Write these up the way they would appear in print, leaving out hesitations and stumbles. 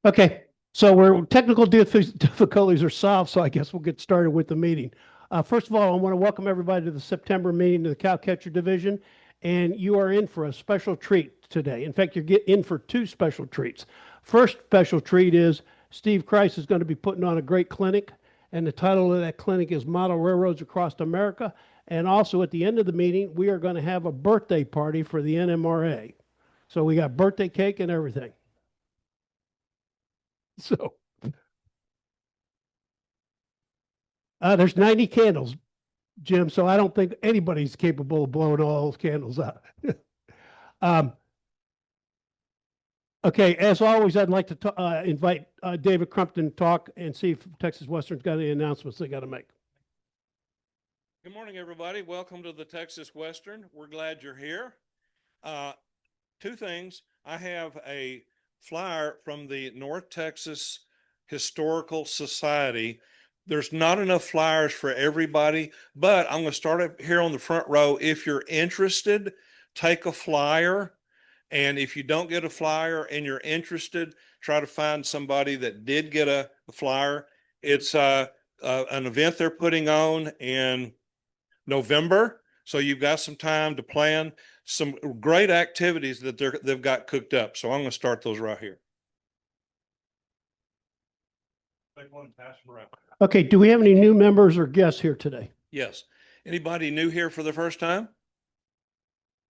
Okay, so we're technical difficulties are solved, so I guess we'll get started with the meeting. First of all, I want to welcome everybody to the September meeting of the Cowcatcher Division, and you are in for a special treat today. In fact, you're in for two special treats. First special treat is Steve Crise is going to be putting on a great clinic, and the title of that clinic is Model Railroads Across America. And also at the end of the meeting, we are going to have a birthday party for the NMRA. So we got birthday cake and everything. So there's 90 candles, Jim, so I don't think anybody's capable of blowing all those candles out. um, okay, as always, I'd like to invite David Crumpton to talk and see if Texas Western's got any announcements they got to make. Good morning, everybody. Welcome to the Texas Western. We're glad you're here. Two things. I have a flyer from the North Texas Historical Society. There's not enough flyers for everybody, but I'm going to start up here on the front row. If you're interested, take a flyer. And if you don't get a flyer and you're interested, try to find somebody that did get a flyer. It's an event they're putting on in November. So you've got some time to plan some great activities that they've got cooked up. So I'm going to start those right here. Take one and pass them around. Okay, do we have any new members or guests here today? Yes. Anybody new here for the first time?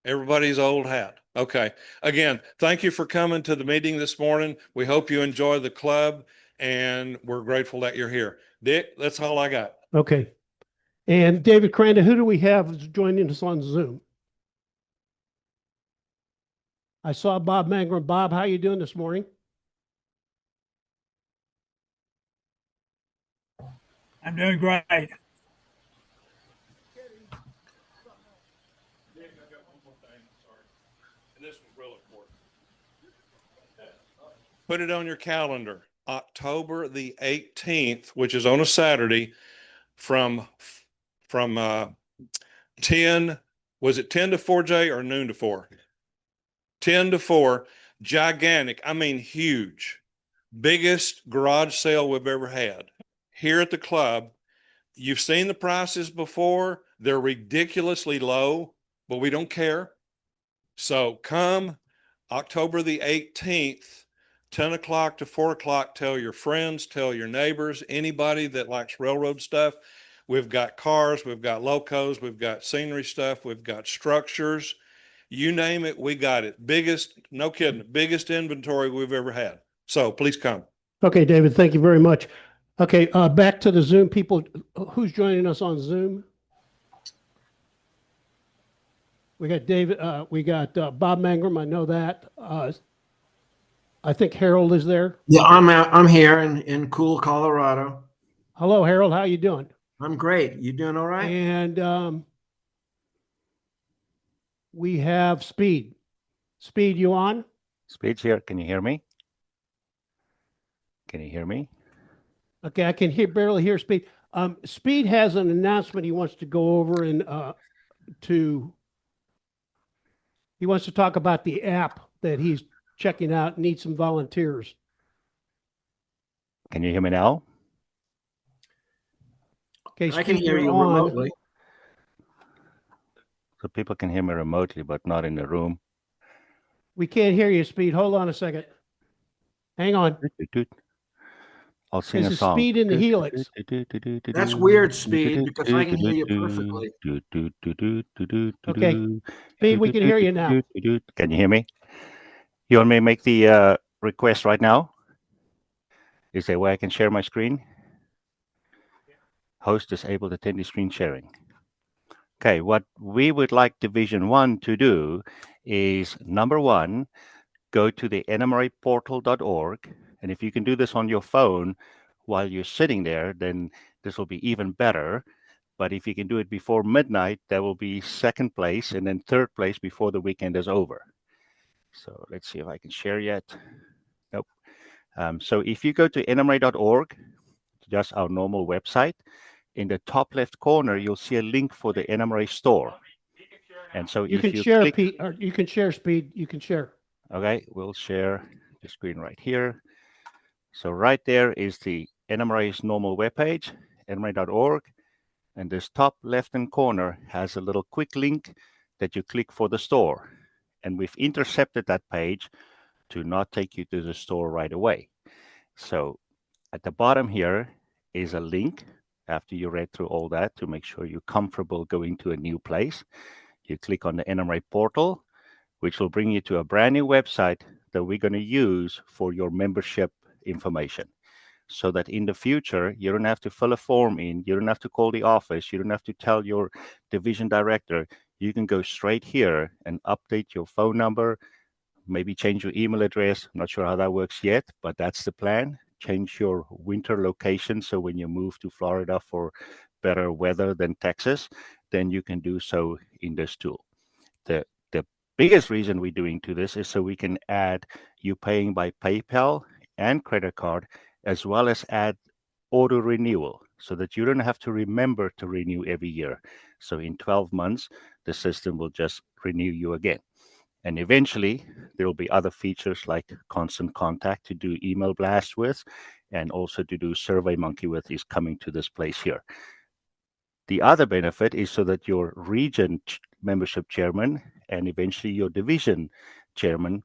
Everybody's old hat. Okay. Again, thank you for coming to the meeting this morning. We hope you enjoy the club, and we're grateful that you're here. Dick, that's all I got. Okay. And David Cranda, who do we have joining us on Zoom? I saw Bob Mangrum. Bob, how you doing this morning? I'm doing great. Put it on your calendar. October the 18th, which is on a Saturday, from 10, was it 10 to 4, Jay, or noon to 4? 10 to 4, gigantic, I mean huge, biggest garage sale we've ever had here at the club. You've seen the prices before. They're ridiculously low, but we don't care. So come October the 18th, 10 o'clock to 4 o'clock, tell your friends, tell your neighbors, anybody that likes railroad stuff. We've got cars, we've got locos, we've got scenery stuff, we've got structures. You name it, we got it. Biggest, no kidding, biggest inventory we've ever had. So please come. Okay, David, thank you very much. Okay, back to the Zoom people. Who's joining us on Zoom? We got David, we got Bob Mangrum, I know that. I think Harold is there. Yeah, I'm here in cool Colorado. Hello, Harold, how you doing? I'm great. You doing all right? And we have Speed. Speed, you on? Speed's here. Can you hear me? Can you hear me? Okay, I can barely hear Speed. Speed has an announcement he wants to go over and he wants to talk about the app that he's checking out, needs some volunteers. Can you hear me now? Okay, I can hear you remotely. So people can hear me remotely, but not in the room. We can't hear you, Speed. Hold on a second. Hang on. I'll sing a song. Speed in the Helix. That's weird, Speed, because I can hear you perfectly. Okay, Speed, we can hear you now. Can you hear me? You want me to make the request right now? Is there a way I can share my screen? Host disabled attendee screen sharing. Okay, what we would like Division 1 to do is, number one, go to the NMRAportal.org. And if you can do this on your phone while you're sitting there, then this will be even better. But if you can do it before midnight, that will be second place, and then third place before the weekend is over. So let's see if I can share yet. Nope. So if you go to NMRA.org, just our normal website, in the top left corner, you'll see a link for the NMRA store. And so you if can you share, click, Pete, or you can share, Speed. You can share. Okay, we'll share the screen right here. So right there is the NMRA's normal webpage, nmra.org. And this top left-hand corner has a little quick link that you click for the store. And we've intercepted that page to not take you to the store right away. So at the bottom here is a link after you read through all that to make sure you're comfortable going to a new place. You click on the NMRA portal, which will bring you to a brand new website that we're going to use for your membership information. So that in the future, you don't have to fill a form in, you don't have to call the office, you don't have to tell your division director. You can go straight here and update your phone number, maybe change your email address. I'm not sure how that works yet, but that's the plan. Change your winter location. So when you move to Florida for better weather than Texas, then you can do so in this tool. The biggest reason we're doing to this is so we can add you paying by PayPal and credit card, as well as add auto renewal so that you don't have to remember to renew every year. So in 12 months, the system will just renew you again. And eventually, there will be other features like constant contact to do email blasts with, and also to do SurveyMonkey with is coming to this place here. The other benefit is so that your region membership chairman and eventually your division chairman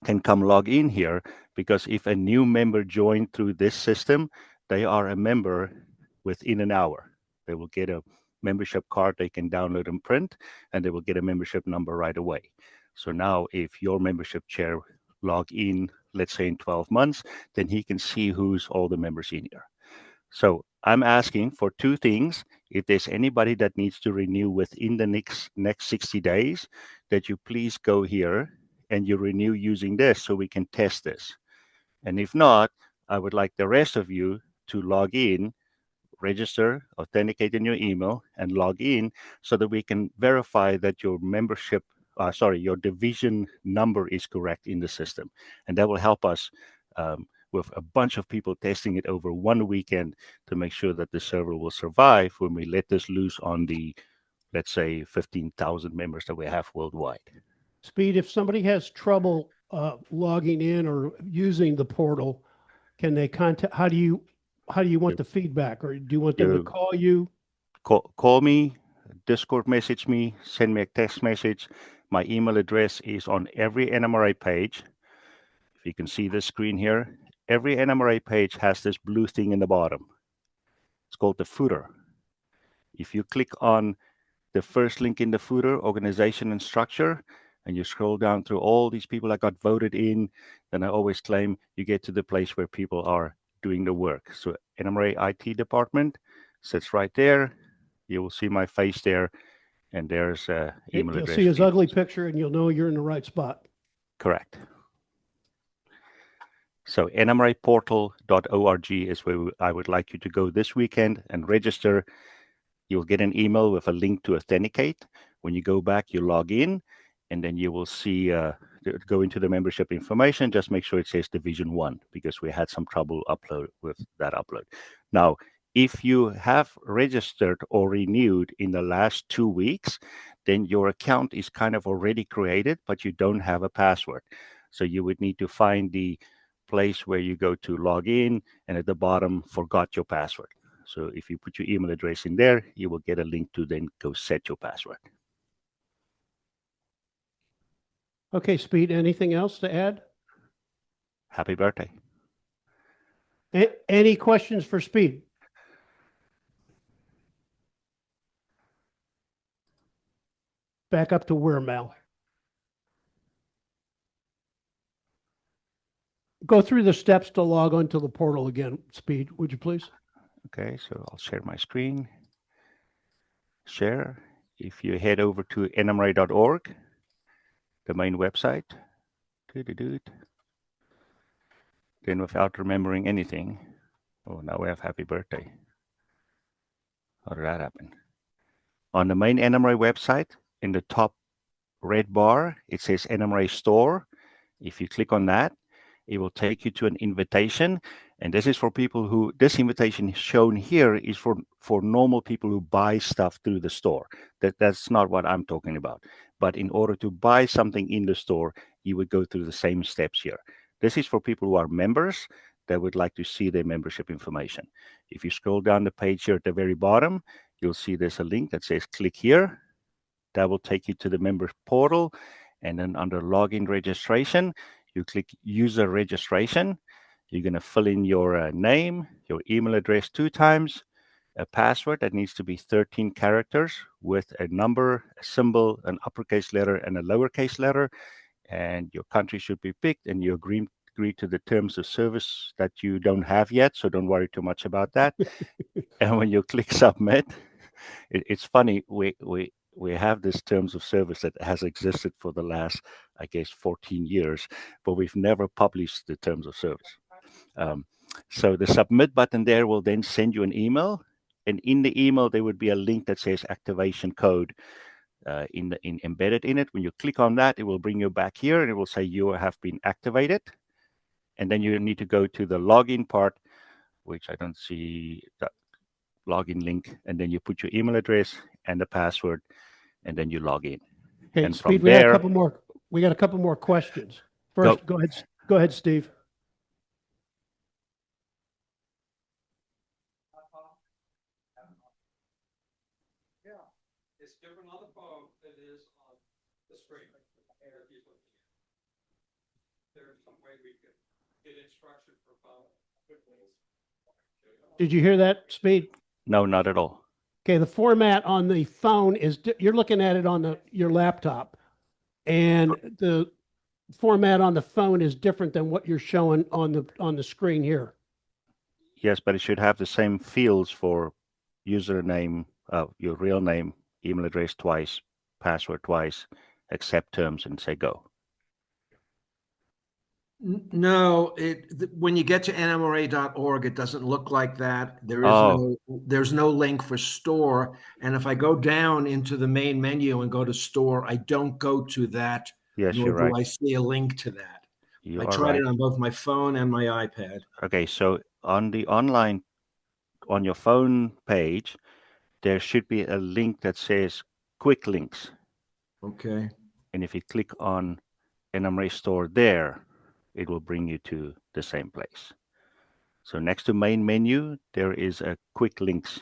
can come log in here, because if a new member joined through this system, they are a member within an hour. They will get a membership card they can download and print, and they will get a membership number right away. So now if your membership chair log in, let's say in 12 months, then he can see who's all the members in here. So I'm asking for two things. If there's anybody that needs to renew within the next 60 days, that you please go here and you renew using this so we can test this. And if not, I would like the rest of you to log in, register, authenticate in your email, and log in so that we can verify that your membership, your division number is correct in the system. And that will help us with a bunch of people testing it over one weekend to make sure that the server will survive when we let this loose on the, let's say, 15,000 members that we have worldwide. Speed, if somebody has trouble logging in or using the portal, can they contact, how do you want the feedback? Or do you want them to call you? Call me, Discord message me, send me a text message. My email address is on every NMRA page. If you can see this screen here, every NMRA page has this blue thing in the bottom. It's called the footer. If you click on the first link in the footer, organization and structure, and you scroll down through all these people that got voted in, then I always claim you get to the place where people are doing the work. So NMRA IT department sits right there. You will see my face there, and there's an email You'll address. see his ugly picture and you'll know you're in the right spot. Correct. So nmraportal.org is where I would like you to go this weekend and register. You'll get an email with a link to authenticate. When you go back, you log in, and then you will see, go into the membership information. Just make sure it says Division 1, because we had some trouble with that upload. Now, if you have registered or renewed in the last 2 weeks, then your account is kind of already created, but you don't have a password. So you would need to find the place where you go to log in, and at the bottom, forgot your password. So if you put your email address in there, you will get a link to then go set your password. Okay, Speed, anything else to add? Happy birthday. Any questions for Speed? Back up to where, Mal? Go through the steps to log onto the portal again, Speed, would you please? Okay, so I'll share my screen. Share. If you head over to nmra.org, the main website, then without remembering anything, oh, now we have happy birthday. How did that happen? On the main NMRA website, in the top red bar, it says NMRA Store. If you click on that, it will take you to an invitation. And this is for people who, this invitation shown here is for normal people who buy stuff through the store. That's not what I'm talking about. But in order to buy something in the store, you would go through the same steps here. This is for people who are members. that would like to see their membership information. If you scroll down the page here at the very bottom, you'll see there's a link that says click here. That will take you to the member portal. And then under login registration, you click user registration. You're going to fill in your name, your email address 2 times, a password that needs to be 13 characters with a number, a symbol, an uppercase letter, and a lowercase letter. And your country should be picked, and you agree to the terms of service that you don't have yet, so don't worry too much about that. And when you click submit, it's funny, we have this terms of service that has existed for the last, I guess, 14 years, but we've never published the terms of service. So the submit button there will then send you an email, and in the email there would be a link that says activation code embedded in it. When you click on that, it will bring you back here, and it will say you have been activated. And then you need to go to the login part, which I don't see that login link, and then you put your email address and the password, and then you log in. Okay, And Speed, from there, we got a couple more questions. First, go ahead, Steve. Yeah, it's different on the phone than it is on the screen. There's some way we can get instruction for phone. Did you hear that, Speed? no, not at all. Okay, the format on the phone is, you're looking at it on your laptop, and the format on the phone is different than what you're showing on the screen here. Yes, but it should have the same fields for username, your real name, email address twice, password twice, accept terms, and say go. No, when you get to NMRA.org, it doesn't look like that. There's no link for store. And if I go down into the main menu and go to store, I don't go to that, Yes, nor you're do right. I see a link to that. You I are tried right. it on both my phone and my iPad. Okay, so on the online, on your phone page, there should be a link that says quick links. Okay. And if you click on NMRA store there, it will bring you to the same place. So next to main menu, there is a quick links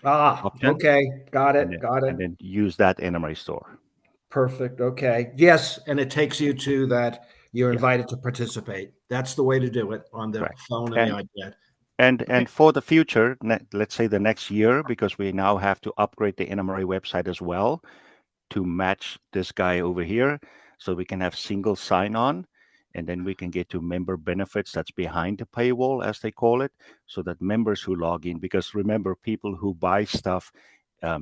option. Okay. Got and it. then, Got it. and then use that NMRA store. Perfect. Okay. Yes. And it takes you to that. You're Yeah. invited to participate. That's the way to do it on the Correct. phone and the iPad. And for the future, let's say the next year, because we now have to upgrade the NMRA website as well to match this guy over here, so we can have single sign-on, and then we can get to member benefits that's behind the paywall, as they call it, so that members who log in, because remember, people who buy stuff,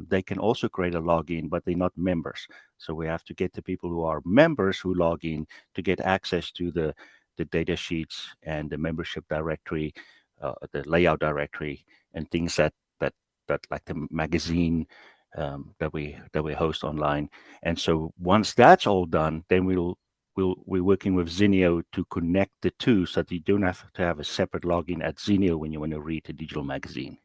they can also create a login, but they're not members. So we have to get the people who are members who log in to get access to the data sheets and the membership directory, the layout directory, and things that like the magazine that we host online. And so once that's all done, then we're working with Zinio to connect the two, so that you don't have to have a separate login at Zinio when you want to read the digital magazine.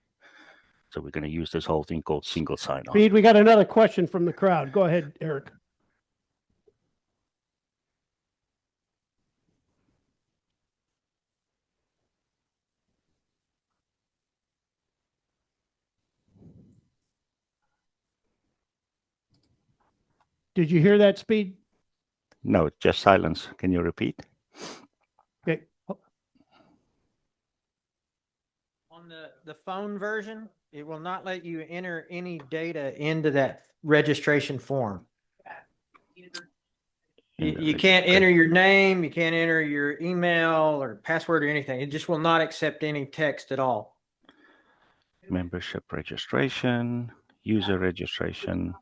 So we're going to use this whole thing called single sign-on. Speed, we got another question from the crowd. Go ahead, Eric. Did you hear that, Speed? No, just silence. Can you repeat? Okay. On the phone version, it will not let you enter any data into that registration form. You can't enter your name, you can't enter your email or password or anything. It just will not accept any text at all. Membership registration, user registration,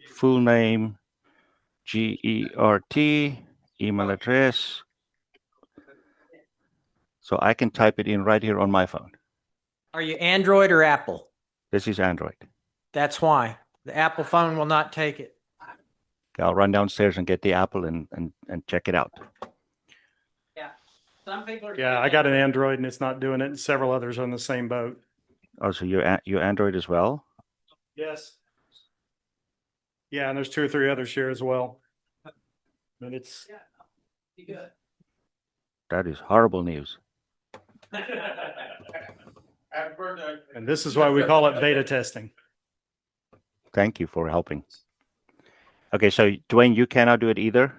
full name, GERT, email address. So I can type it in right here on my phone. Are you Android or Apple? This is Android. That's why. The Apple phone will not take it. I'll run downstairs and get the Apple and check it out. Yeah. Some people are. Yeah, I got an Android and it's not doing it, and several others on the same boat. Oh, so you're Android as well? Yes. Yeah, and there's 2 or 3 others here as well. But it's That is horrible news. And this is why we call it beta testing. Thank you for helping. Okay, so Dwayne, you cannot do it either?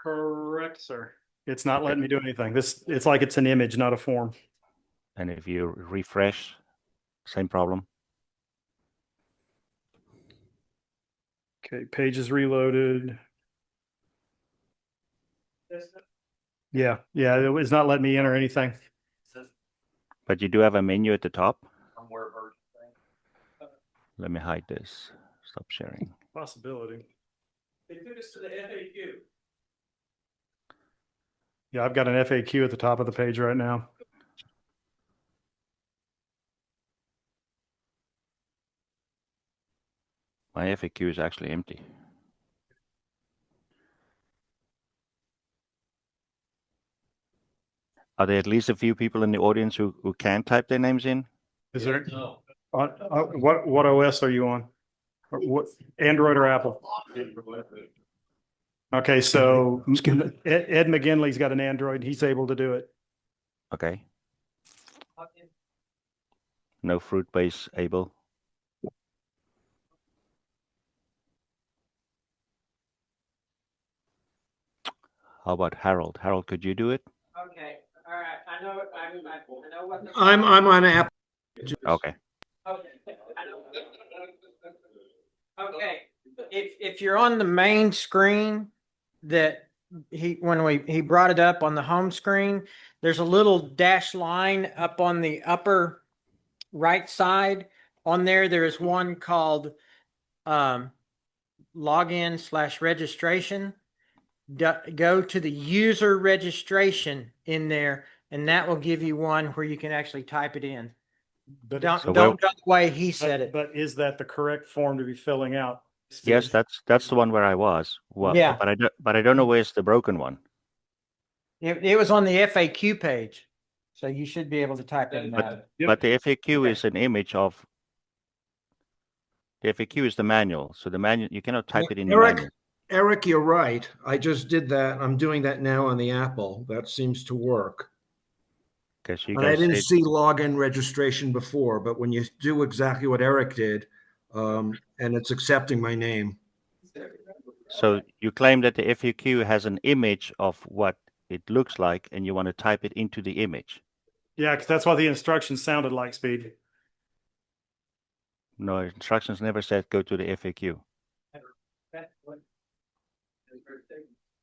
Correct, sir. It's not letting me do anything. It's like it's an image, not a form. And if you refresh, same problem? Okay, page is reloaded. Yeah, it's not letting me enter anything. But you do have a menu at the top? Let me hide this. Stop sharing. Possibility. They took us to the FAQ. Yeah, I've got an FAQ at the top of the page right now. My FAQ is actually empty. Are there at least a few people in the audience who can type their names in? Is there? What OS are you on? Or what Android or Apple? Okay, so Ed McGinley's got an Android. He's able to do it. Okay. No fruit base able. How about Harold? Harold, could you do it? Okay, all right, I know what. I'm on Apple. Okay. Okay, if you're on the main screen that he brought it up on the home screen, there's a little dash line up on the upper right side. On there is one called login/registration. Go to the user registration in there, and that will give you one where you can actually type it in. But Don't So go the way he said it. But is that the correct form to be filling out? Yes, that's the one where I was. Well, Yeah. but I don't know where's the broken one. It was on the FAQ page, so you should be able to type in that. But the FAQ is an image of the FAQ is the manual. So the manual you cannot type it in the manual. Eric, you're right. I just did that. I'm doing that now on the Apple. That seems to work. Okay, so you And I guys didn't said, see login registration before, but when you do exactly what Eric did, and it's accepting my name. so you claim that the FAQ has an image of what it looks like, and you want to type it into the image. Yeah, because that's what the instructions sounded like, Speed. No, instructions never said go to the FAQ.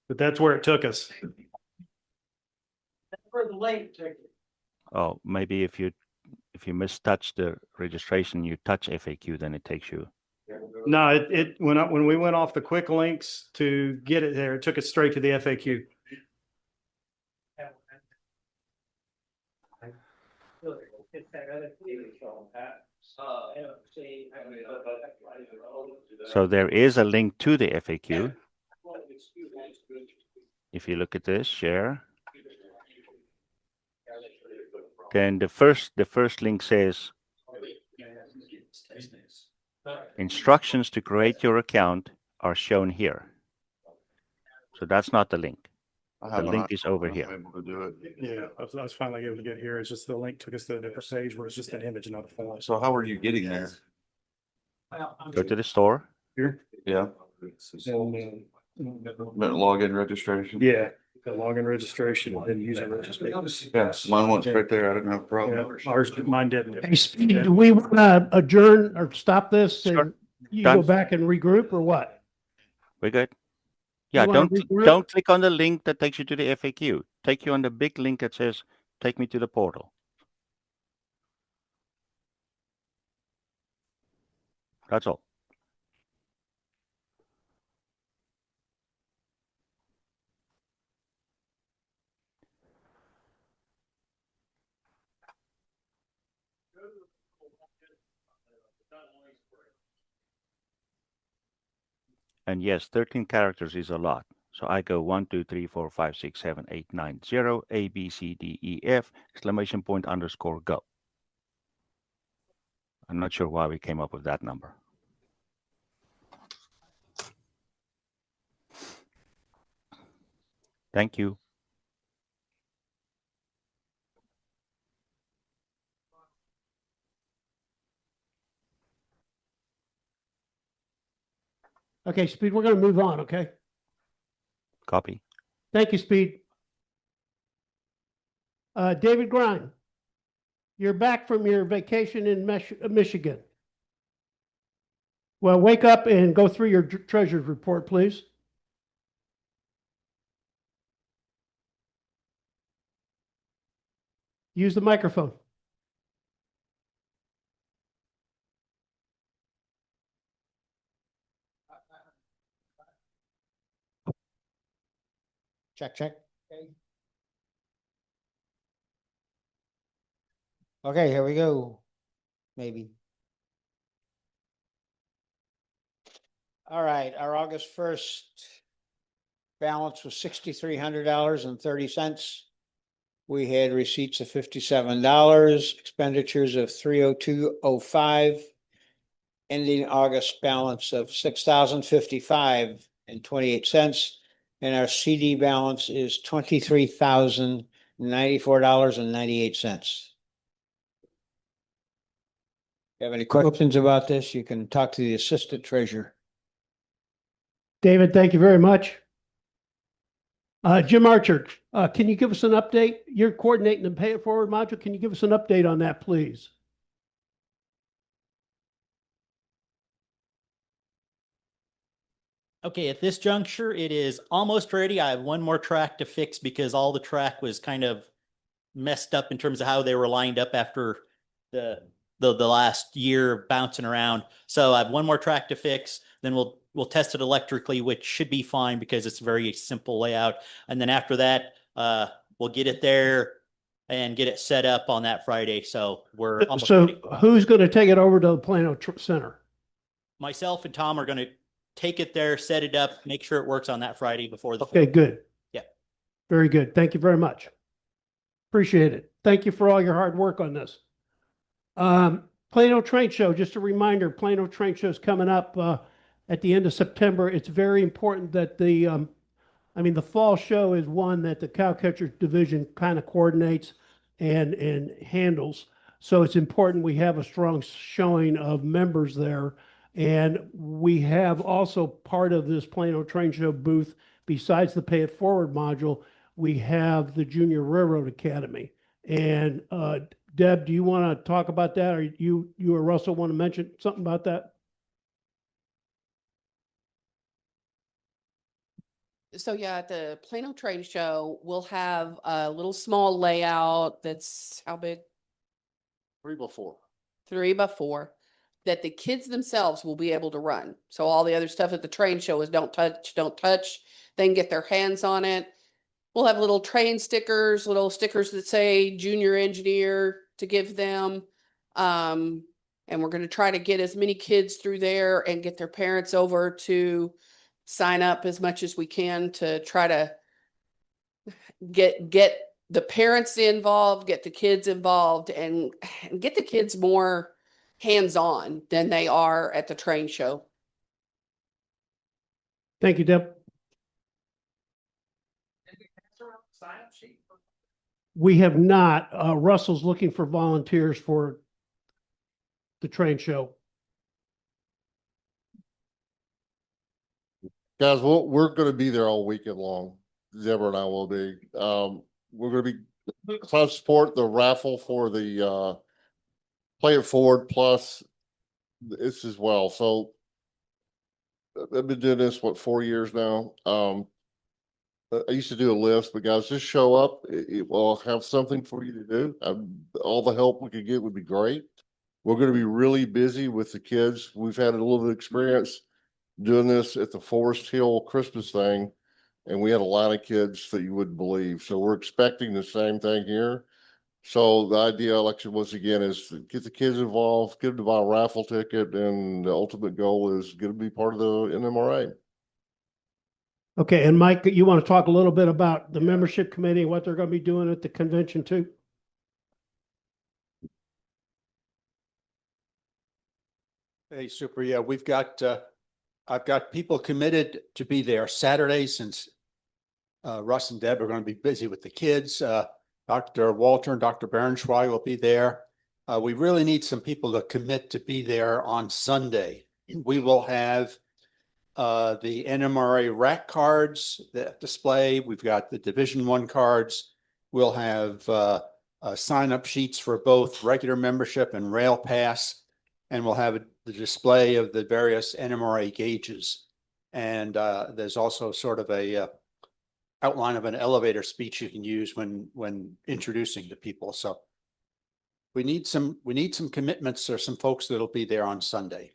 But that's where it took us. That's where the link took it. Oh, maybe if you mistouch the registration, you touch FAQ, then it takes you. No, when we went off the quick links to get it there, it took us straight to the FAQ. So there is a link to the FAQ. If you look at this, share. Then the first link says instructions to create your account are shown here. So that's not the link. The link is over here. Yeah, I was finally able to get here. It's just the link took us to a different page where it's just an image, not a form. So how are you getting there? Go to the store. Here. Yeah, And, login registration. yeah, the login registration and user registration. Yeah, mine went right there. I didn't have a Yeah, problem. mine didn't. Hey, Speedy, do we want to adjourn or stop this Sure. and you Done. go back and regroup or what? We're good. Yeah, wanna don't regroup? click on the link that takes you to the FAQ. Take you on the big link that says take me to the portal. That's all. And yes, 13 characters is a lot. So I go 1, 2, 3, 4, 5, 6, 7, 8, 9, 0, A, B, C, D, E, F, exclamation point, underscore, go. I'm not sure why we came up with that number. Thank you. Okay, Speed, we're going to move on, okay? Copy. Thank you, Speed. David Grind, you're back from your vacation in Michigan. Well, wake up and go through your treasurer's report, please. Use the microphone. Check, check. Okay, here we go. Maybe. All right, our August 1st balance was $6,300.30. We had receipts of $57, expenditures of $302.05, ending August balance of $6,055.28. And our CD balance is $23,094.98. You have any questions about this? You can talk to the assistant treasurer. David, thank you very much. Jim Archer, can you give us an update? You're coordinating the pay it forward module. Can you give us an update on that, please? Okay, at this juncture, it is almost ready. I have one more track to fix because all the track was kind of messed up in terms of how they were lined up after the last year bouncing around. So I have one more track to fix. Then we'll test it electrically, which should be fine because it's a very simple layout. And then after that, we'll get it there and get it set up on that Friday. So we're almost ready. Who's going to take it over to the Plano Center? Myself and Tom are going to take it there, set it up, make sure it works on that Friday before the. Okay, good. Yeah. Very good. Thank you very much. Appreciate it. Thank you for all your hard work on this. Plano Train Show, just a reminder, Plano Train Show is coming up at the end of September. It's very important that the fall show is one that the Cowcatcher division kind of coordinates and handles. So it's important we have a strong showing of members there. And we have also part of this Plano Train Show booth, besides the Pay It Forward module, we have the Junior Railroad Academy. And Deb, do you want to talk about that? Or you or Russell want to mention something about that? So yeah, at the Plano Train Show, we'll have a little small layout that's how big? 3x4. 3x4 that the kids themselves will be able to run. So all the other stuff at the train show is don't touch, don't touch. They can get their hands on it. We'll have little train stickers, little stickers that say junior engineer to give them. And we're going to try to get as many kids through there and get their parents over to sign up as much as we can to try to get the parents involved, get the kids involved, and get the kids more hands-on than they are at the train show. Thank you, Deb. We have not. Russell's looking for volunteers for the train show. Guys, we're going to be there all weekend long. Deborah and I will be. We're going to be club support the raffle for the Play It Forward plus this as well. So I've been doing this 4 years now. I used to do a list, but guys, just show up. It will have something for you to do. All the help we could get would be great. We're going to be really busy with the kids. We've had a little bit of experience doing this at the Forest Hill Christmas thing, and we had a lot of kids that you wouldn't believe. So we're expecting the same thing here. So the idea, election, once again, is to get the kids involved, get them to buy a raffle ticket, and the ultimate goal is get them to be part of the NMRA. Okay, and Mike, you want to talk a little bit about the membership committee and what they're going to be doing at the convention too? Hey, super. Yeah, we've got, I've got people committed to be there Saturday since Russ and Deb are going to be busy with the kids. Dr. Walter and Dr. Berenschweig will be there. We really need some people to commit to be there on Sunday. We will have the NMRA rack cards that display. We've got the Division I cards. We'll have sign-up sheets for both regular membership and Rail Pass. And we'll have the display of the various NMRA gauges. And there's also sort of a outline of an elevator speech you can use when introducing to people. So we need some commitments or some folks that'll be there on Sunday.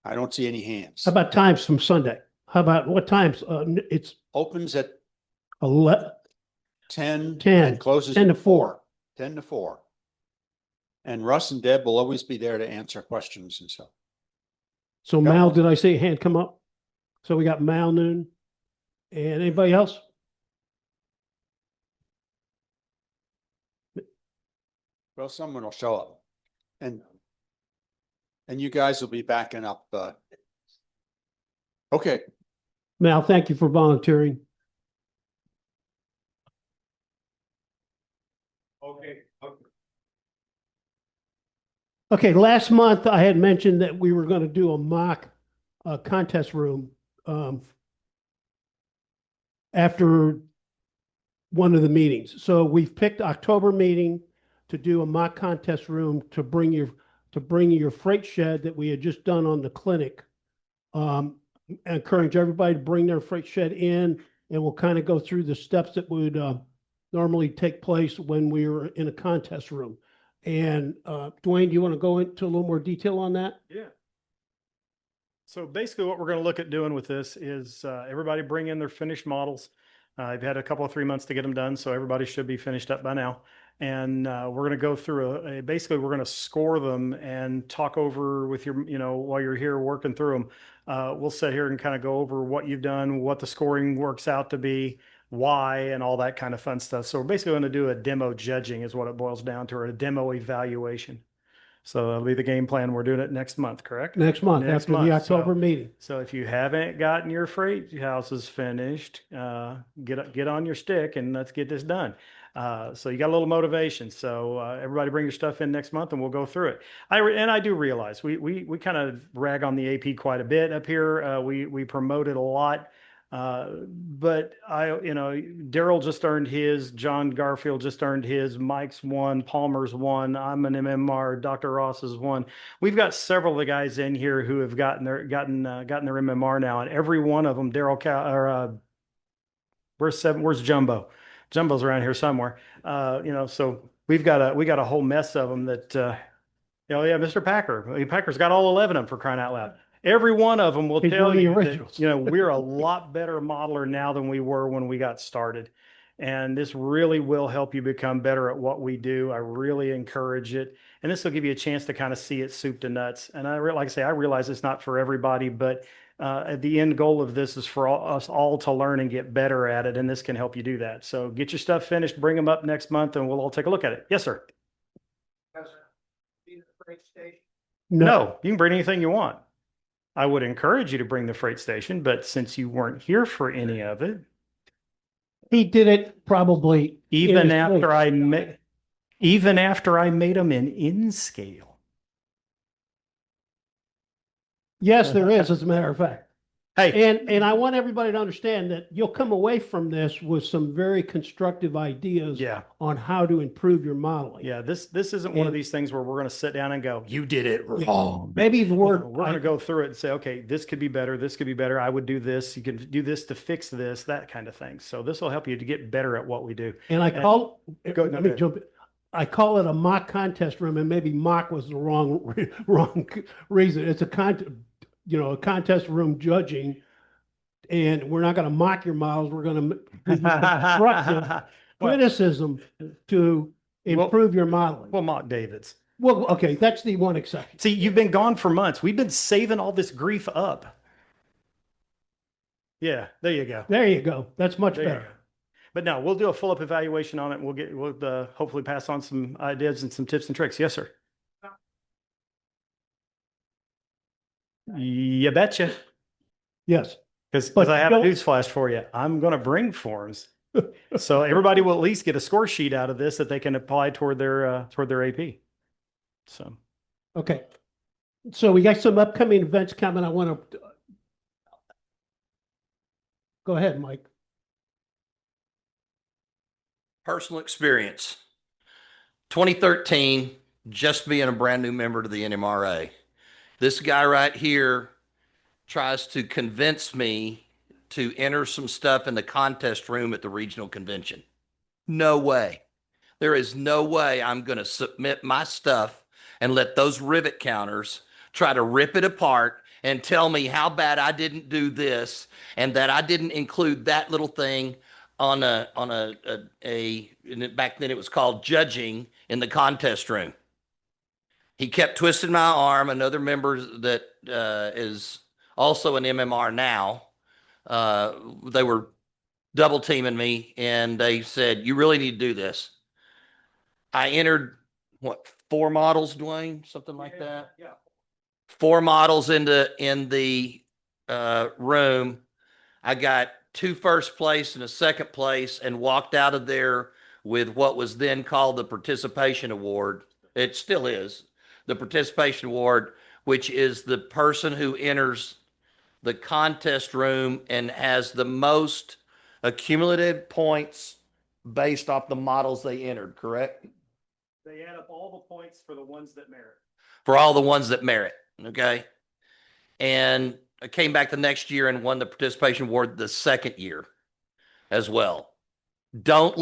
I don't see any hands. How about times from Sunday? How about what times? It's Opens at 11, 10 10, and closes 10 to at 4. 10 to 4. And Russ and Deb will always be there to answer questions and so. So Got Mal, one. did I see a hand come up? So we got Mal Noon. And anybody else? Well, someone will show up. And you guys will be backing up. Okay. Mal, thank you for volunteering. Okay, last month I had mentioned that we were going to do a mock contest room after one of the meetings. So we've picked October meeting to do a mock contest room to bring your freight shed that we had just done on the clinic. I encourage everybody to bring their freight shed in, and we'll kind of go through the steps that would normally take place when we were in a contest room. And Dwayne, do you want to go into a little more detail on that? Yeah. So basically what we're going to look at doing with this is everybody bring in their finished models. I've had a couple of 3 months to get them done, so everybody should be finished up by now. And we're going to go through basically we're going to score them and talk over with your, while you're here working through them. We'll sit here and kind of go over what you've done, what the scoring works out to be, why, and all that kind of fun stuff. So we're basically going to do a demo judging is what it boils down to, or a demo evaluation. So that'll be the game plan. We're doing it next month, correct? Next month, after the October meeting. So if you haven't gotten your freight houses finished, get on your stick and let's get this done. So you got a little motivation. So everybody bring your stuff in next month and we'll go through it. I do realize we kind of rag on the AP quite a bit up here. We promote it a lot. But Daryl just earned his, John Garfield just earned his, Mike's one, Palmer's one, I'm an MMR, Dr. Ross is one. We've got several of the guys in here who have gotten their MMR now, and every one of them, where's Jumbo? Jumbo's around here somewhere. So we've got a whole mess of them that, Mr. Packer, Packer's got all 11 of them, for crying out loud. Every one of them will tell you that, we're a lot better modeler now than we were when we got started. And this really will help you become better at what we do. I really encourage it. And this will give you a chance to kind of see it soup to nuts. And like I say, I realize it's not for everybody, but the end goal of this is for us all to learn and get better at it. And this can help you do that. So get your stuff finished, bring them up next month, and we'll all take a look at it. Yes, sir. No, you can bring anything you want. I would encourage you to bring the freight station, but since you weren't here for any of it. He did it probably even after I made them in scale. Yes, there is, as a matter of fact. Hey, and I want everybody to understand that you'll come away from this with some very constructive ideas on how to improve your modeling. Yeah, this isn't one of these things where we're going to sit down and go, you did it wrong. Maybe we're going to go through it and say, okay, this could be better. This could be better. I would do this. You can do this to fix this, that kind of thing. So this will help you to get better at what we do. And let me jump in. I call it a mock contest room, and maybe mock was the wrong reason. It's a contest room judging, and we're not going to mock your models. We're going to constructive criticism to improve your modeling. We'll mock David's. Well, okay, that's the one exception. See, you've been gone for months. We've been saving all this grief up. Yeah, there you go. There you go. That's much better. But no, we'll do a full-up evaluation on it. We'll hopefully pass on some ideas and some tips and tricks. Yes, sir. You betcha. Yes. Because I have a news flash for you. I'm going to bring forms. So everybody will at least get a score sheet out of this that they can apply toward their AP. So. Okay. So we got some upcoming events coming. I want to go ahead, Mike. Personal experience. 2013, just being a brand new member to the NMRA. This guy right here tries to convince me to enter some stuff in the contest room at the regional convention. No way. There is no way I'm going to submit my stuff and let those rivet counters try to rip it apart and tell me how bad I didn't do this and that I didn't include that little thing on back then it was called judging in the contest room. He kept twisting my arm. Another member that is also an MMR now, they were double teaming me and they said, you really need to do this. I entered what, 4 models, Dwayne, something like that. Yeah. 4 models in the room. I got 2 first place and a second place and walked out of there with what was then called the participation award. It still is the participation award, which is the person who enters the contest room and has the most accumulative points based off the models they entered, correct? They add up all the points for the ones that merit. For all the ones that merit. Okay. And I came back the next year and won the participation award the second year as well. Don't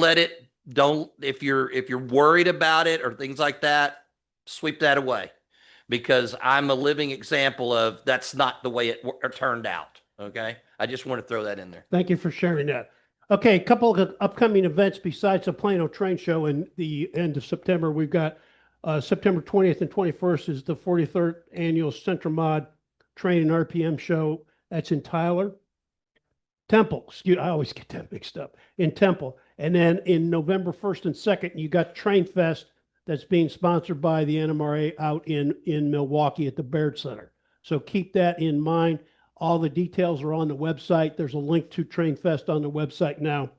if you're worried about it or things like that, sweep that away because I'm a living example of that's not the way it turned out. Okay. I just want to throw that in there. Thank you for sharing that. Okay, a couple of upcoming events besides the Plano Train Show in the end of September. We've got September 20th and 21st is the 43rd annual Central Mod Train and RPM show. That's in Tyler. Temple, excuse, I always get that mixed up. In Temple. And then in November 1st and 2nd, you got Train Fest that's being sponsored by the NMRA out in Milwaukee at the Baird Center. So keep that in mind. All the details are on the website. There's a link to Train Fest on the website now.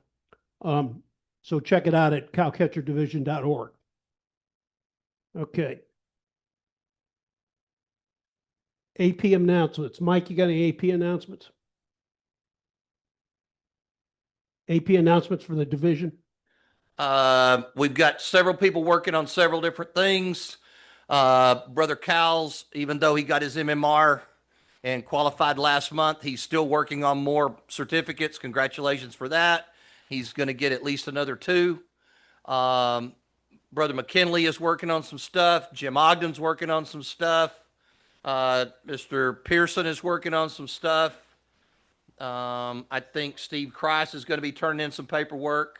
So check it out at cowcatcherdivision.org. Okay. AP announcements. Mike, you got any AP announcements? AP announcements for the division? We've got several people working on several different things. Brother Cowles, even though he got his MMR and qualified last month, he's still working on more certificates. Congratulations for that. He's going to get at least another 2. Brother McKinley is working on some stuff. Jim Ogden's working on some stuff. Mr. Pearson is working on some stuff. I think Steve Crise is going to be turning in some paperwork.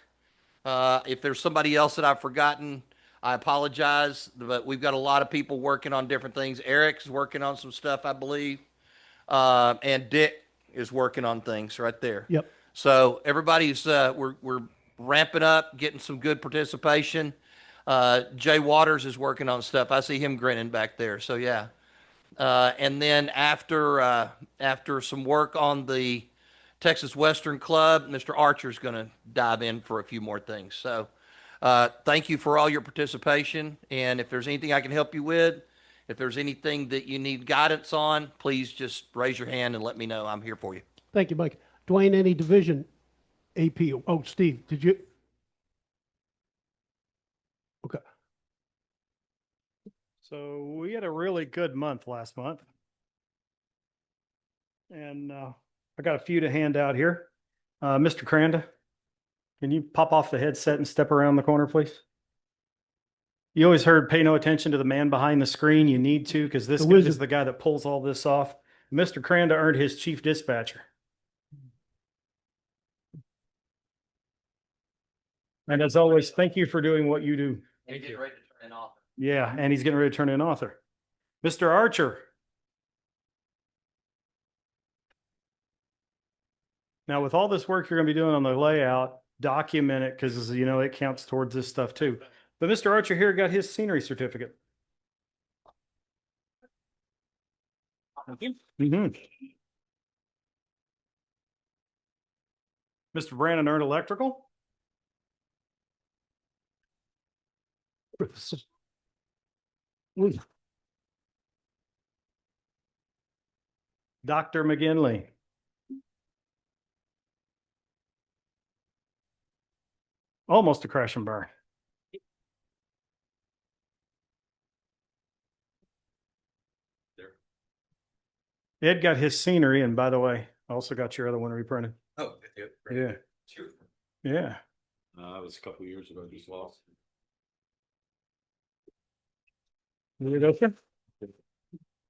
If there's somebody else that I've forgotten, I apologize, but we've got a lot of people working on different things. Eric's working on some stuff, I believe. And Dick is working on things right there. Yep. So everybody's, we're ramping up, getting some good participation. Jay Waters is working on stuff. I see him grinning back there. So yeah. And then after some work on the Texas Western Club, Mr. Archer's going to dive in for a few more things. So thank you for all your participation. And if there's anything I can help you with, if there's anything that you need guidance on, please just raise your hand and let me know. I'm here for you. Thank you, Mike. Dwayne, any division AP? Oh, Steve, did you? Okay. So we had a really good month last month. And I got a few to hand out here. Mr. Cranda, can you pop off the headset and step around the corner, please? You always heard pay no attention to the man behind the screen. You need to, because this guy is the guy that pulls all this off. Mr. Cranda earned his chief dispatcher. And as always, thank you for doing what you do. And he's getting ready to turn in author. Yeah, and he's getting ready to turn in author. Mr. Archer. Now, with all this work you're going to be doing on the layout, document it because, you know, it counts towards this stuff too. But Mr. Archer here got his scenery certificate. Thank you. Mr. Brandon earned electrical. Dr. McGinley. Almost a crash and burn. Ed got his scenery, and by the way, I also got your other one reprinted. Oh, Yeah. Yeah. That was a couple years ago, just lost. There you go, sir.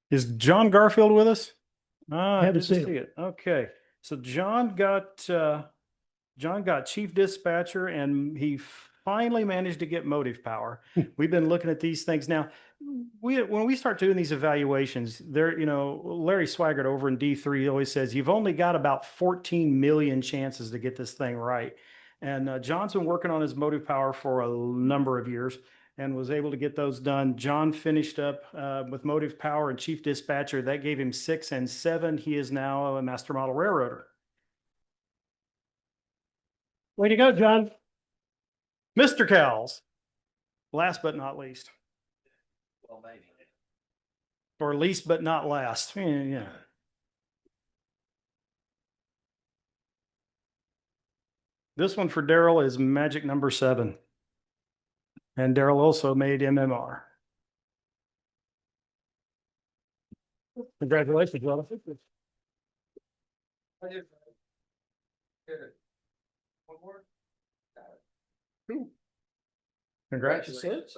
Is John Garfield with us? I Haven't didn't seen see him. it. Okay. So John got chief dispatcher, and he finally managed to get motive power. We've been looking at these things now. When we start doing these evaluations, there, Larry Swaggart over in D3 always says you've only got about 14 million chances to get this thing right. And John's been working on his motive power for a number of years and was able to get those done. John finished up with motive power and chief dispatcher. That gave him 6 and 7. He is now a master model railroader. Way to go, John. Mr. Cowles, last but not least. Well, maybe. Or least but not last. Yeah. This one for Daryl is magic number 7. And Daryl also made MMR. Congratulations, brother. Congratulations.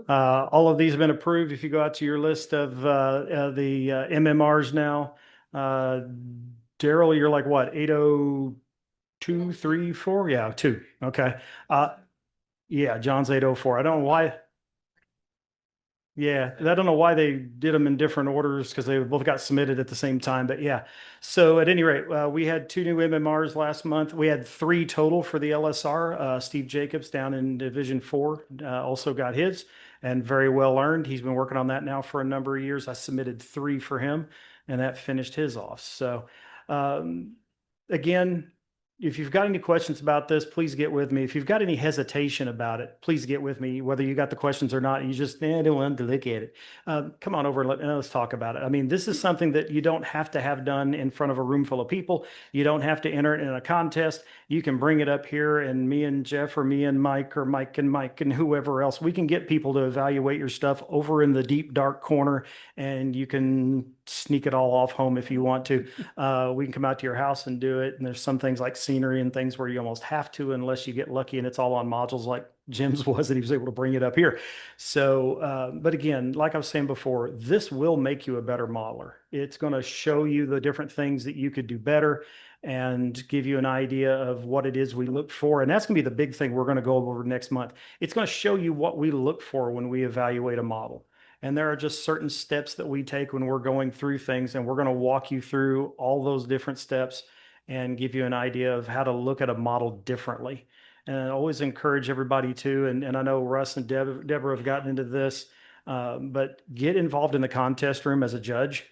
All of these have been approved. If you go out to your list of the MMRs now, Daryl, you're like what, 802, 3, 4? Yeah, 2. Okay. Yeah, John's 804. I don't know why. Yeah, I don't know why they did them in different orders because they both got submitted at the same time. But yeah, so at any rate, we had 2 new MMRs last month. We had 3 total for the LSR. Steve Jacobs down in Division 4 also got his, and very well earned. He's been working on that now for a number of years. I submitted 3 for him, and that finished his off. So again, if you've got any questions about this, please get with me. If you've got any hesitation about it, please get with me, whether you got the questions or not. You just, I don't want to look at it. Come on over and let's talk about it. I mean, this is something that you don't have to have done in front of a room full of people. You don't have to enter it in a contest. You can bring it up here, and me and Jeff or me and Mike or Mike and whoever else, we can get people to evaluate your stuff over in the deep, dark corner, and you can sneak it all off home if you want to. We can come out to your house and do it. And there's some things like scenery and things where you almost have to, unless you get lucky and it's all on modules like Jim's was, that he was able to bring it up here. So, but again, like I was saying before, this will make you a better modeler. It's going to show you the different things that you could do better and give you an idea of what it is we look for. And that's going to be the big thing we're going to go over next month. It's going to show you what we look for when we evaluate a model. And there are just certain steps that we take when we're going through things, and we're going to walk you through all those different steps and give you an idea of how to look at a model differently. And I always encourage everybody to, and I know Russ and Deborah have gotten into this, but get involved in the contest room as a judge.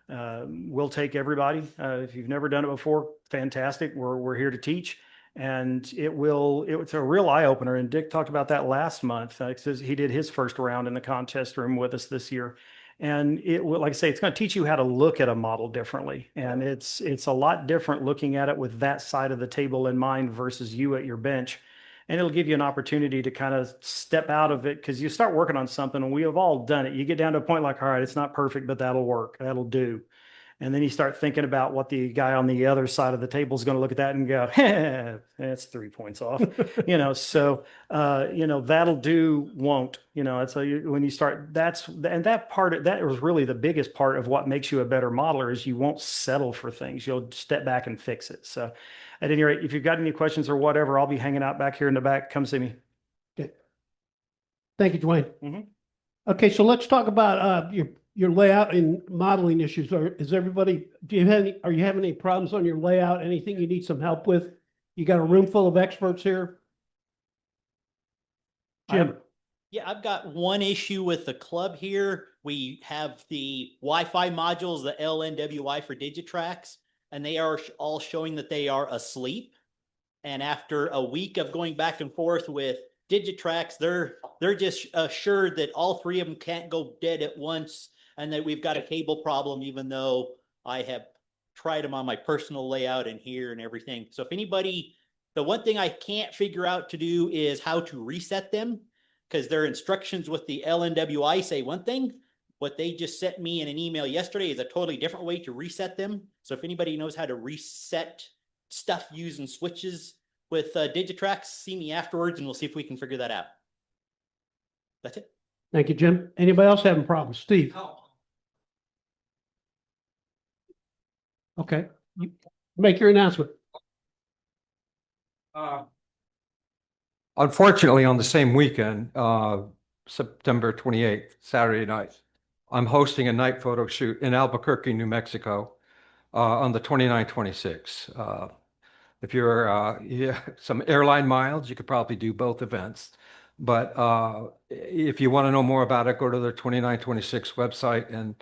We'll take everybody. If you've never done it before, fantastic. We're here to teach. And it's a real eye opener. And Dick talked about that last month. Because he did his first round in the contest room with us this year. And it will, like I say, it's going to teach you how to look at a model differently. And it's a lot different looking at it with that side of the table in mind versus you at your bench. And it'll give you an opportunity to kind of step out of it, because you start working on something, and we have all done it. You get down to a point like, all right, it's not perfect, but that'll work. That'll do. And then you start thinking about what the guy on the other side of the table is going to look at that and go, that's 3 points off, so, that'll do, won't, it's when you start, that was really the biggest part of what makes you a better modeler, is you won't settle for things. You'll step back and fix it. So at any rate, if you've got any questions or whatever, I'll be hanging out back here in the back. Come see me. Okay. Thank you, Dwayne. Mm-hmm. Okay, so let's talk about your layout and modeling issues. Are you having any problems on your layout? Anything you need some help with? You got a room full of experts here? Jim? Yeah, I've got one issue with the club here. We have the Wi-Fi modules, the LNWI for Digitrax, and they are all showing that they are asleep. And after a week of going back and forth with Digitrax, they're just assured that all 3 of them can't go dead at once, and that we've got a cable problem, even though I have tried them on my personal layout and here and everything. So if anybody, the one thing I can't figure out to do is how to reset them, because their instructions with the LNWI say one thing. What they just sent me in an email yesterday is a totally different way to reset them. So if anybody knows how to reset stuff using switches with Digitrax, see me afterwards and we'll see if we can figure that out. That's it. Thank you, Jim. Anybody else having problems? Steve? Okay, you make your announcement. Unfortunately, on the same weekend, September 28th, Saturday night, I'm hosting a night photo shoot in Albuquerque, New Mexico, on the 29-26. If you're some airline miles, you could probably do both events. But if you want to know more about it, go to the 29-26 website. And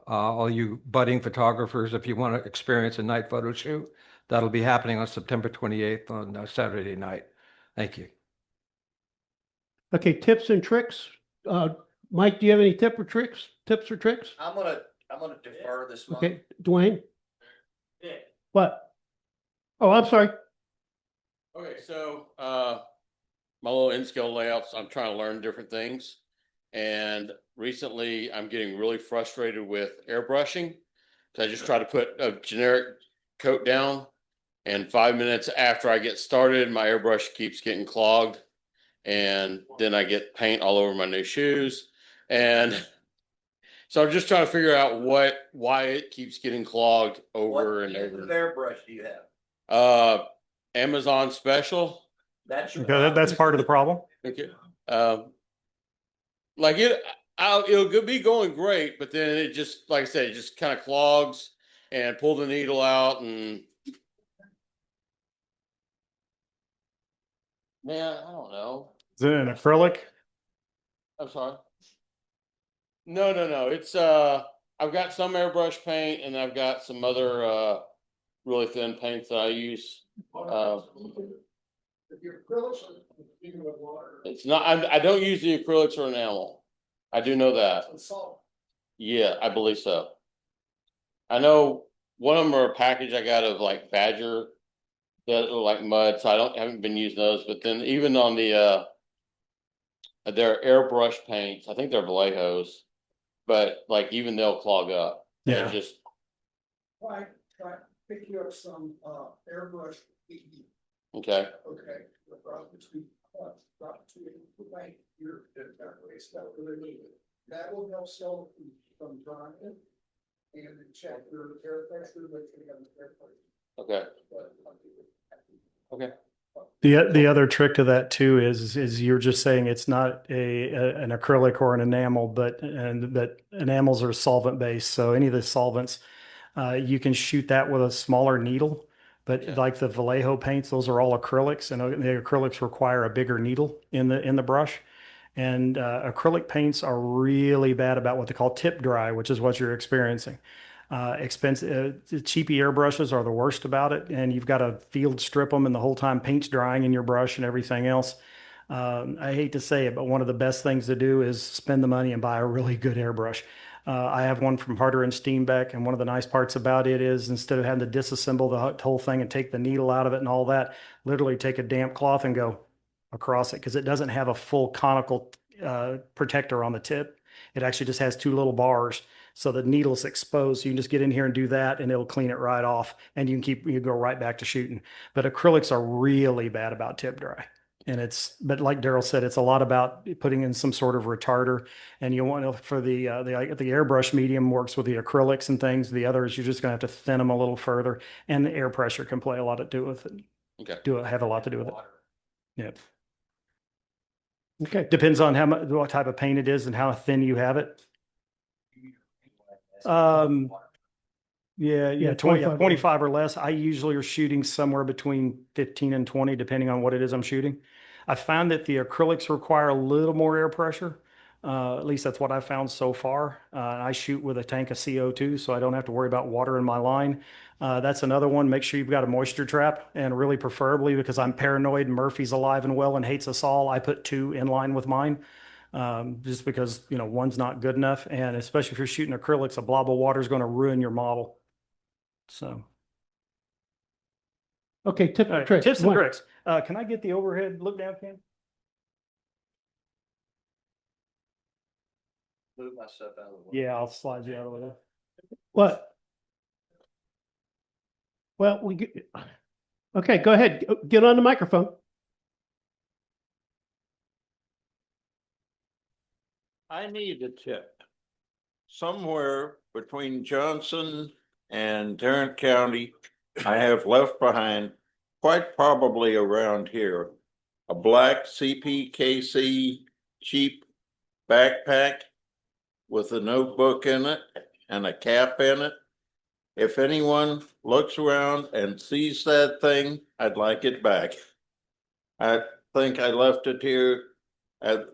all you budding photographers, if you want to experience a night photo shoot, that'll be happening on September 28th on Saturday night. Thank you. Okay, tips and tricks. Mike, do you have any tips or tricks? I'm gonna defer this month. Okay, Dwayne? What? Oh, I'm sorry. Okay, so my little in-scale layouts, I'm trying to learn different things. And recently I'm getting really frustrated with airbrushing. So I just try to put a generic coat down, and 5 minutes after I get started, my airbrush keeps getting clogged. And then I get paint all over my new shoes. And so I'm just trying to figure out why it keeps getting clogged over and over. What airbrush do you have? Amazon special. That's your Okay, that's part of the problem. Okay. Like it'll be going great, but then it just, like I said, it just kind of clogs and pull the needle out, and man, I don't know. Is it an acrylic? I'm sorry. No. It's I've got some airbrush paint, and I've got some other really thin paints that I use. It's not. I don't use the acrylics or enamel. I do know that. Yeah, I believe so. I know one of them are a package I got of like Badger that are like mud, so haven't been using those. But then even on the their airbrush paints, I think they're Vallejos, but like even they'll clog up. Yeah. And just Try pick you up some airbrush. okay. Okay. That will help sell from drying and check your air pressure, but you have air pressure. Okay. Okay. The other trick to that too is you're just saying it's not an acrylic or an enamel, but enamels are solvent based. So any of the solvents, you can shoot that with a smaller needle. But like the Vallejo paints, those are all acrylics, and the acrylics require a bigger needle in the brush. And acrylic paints are really bad about what they call tip dry, which is what you're experiencing. Expensive, cheapy airbrushes are the worst about it, and you've got to field strip them, and the whole time paint's drying in your brush and everything else. I hate to say it, but one of the best things to do is spend the money and buy a really good airbrush. I have one from Harder and Steenbeck, and one of the nice parts about it is instead of having to disassemble the whole thing and take the needle out of it and all that, literally take a damp cloth and go across it, because it doesn't have a full conical protector on the tip. It actually just has two little bars, so the needle's exposed. So you can just get in here and do that, and it'll clean it right off, and you go right back to shooting. But acrylics are really bad about tip dry. But like Daryl said, it's a lot about putting in some sort of retarder, and you want to, for the airbrush medium works with the acrylics and things. The others, you're just going to have to thin them a little further, and the air pressure can play a lot to do with it. Okay. Have a lot to do with it. Yeah. Okay. Depends on what type of paint it is and how thin you have it. Yeah, 25 or less. I usually are shooting somewhere between 15 and 20, depending on what it is I'm shooting. I found that the acrylics require a little more air pressure. At least that's what I found so far. I shoot with a tank of CO2, so I don't have to worry about water in my line. That's another one. Make sure you've got a moisture trap, and really preferably, because I'm paranoid, Murphy's alive and well and hates us all, I put 2 in line with mine. Just because, one's not good enough. And especially if you're shooting acrylics, a blob of water is going to ruin your model. So, Okay, tips all and right, tricks. tips and One. tricks. Can I get the overhead look down cam? Move myself out of the way. Yeah, I'll slide you out of there. What? Well, okay, go ahead. Get on the microphone. I need a tip. Somewhere between Johnson and Tarrant County, I have left behind, quite probably around here, a black CPKC cheap backpack with a notebook in it and a cap in it. If anyone looks around and sees that thing, I'd like it back. I think I left it here at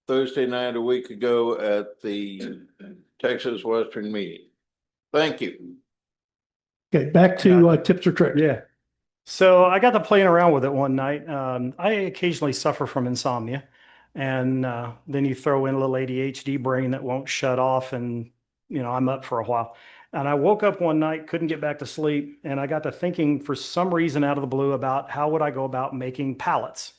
Thursday night a week ago at the Texas Western meeting. Thank you. Okay, back to tips or tricks. Yeah. So I got to playing around with it one night. I occasionally suffer from insomnia, and then you throw in a little ADHD brain that won't shut off, and I'm up for a while. And I woke up one night, couldn't get back to sleep, and I got to thinking for some reason out of the blue about how would I go about making pallets,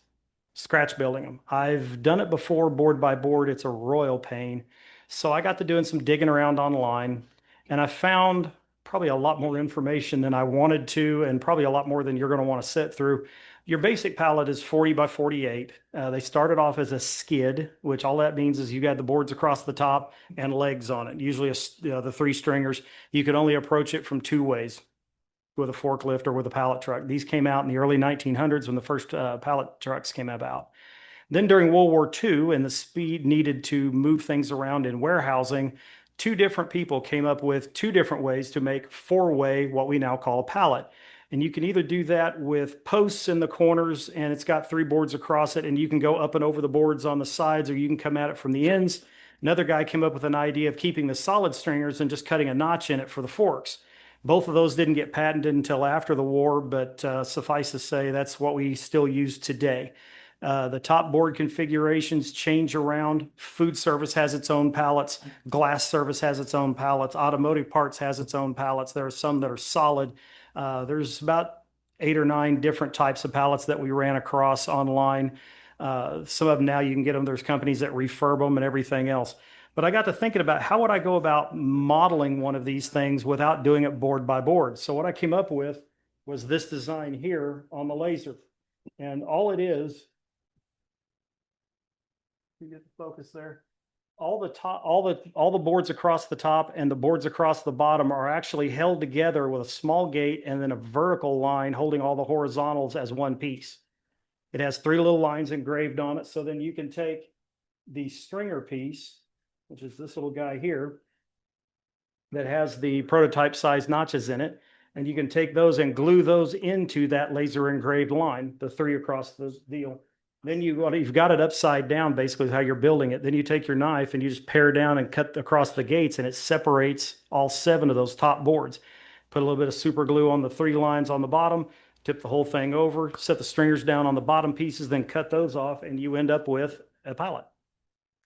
scratch building them. I've done it before, board by board. It's a royal pain. So I got to doing some digging around online, and I found probably a lot more information than I wanted to, and probably a lot more than you're going to want to sit through. Your basic pallet is 40 by 48. They started off as a skid, which all that means is you got the boards across the top and legs on it. Usually the 3 stringers. You could only approach it from 2 ways, with a forklift or with a pallet truck. These came out in the early 1900s when the first pallet trucks came about. Then during World War II and the speed needed to move things around in warehousing, 2 different people came up with 2 different ways to make 4-way, what we now call a pallet. And you can either do that with posts in the corners and it's got 3 boards across it, and you can go up and over the boards on the sides, or you can come at it from the ends. Another guy came up with an idea of keeping the solid stringers and just cutting a notch in it for the forks. Both of those didn't get patented until after the war, but suffice to say, that's what we still use today. The top board configurations change around. Food service has its own pallets. Glass service has its own pallets. Automotive parts has its own pallets. There are some that are solid. There's about 8 or 9 different types of pallets that we ran across online. Some of them now you can get them. There's companies that refurb them and everything else. But I got to thinking about how would I go about modeling one of these things without doing it board by board. So what I came up with was this design here on the laser. And all it is, you get the focus there. All the boards across the top and the boards across the bottom are actually held together with a small gate and then a vertical line holding all the horizontals as one piece. It has 3 little lines engraved on it. So then you can take the stringer piece, which is this little guy here, that has the prototype size notches in it. And you can take those and glue those into that laser engraved line, the 3 across the deal. Then you've got it upside down, basically how you're building it. Then you take your knife and you just pare down and cut across the gates, and it separates all 7 of those top boards. Put a little bit of super glue on the 3 lines on the bottom, tip the whole thing over, set the stringers down on the bottom pieces, then cut those off, and you end up with a pallet.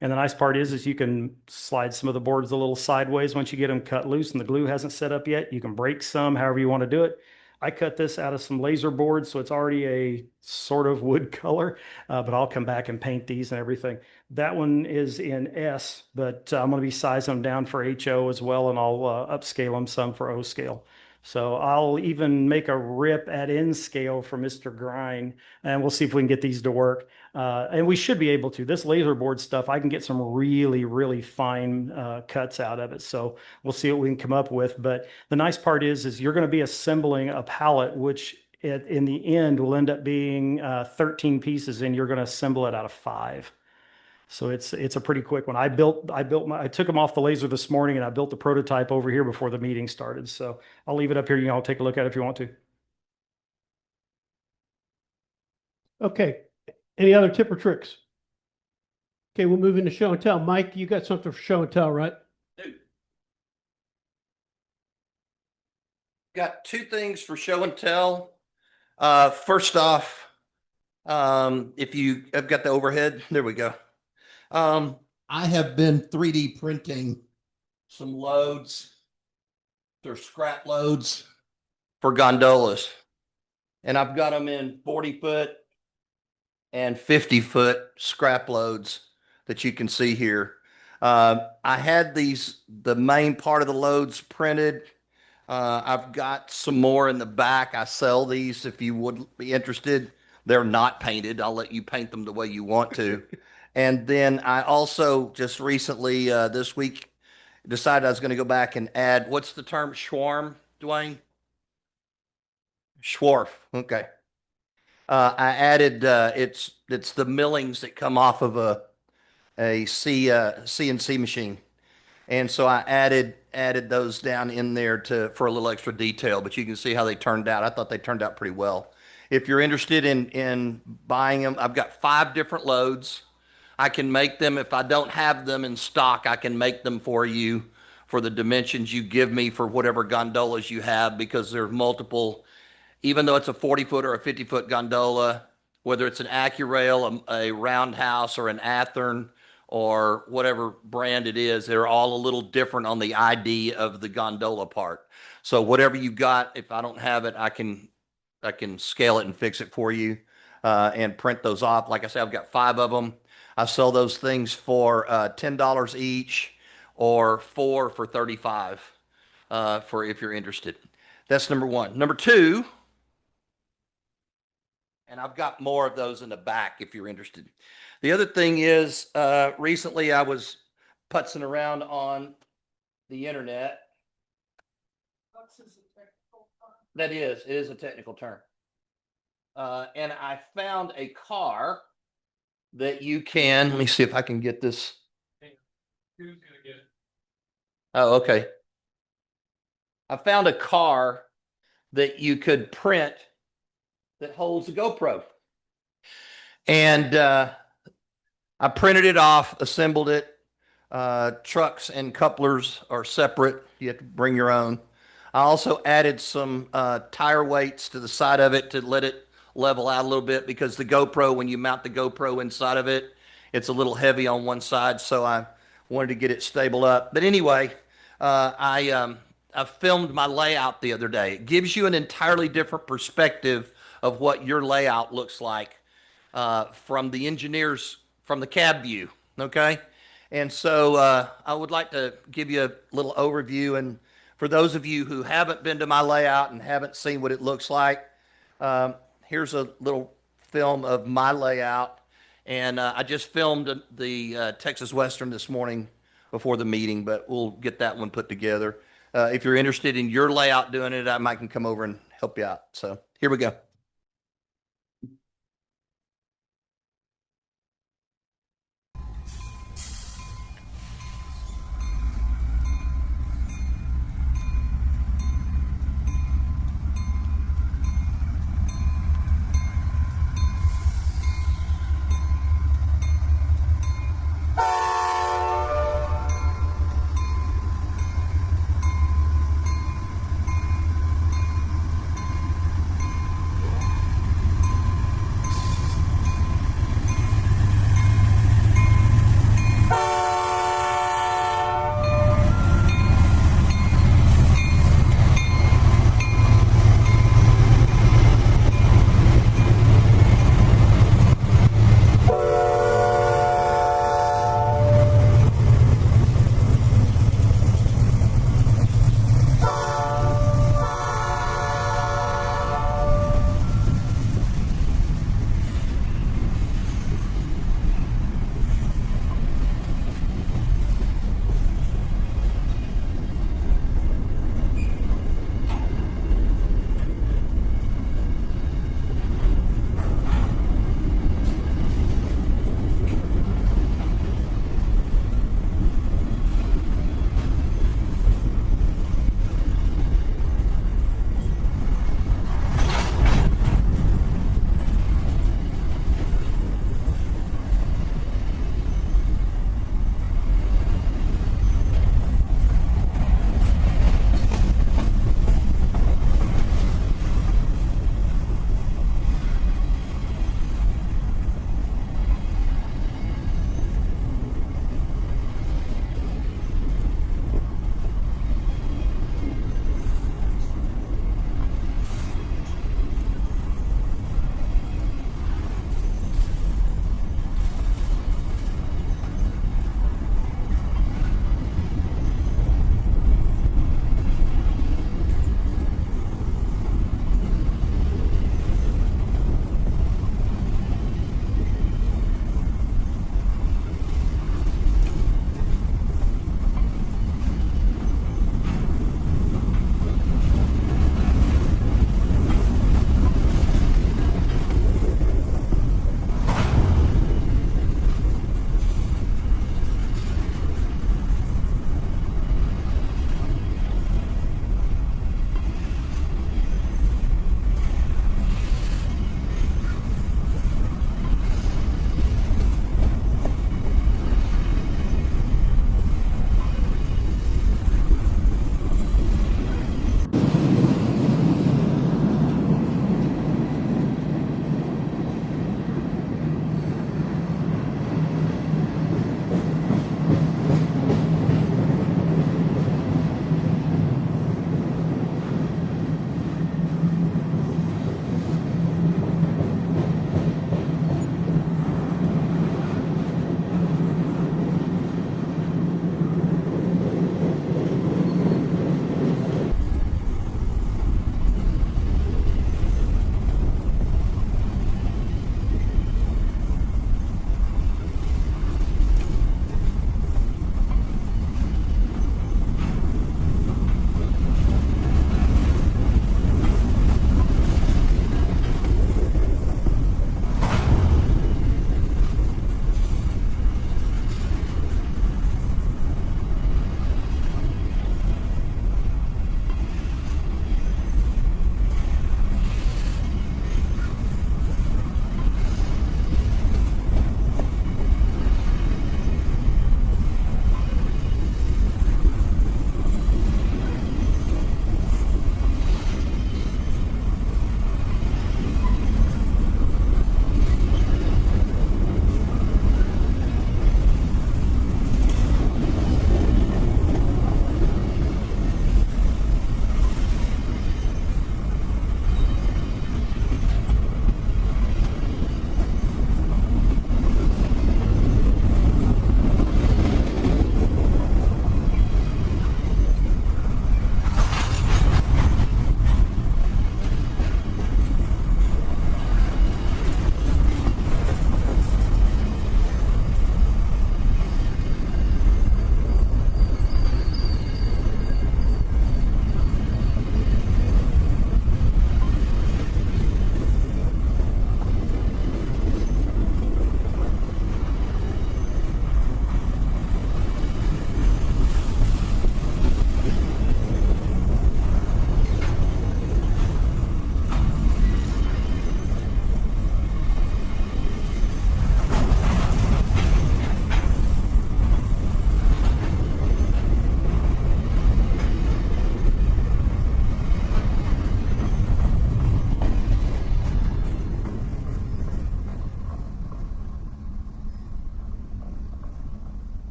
And the nice part is you can slide some of the boards a little sideways once you get them cut loose and the glue hasn't set up yet. You can break some, however you want to do it. I cut this out of some laser boards, so it's already a sort of wood color, but I'll come back and paint these and everything. That one is in S, but I'm going to be sizing them down for HO as well, and I'll upscale them some for O scale. So I'll even make a rip at N scale for Mr. Grind, and we'll see if we can get these to work. And we should be able to. This laser board stuff, I can get some really, really fine cuts out of it. So we'll see what we can come up with. But the nice part is you're going to be assembling a pallet, which in the end will end up being 13 pieces, and you're going to assemble it out of 5. So it's a pretty quick one. I took them off the laser this morning, and I built the prototype over here before the meeting started. So I'll leave it up here. You can all take a look at it if you want to. Okay. Any other tip or tricks? Okay, we'll move into show and tell. Mike, you got something for show and tell, right? Got 2 things for show and tell. First off, if you have got the overhead, there we go. I have been 3D printing some loads. They're scrap loads. for gondolas. And I've got them in 40-foot and 50-foot scrap loads that you can see here. I had the main part of the loads printed. I've got some more in the back. I sell these if you would be interested. They're not painted. I'll let you paint them the way you want to. And then I also just recently, this week, decided I was going to go back and add, what's the term? Schwarm, Dwayne? Schwarf. Okay. I added, it's the millings that come off of a CNC machine. And so I added those down in there for a little extra detail, but you can see how they turned out. I thought they turned out pretty well. If you're interested in buying them, I've got 5 different loads. I can make them. If I don't have them in stock, I can make them for you for the dimensions you give me for whatever gondolas you have, because there's multiple, even though it's a 40-foot or a 50-foot gondola, whether it's an AccuRail, a Roundhouse, or an Athearn, or whatever brand it is, they're all a little different on the ID of the gondola part. So whatever you got, if I don't have it, I can scale it and fix it for you, and print those off. Like I said, I've got 5 of them. I sell those things for $10 each, or 4 for $35, for if you're interested. That's number 1. Number 2, and I've got more of those in the back if you're interested. The other thing is, recently I was putzing around on the internet. It is a technical term. And I found a car that you can, let me see if I can get this. Who's gonna get it? Oh, okay. I found a car that you could print that holds a GoPro. And I printed it off, assembled it. Trucks and couplers are separate. You have to bring your own. I also added some tire weights to the side of it to let it level out a little bit, because the GoPro, when you mount the GoPro inside of it, it's a little heavy on one side, so I wanted to get it stable up. But anyway, I filmed my layout the other day. It gives you an entirely different perspective of what your layout looks like from the engineers, from the cab view, okay? And so I would like to give you a little overview. And for those of you who haven't been to my layout and haven't seen what it looks like, here's a little film of my layout. And I just filmed the Texas Western this morning before the meeting, but we'll get that one put together. If you're interested in your layout doing it, I might can come over and help you out. So here we go.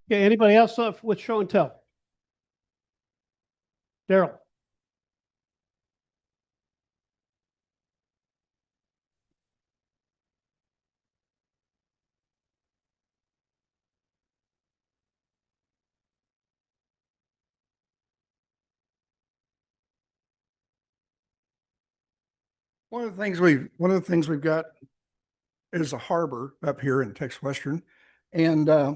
Okay, anybody else with show and tell? Daryl? One of the things we've got is a harbor up here in Texas Western. And I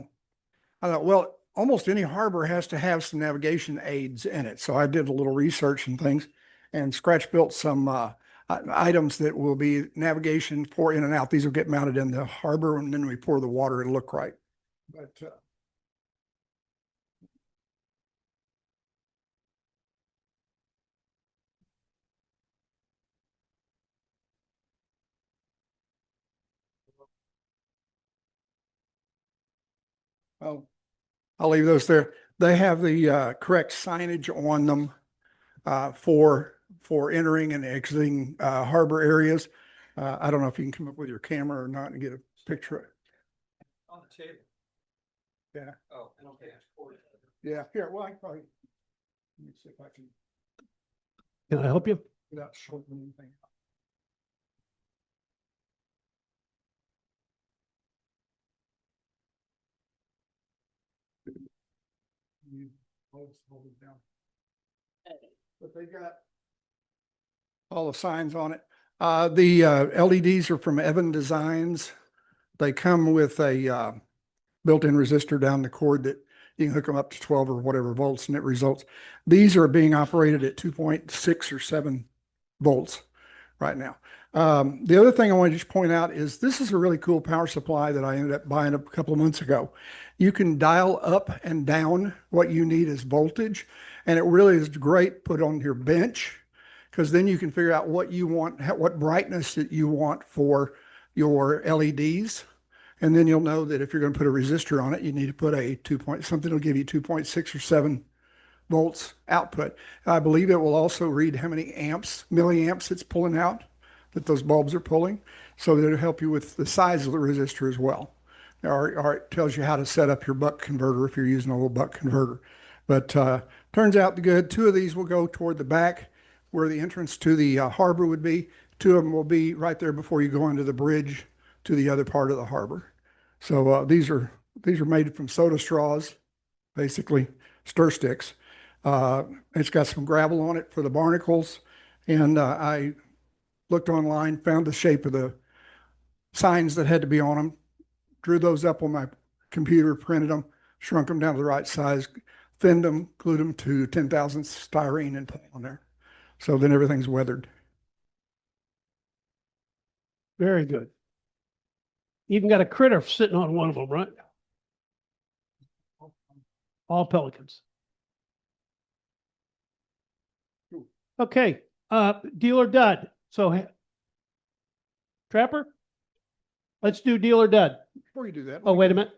thought, well, almost any harbor has to have some navigation aids in it. So I did a little research and things and scratch built some items that will be navigation for in and out. These will get mounted in the harbor, and then we pour the water, it'll look right. But well, I'll leave those there. They have the correct signage on them for entering and exiting harbor areas. I don't know if you can come up with your camera or not and get a picture. On the table. Yeah. Oh, okay. Yeah. Here, well, I can probably, let me see if I can, Can I help you? without shortening anything. Hold it down. But they got all the signs on it. The LEDs are from Evan Designs. They come with a built-in resistor down the cord that you can hook them up to 12 or whatever volts, and it results. These are being operated at 2.6 or 7 volts right now. The other thing I want to just point out is this is a really cool power supply that I ended up buying a couple of months ago. You can dial up and down what you need as voltage, and it really is great put on your bench, because then you can figure out what you want, what brightness that you want for your LEDs. And then you'll know that if you're going to put a resistor on it, you need to put a something will give you 2.6 or 7 volts output. I believe it will also read how many milliamps it's pulling out, that those bulbs are pulling. So that'll help you with the size of the resistor as well. Or it tells you how to set up your buck converter if you're using a little buck converter. But turns out good. 2 of these will go toward the back where the entrance to the harbor would be. 2 of them will be right there before you go into the bridge to the other part of the harbor. So these are made from soda straws, basically stir sticks. It's got some gravel on it for the barnacles, and I looked online, found the shape of the signs that had to be on them, drew those up on my computer, printed them, shrunk them down to the right size, thinned them, glued them to 10,000 styrene, and put them on there. So then everything's weathered. Very good. Even got a critter sitting on one of them, right? All pelicans. Okay, deal or dud. So, Trapper, let's do deal or dud. Before you do that. Oh, wait a minute.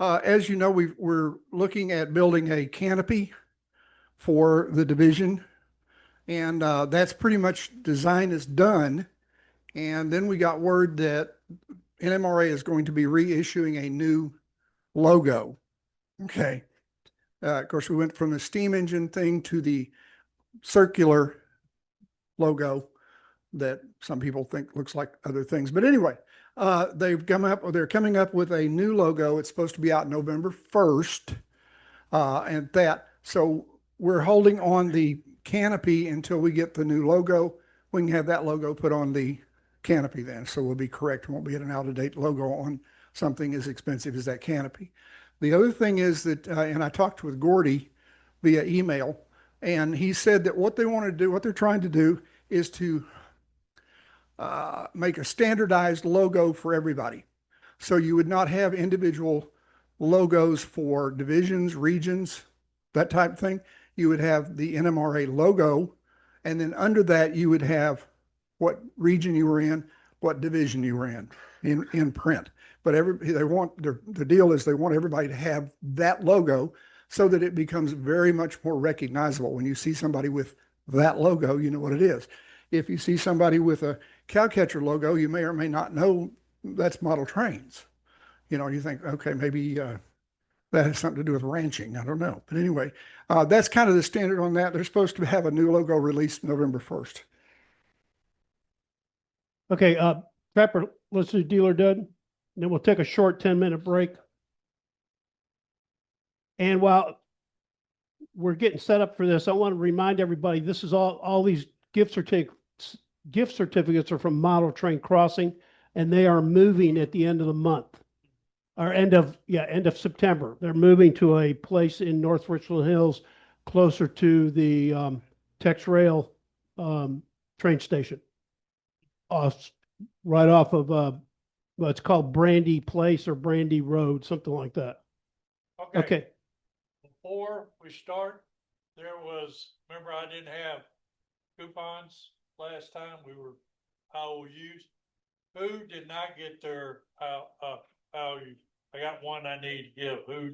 As you know, we're looking at building a canopy for the division, and that's pretty much design is done. And then we got word that NMRA is going to be reissuing a new logo. Okay. Of course, we went from the steam engine thing to the circular logo that some people think looks like other things. But anyway, they're coming up with a new logo. It's supposed to be out November 1st. So we're holding on the canopy until we get the new logo. We can have that logo put on the canopy then. So we'll be correct. We won't be at an out-of-date logo on something as expensive as that canopy. The other thing is that, and I talked with Gordy via email, and he said that what they want to do, what they're trying to do is to make a standardized logo for everybody. So you would not have individual logos for divisions, regions, that type of thing. You would have the NMRA logo, and then under that you would have what region you were in, what division you were in print. But the deal is they want everybody to have that logo so that it becomes very much more recognizable. When you see somebody with that logo, you know what it is. If you see somebody with a Cowcatcher logo, you may or may not know that's model trains. You know, you think, okay, maybe That has something to do with ranching. I don't know. But anyway, that's kind of the standard on that. They're supposed to have a new logo released November 1st. Okay, Pepper, let's do dealer done. Then we'll take a short 10-minute break. And while we're getting set up for this, I want to remind everybody, this is all these gift certificates are from Model Train Crossing, and they are moving at the end of the month. Or end of September. They're moving to a place in North Richland Hills closer to the Tex Rail train station. Right off of well, it's called Brandy Place or Brandy Road, something like that. Okay. Before we start, remember I didn't have coupons last time, we were IOUs. Who did not get their IOU? I got one I need to give. Who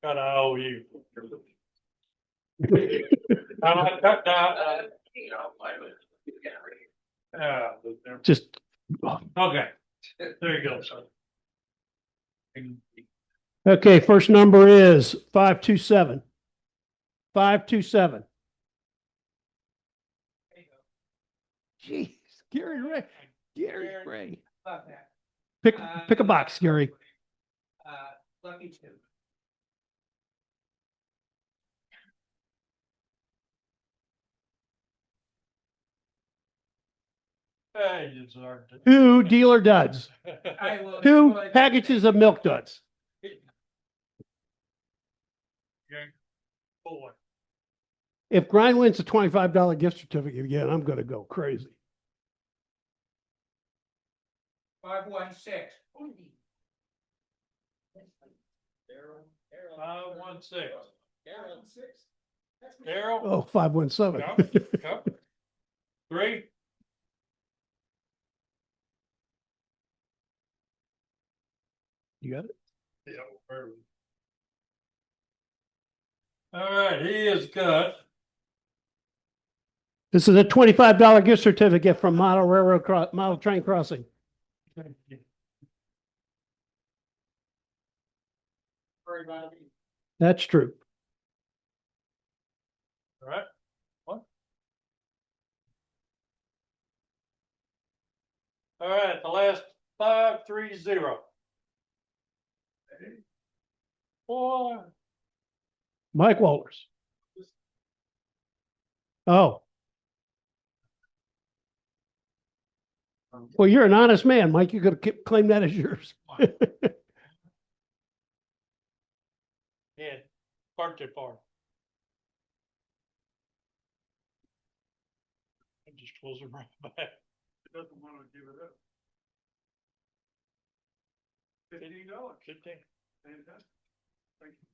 got an IOU? Just okay. There you go, sir. okay. First number is 527. 527. Jeez, Gary Ray. Gary Ray. Pick a box, Gary. Lucky two. Hey, you deserved it. 2 dealer duds. 2 packages of milk duds. Boy. If Grind wins a $25 gift certificate again, I'm going to go crazy. 516. 516. Daryl. Oh, 517. Come. 3. You got it? Yeah. All right, he is good. This is a $25 gift certificate from Model Train Crossing. That's true. All right. What? All right, the last 530. Boy. Mike Walters. Oh. Well, you're an honest man, Mike. You could have claimed that as yours. Yeah, birthday party. I just close it right back. It doesn't want to give it up. $15. 15. Fantastic. Thank you.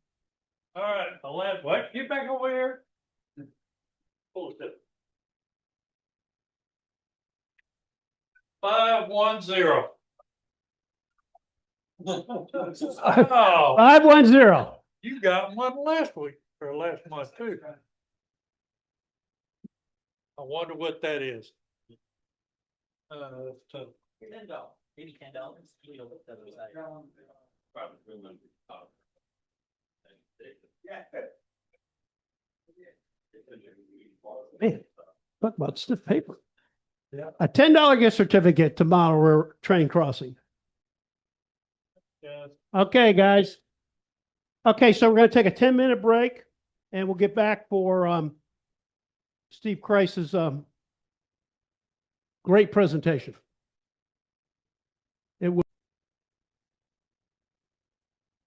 All right, the last, what? Get back over here. Pull it. 510. Oh, 510. you got one last week or last month too. I wonder what that is. $10. Maybe $10. Man, talk about stiff paper. A $10 gift certificate to Model Train Crossing. Yes. Okay, guys. Okay, so we're going to take a 10-minute break, and we'll get back for Steve Crise's great presentation.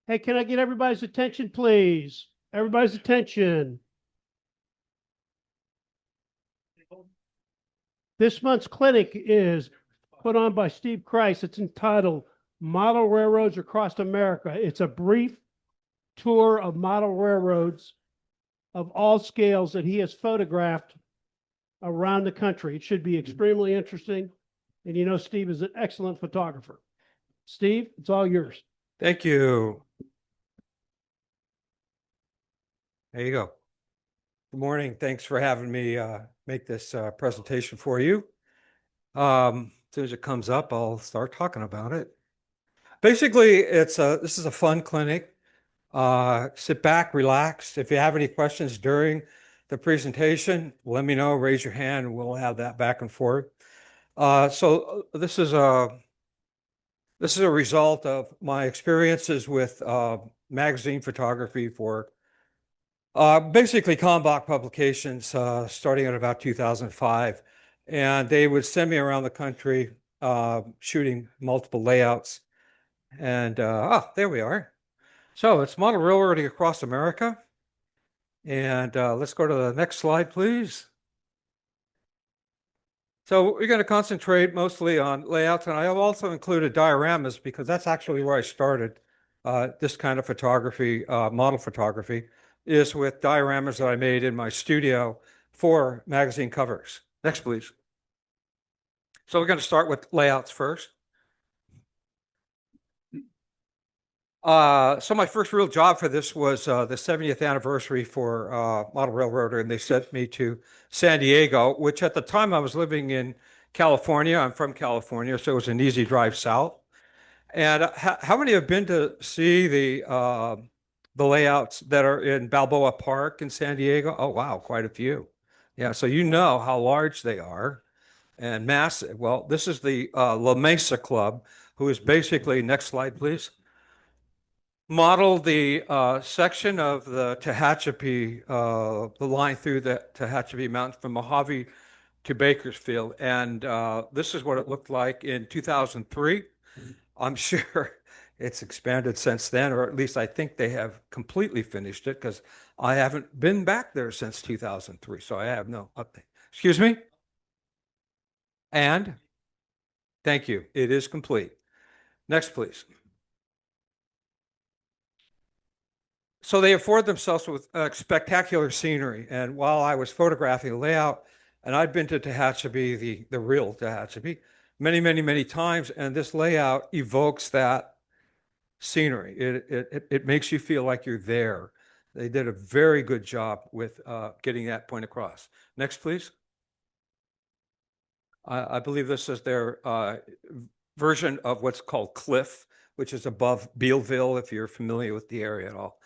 Hey, can I get everybody's attention, please? Everybody's attention. This month's clinic is put on by Steve Crise. It's entitled Model Railroads Across America. It's a brief tour of model railroads of all scales that he has photographed around the country. It should be extremely interesting. And you know, Steve is an excellent photographer. Steve, it's all yours. Thank you. There you go. Good morning. Thanks for having me make this presentation for you. As soon as it comes up, I'll start talking about it. Basically, this is a fun clinic. Sit back, relax. If you have any questions during the presentation, let me know, raise your hand, and we'll have that back and forth. So this is a result of my experiences with magazine photography for basically Kalmbach Publications, starting in about 2005. And they would send me around the country shooting multiple layouts. And there we are. So it's model railroading across America. And let's go to the next slide, please. So we're going to concentrate mostly on layouts, and I have also included dioramas because that's actually where I started this kind of photography, model photography, is with dioramas that I made in my studio for magazine covers. Next, please. So we're going to start with layouts first. So my first real job for this was the 70th anniversary for Model Railroader, and they sent me to San Diego, which at the time I was living in California. I'm from California, so it was an easy drive south. And how many have been to see the layouts that are in Balboa Park in San Diego? Oh, wow, quite a few. Yeah, so you know how large they are and massive. Well, this is the La Mesa Club, who is basically, next slide, please, modeled the section of the Tehachapi, the line through the Tehachapi Mountains from Mojave to Bakersfield. And this is what it looked like in 2003. I'm sure it's expanded since then, or at least I think they have completely finished it because I haven't been back there since 2003. So I have no update. Excuse me? And thank you. It is complete. Next, please. So they afford themselves with spectacular scenery. And while I was photographing the layout, and I'd been to Tehachapi, the real Tehachapi, many, many, many times, and this layout evokes that scenery. It makes you feel like you're there. They did a very good job with getting that point across. Next, please. I believe this is their version of what's called Cliff, which is above Bealville, if you're familiar with the area at all.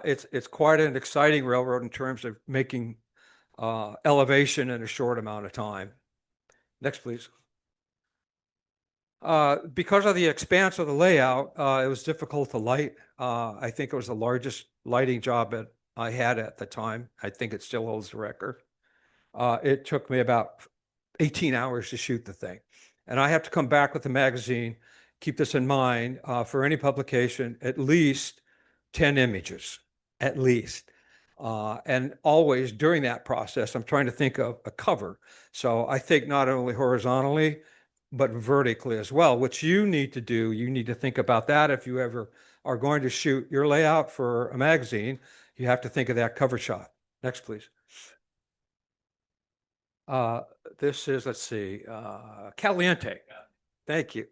It's quite an exciting railroad in terms of making elevation in a short amount of time. Next, please. Because of the expanse of the layout, it was difficult to light. I think it was the largest lighting job that I had at the time. I think it still holds the record. It took me about 18 hours to shoot the thing. And I have to come back with the magazine, keep this in mind, for any publication, at least 10 images, at least. And always during that process, I'm trying to think of a cover. So I think not only horizontally, but vertically as well, which you need to do. You need to think about that if you ever are going to shoot your layout for a magazine. You have to think of that cover shot. Next, please. This is, let's see, Caliente. Thank you.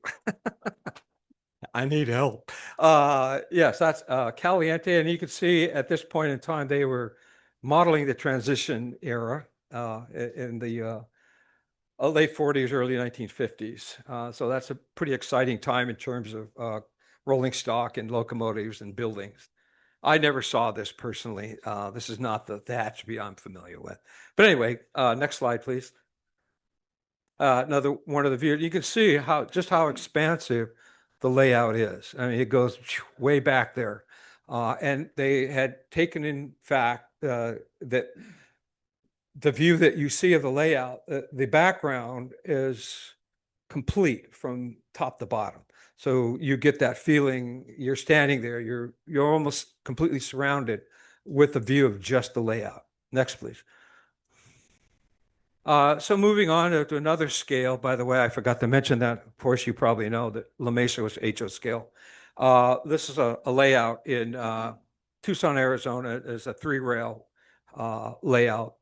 I need help. Yes, that's Caliente. And you can see at this point in time, they were modeling the transition era in the late 40s, early 1950s. So that's a pretty exciting time in terms of rolling stock and locomotives and buildings. I never saw this personally. This is not the Tehachapi I'm familiar with. But anyway, next slide, please. Another one of the views. You can see just how expansive the layout is. I mean, it goes way back there. And they had taken in fact that the view that you see of the layout, the background is complete from top to bottom. So you get that feeling you're standing there, you're almost completely surrounded with a view of just the layout. Next, please. So moving on to another scale, by the way, I forgot to mention that. Of course, you probably know that La Mesa was HO scale. This is a layout in Tucson, Arizona. It's a 3-rail layout.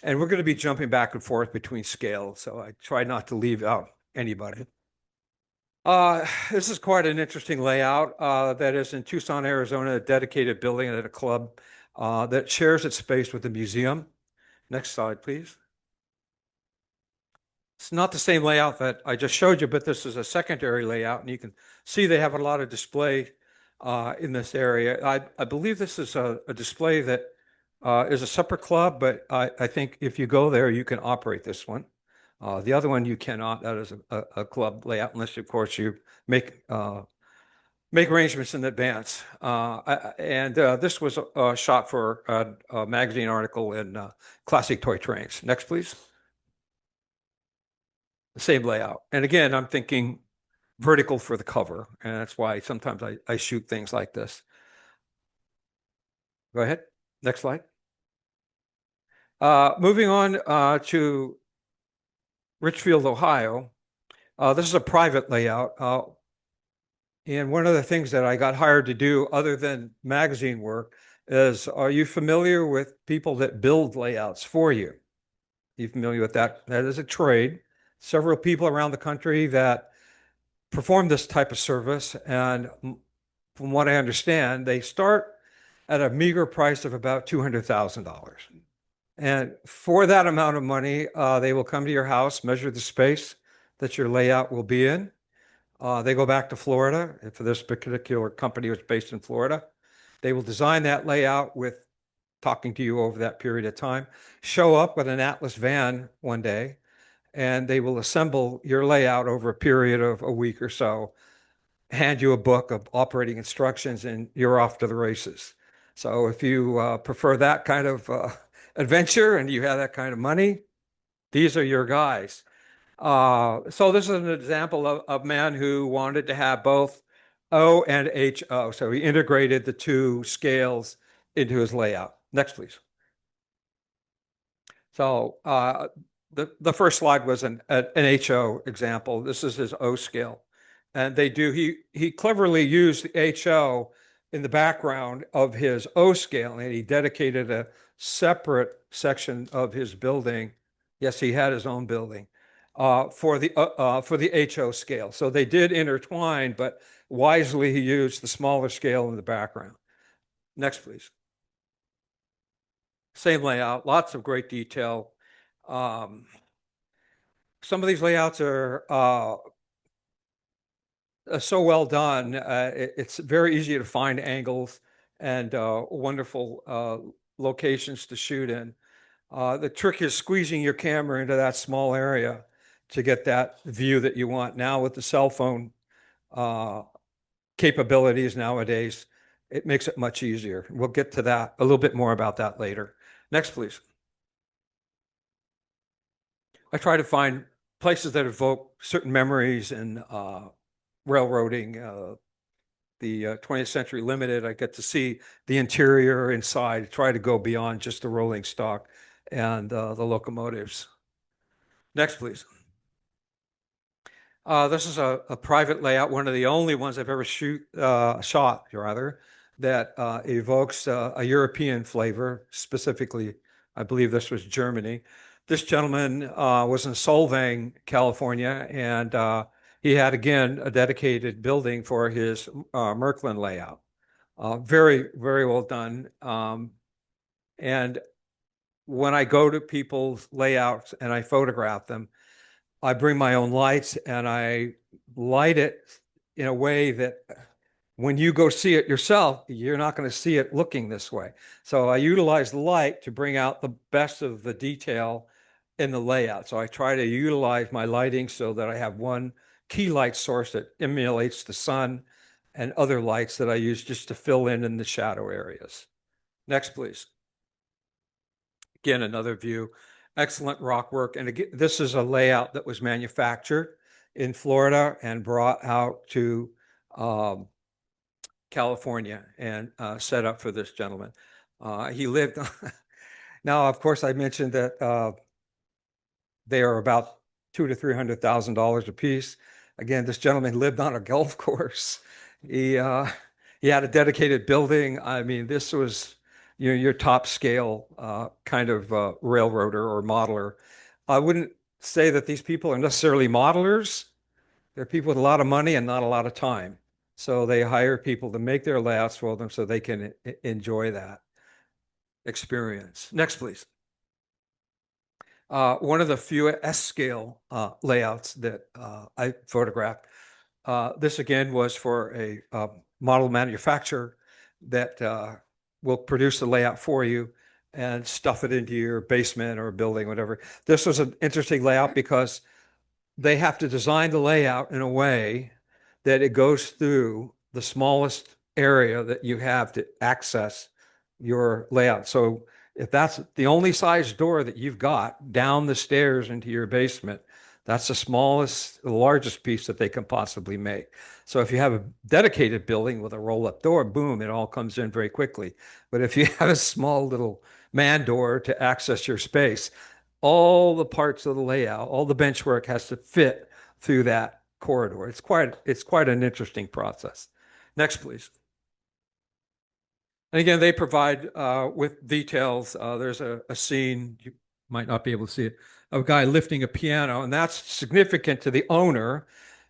And we're going to be jumping back and forth between scales, so I try not to leave out anybody. This is quite an interesting layout that is in Tucson, Arizona, a dedicated building at a club that shares its space with the museum. Next slide, please. It's not the same layout that I just showed you, but this is a secondary layout, and you can see they have a lot of display in this area. I believe this is a display that is a separate club, but I think if you go there, you can operate this one. The other one you cannot. That is a club layout, unless, of course, you make arrangements in advance. And this was shot for a magazine article in Classic Toy Trains. Next, please. The same layout. And again, I'm thinking vertical for the cover, and that's why sometimes I shoot things like this. Go ahead. Next slide. Moving on to Richfield, Ohio. This is a private layout. And one of the things that I got hired to do other than magazine work is, are you familiar with people that build layouts for you? Are you familiar with that? That is a trade. Several people around the country that perform this type of service. And from what I understand, they start at a meager price of about $200,000. And for that amount of money, they will come to your house, measure the space that your layout will be in. They go back to Florida. And for this particular company, it was based in Florida. They will design that layout with talking to you over that period of time, show up with an Atlas van one day, and they will assemble your layout over a period of a week or so, hand you a book of operating instructions, and you're off to the races. So if you prefer that kind of adventure and you have that kind of money, these are your guys. So this is an example of a man who wanted to have both O and HO. So he integrated the two scales into his layout. Next, please. So the first slide was an HO example. This is his O scale. And he cleverly used the HO in the background of his O scale, and he dedicated a separate section of his building. Yes, he had his own building for the HO scale. So they did intertwine, but wisely he used the smaller scale in the background. Next, please. Same layout, lots of great detail. Some of these layouts are so well done. It's very easy to find angles and wonderful locations to shoot in. The trick is squeezing your camera into that small area to get that view that you want. Now with the cell phone capabilities nowadays, it makes it much easier. We'll get to that, a little bit more about that later. Next, please. I try to find places that evoke certain memories and railroading. The 20th Century Limited, I get to see the interior inside, try to go beyond just the rolling stock and the locomotives. Next, please. This is a private layout, one of the only ones I've ever shot, rather, that evokes a European flavor. Specifically, I believe this was Germany. This gentleman was in Solvang, California, and he had, again, a dedicated building for his Märklin layout. Very, very well done. And when I go to people's layouts and I photograph them, I bring my own lights and I light it in a way that when you go see it yourself, you're not going to see it looking this way. So I utilize the light to bring out the best of the detail in the layout. So I try to utilize my lighting so that I have one key light source that emulates the sun and other lights that I use just to fill in the shadow areas. Next, please. Again, another view. Excellent rock work. And again, this is a layout that was manufactured in Florida and brought out to California and set up for this gentleman. He lived, now, of course, I mentioned that they are about $200,000 to $300,000 a piece. Again, this gentleman lived on a golf course. He had a dedicated building. I mean, this was your top scale kind of railroader or modeler. I wouldn't say that these people are necessarily modelers. They're people with a lot of money and not a lot of time. So they hire people to make their layouts for them so they can enjoy that experience. Next, please. One of the few S-scale layouts that I photographed. This again was for a model manufacturer that will produce the layout for you and stuff it into your basement or building, whatever. This was an interesting layout because they have to design the layout in a way that it goes through the smallest area that you have to access your layout. So if that's the only size door that you've got down the stairs into your basement, that's the smallest, the largest piece that they can possibly make. So if you have a dedicated building with a roll-up door, boom, it all comes in very quickly. But if you have a small little man door to access your space, all the parts of the layout, all the bench work has to fit through that corridor. It's quite an interesting process. Next, please. And again, they provide with details. There's a scene, you might not be able to see it, of a guy lifting a piano, and that's significant to the owner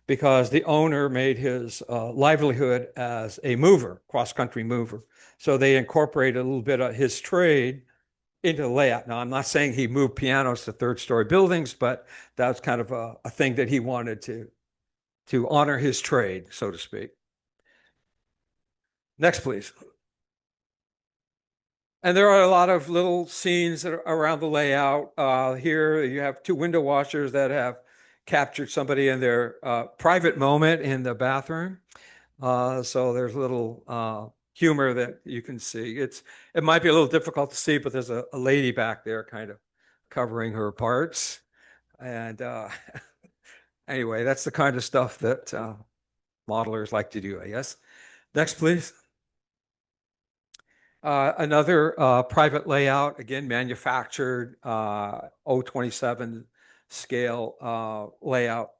because the owner made his livelihood as a mover, cross-country mover. So they incorporated a little bit of his trade into the layout. Now, I'm not saying he moved pianos to third-story buildings, but that's kind of a thing that he wanted to honor his trade, so to speak. Next, please. And there are a lot of little scenes around the layout. Here you have two window washers that have captured somebody in their private moment in the bathroom. So there's a little humor that you can see. It might be a little difficult to see, but there's a lady back there kind of covering her parts. And anyway, that's the kind of stuff that modelers like to do, I guess. Next, please. Another private layout, again, manufactured 027 scale layout.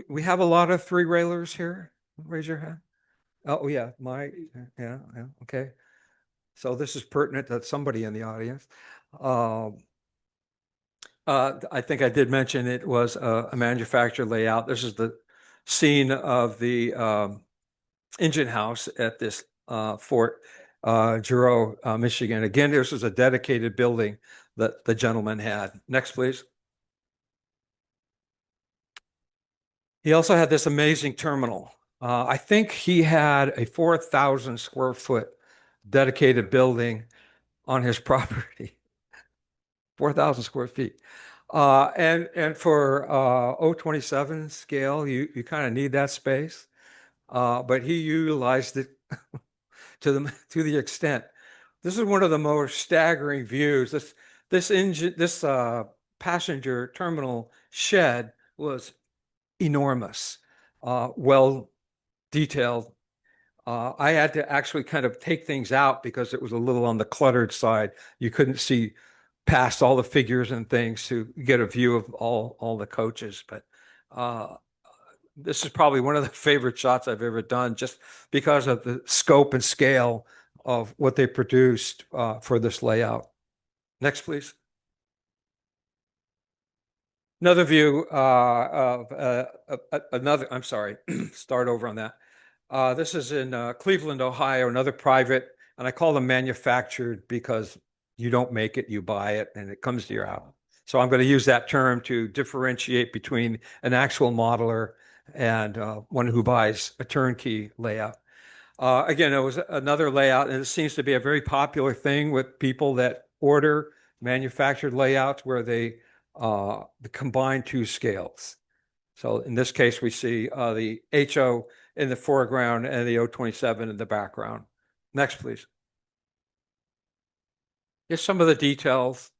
We have a lot of three railers here. Raise your hand. Oh, yeah, yeah, okay. So this is pertinent to somebody in the audience. I think I did mention it was a manufactured layout. This is the scene of the engine house at this Fort Giroux, Michigan. Again, this was a dedicated building that the gentleman had. Next, please. He also had this amazing terminal. I think he had a 4,000 square foot dedicated building on his property. 4,000 square feet. And for 027 scale, you kind of need that space. But he utilized it to the extent. This is one of the most staggering views. This passenger terminal shed was enormous, well detailed. I had to actually kind of take things out because it was a little on the cluttered side. You couldn't see past all the figures and things to get a view of all the coaches. But this is probably one of the favorite shots I've ever done, just because of the scope and scale of what they produced for this layout. Next, please. Another view of another, I'm sorry, start over on that. This is in Cleveland, Ohio, another private, and I call them manufactured because you don't make it, you buy it, and it comes to your house. So I'm going to use that term to differentiate between an actual modeler and one who buys a turnkey layout. Again, it was another layout, and it seems to be a very popular thing with people that order manufactured layouts where they combine two scales. So in this case, we see the HO in the foreground and the 027 in the background. Next, please. Here's some of the details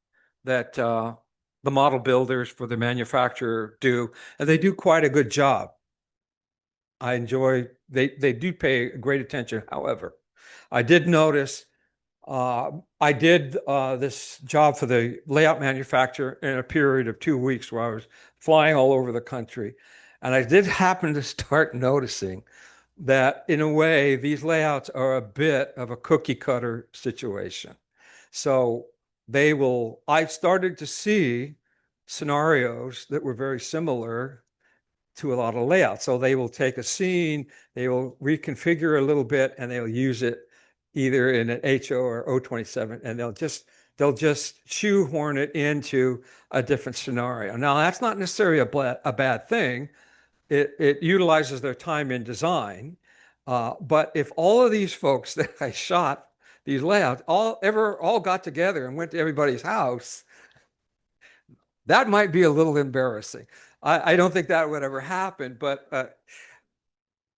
that the model builders for the manufacturer do, and they do quite a good job. I enjoy, they do pay great attention. However, I did notice, I did this job for the layout manufacturer in a period of 2 weeks where I was flying all over the country. And I did happen to start noticing that in a way, these layouts are a bit of a cookie cutter situation. So I started to see scenarios that were very similar to a lot of layouts. So they will take a scene, they will reconfigure a little bit, and they'll use it either in an HO or 027, and they'll just shoehorn it into a different scenario. Now, that's not necessarily a bad thing. It utilizes their time in design, But if all of these folks that I shot these layouts all got together and went to everybody's house, that might be a little embarrassing. I don't think that would ever happen, but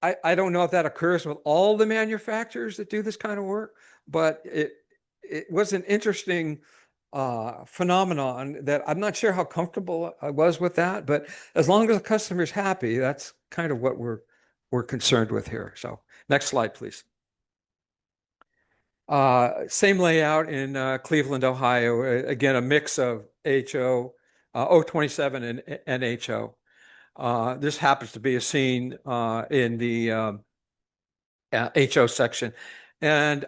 I don't know if that occurs with all the manufacturers that do this kind of work, but it was an interesting phenomenon that I'm not sure how comfortable I was with that, but as long as the customer's happy, that's kind of what we're concerned with here. So next slide, please. Same layout in Cleveland, Ohio. Again, a mix of HO, O27 and HO. This happens to be a scene in the HO section. And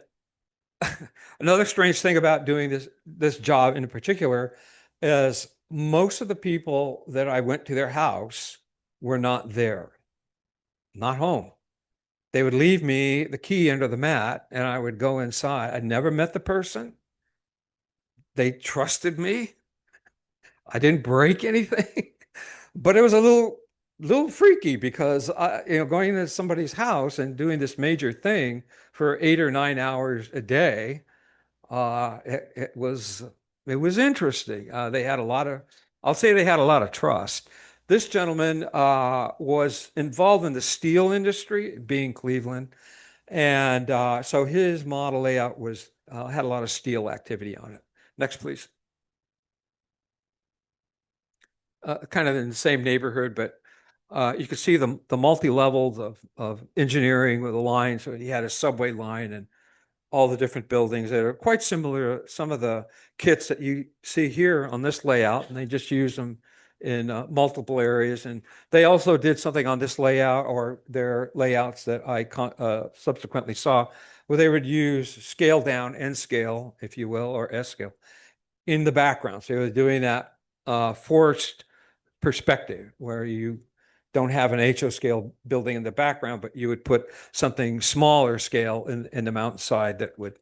another strange thing about doing this job in particular is most of the people that I went to their house were not there, not home. They would leave me the key under the mat and I would go inside. I never met the person. They trusted me. I didn't break anything, but it was a little freaky because going into somebody's house and doing this major thing for 8 or 9 hours a day, it was interesting. They had I'll say they had a lot of trust. This gentleman was involved in the steel industry, being Cleveland, and so his model layout was had a lot of steel activity on it. Next, please. Kind of in the same neighborhood, but you could see the multi-levels of engineering with the lines. So he had a subway line and all the different buildings that are quite similar to some of the kits that you see here on this layout, and they just use them in multiple areas. And they also did something on this layout or their layouts that I subsequently saw, where they would use scale down, N scale, if you will, or S scale in the background. So they were doing that forced perspective where you don't have an HO scale building in the background, but you would put something smaller scale in the mountainside that would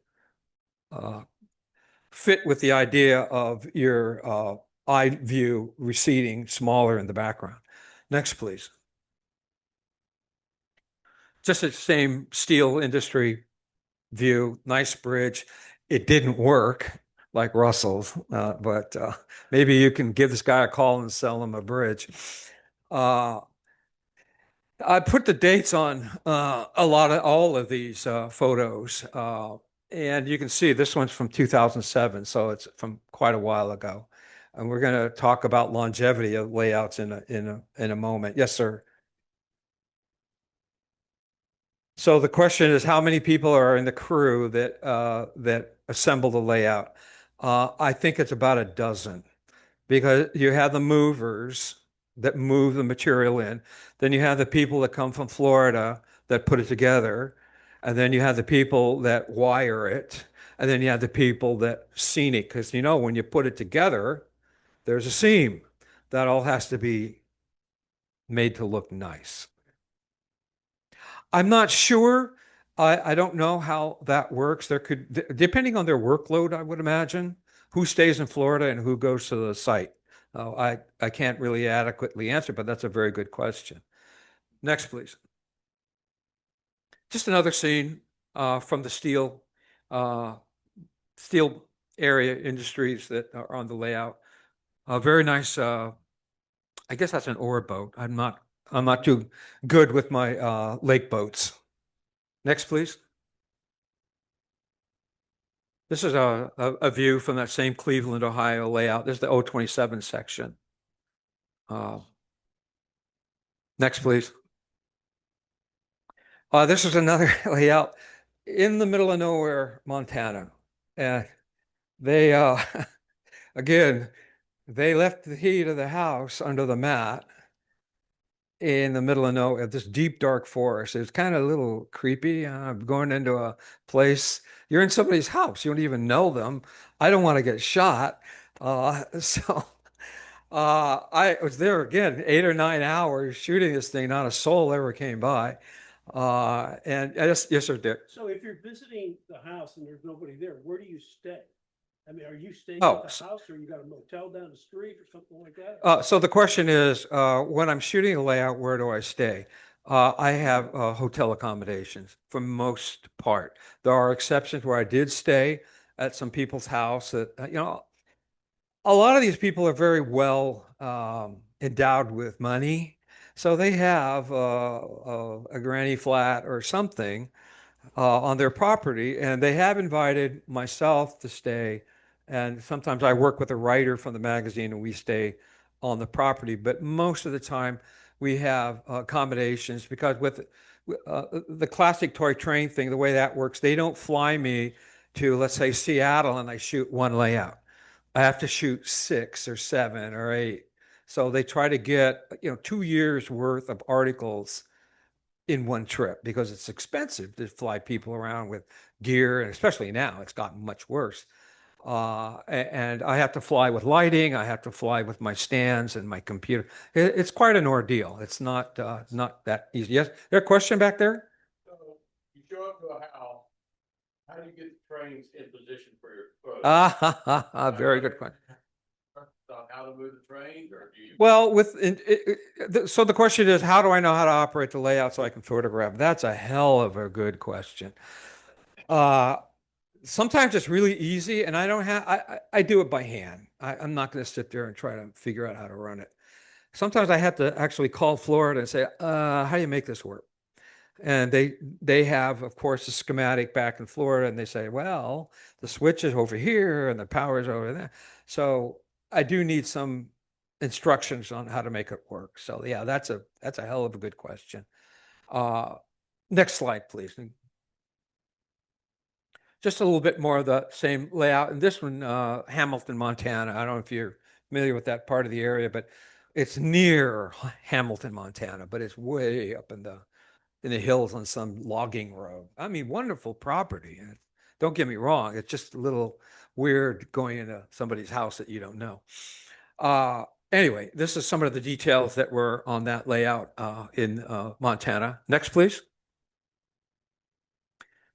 fit with the idea of your eye view receding smaller in the background. Next, please. Just the same steel industry view, nice bridge. It didn't work like Russell's, but maybe you can give this guy a call and sell him a bridge. I put the dates on all of these photos, and you can see this one's from 2007, so it's from quite a while ago. And we're going to talk about longevity of layouts in a moment. Yes, sir. So the question is, how many people are in the crew that assemble the layout? I think it's about a dozen, because you have the movers that move the material in. Then you have the people that come from Florida that put it together. And then you have the people that wire it. And then you have the people that seam it. Because when you put it together, there's a seam. That all has to be made to look nice. I'm not sure. I don't know how that works. There could, depending on their workload, I would imagine, who stays in Florida and who goes to the site. I can't really adequately answer, but that's a very good question. Next, please. Just another scene from the steel area industries that are on the layout. A very nice. I guess that's an oar boat. I'm not too good with my lake boats. Next, please. This is a view from that same Cleveland, Ohio layout. This is the O27 section. Next, please. This is another layout in the middle of nowhere, Montana. And they, again, they left the heat of the house under the mat in the middle of nowhere, this deep, dark forest. It's kind of a little creepy. Going into a place, you're in somebody's house, you don't even know them. I don't want to get shot. So I was there again, 8 or 9 hours shooting this thing. Not a soul ever came by. And yes, sir, Dick. So if you're visiting the house and there's nobody there, where do you stay? I mean, are you staying Oh, at the house, or you got a motel down the street or something like that? So the question is, when I'm shooting a layout, where do I stay? I have hotel accommodations for most part. There are exceptions where I did stay at some people's house that, a lot of these people are very well endowed with money. So they have a granny flat or something on their property, and they have invited myself to stay. And sometimes I work with a writer from the magazine, and we stay on the property. But most of the time, we have accommodations because with the classic toy train thing, the way that works, they don't fly me to, let's say, Seattle, and I shoot one layout. I have to shoot 6 or 7 or 8. So they try to get 2 years worth of articles in one trip because it's expensive to fly people around with gear, and especially now it's gotten much worse. And I have to fly with lighting. I have to fly with my stands and my computer. It's quite an ordeal. It's not that easy. Yes, there a question back there? So you show up to a house, how do you get the trains in position for your photo? Very good question. On how to move the trains, or do you? Well, so the question is, how do I know how to operate the layout so I can photograph? That's a hell of a good question. Sometimes it's really easy, and I do it by hand. I'm not going to sit there and try to figure out how to run it. Sometimes I have to actually call Florida and say, how do you make this work? And they have, of course, a schematic back in Florida, and they say, well, the switch is over here and the power is over there. So I do need some instructions on how to make it work. So yeah, that's a hell of a good question. Next slide, please. Just a little bit more of the same layout. And this one, Hamilton, Montana. I don't know if you're familiar with that part of the area, but it's near Hamilton, Montana, but it's way up in the hills on some logging road. I mean, wonderful property. Don't get me wrong. It's just a little weird going into somebody's house that you don't know. Anyway, this is some of the details that were on that layout in Montana. Next, please.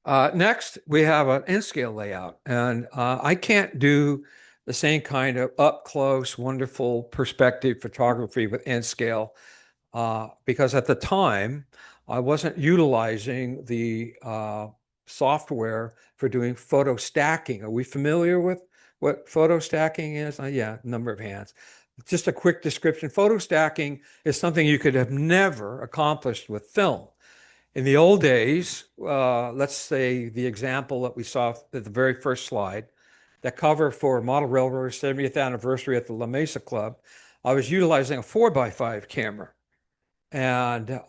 Next, we have an N-scale layout, and I can't do the same kind of up-close, wonderful perspective photography with N-scale because at the time, I wasn't utilizing the software for doing photo stacking. Are we familiar with what photo stacking is? Yeah, number of hands. Just a quick description. Photo stacking is something you could have never accomplished with film. In the old days, let's say the example that we saw at the very first slide, that cover for Model Railroad's 70th anniversary at the La Mesa Club, I was utilizing a 4x5 camera. And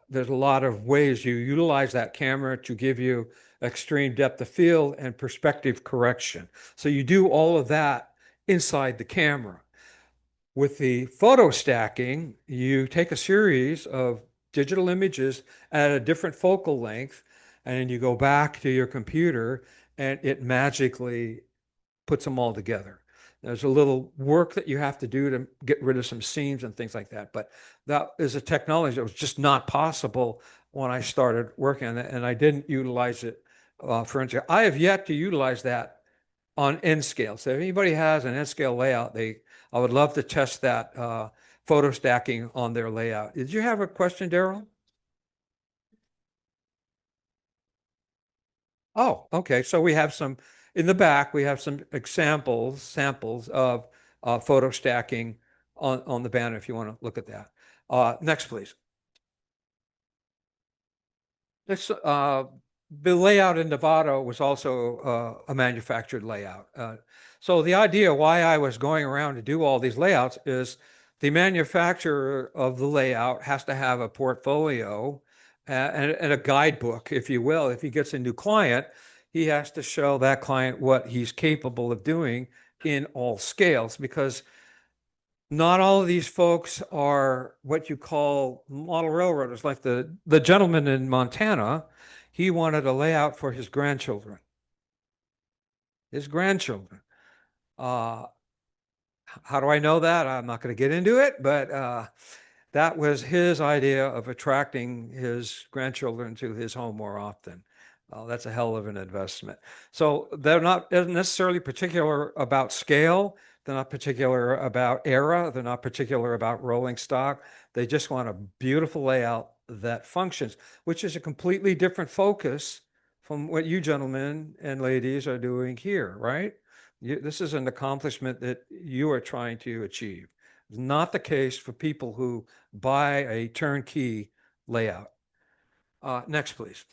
there's a lot of ways you utilize that camera to give you extreme depth of field and perspective correction. So you do all of that inside the camera. With the photo stacking, you take a series of digital images at a different focal length, and you go back to your computer, and it magically puts them all together. There's a little work that you have to do to get rid of some seams and things like that. But that is a technology that was just not possible when I started working on it, and I didn't utilize it for N-scale. I have yet to utilize that on N-scale. So if anybody has an N-scale layout, I would love to test that photo stacking on their layout. Did you have a question, Daryl? Oh, okay. So we have some in the back. We have some samples of photo stacking on the banner. If you want to look at that. Next, please. This the layout in Nevada was also a manufactured layout. So the idea why I was going around to do all these layouts is the manufacturer of the layout has to have a portfolio and a guidebook, if you will. If he gets a new client, he has to show that client what he's capable of doing in all scales, because not all of these folks are what you call model railroaders. Like the gentleman in Montana, he wanted a layout for his grandchildren. His grandchildren. How do I know that? I'm not going to get into it, but that was his idea of attracting his grandchildren to his home more often. That's a hell of an investment. So they're not necessarily particular about scale, They're not particular about era. They're not particular about rolling stock. They just want a beautiful layout that functions, which is a completely different focus from what you gentlemen and ladies are doing here, right? This is an accomplishment that you are trying to achieve. It's not the case for people who buy a turnkey layout. Next, please.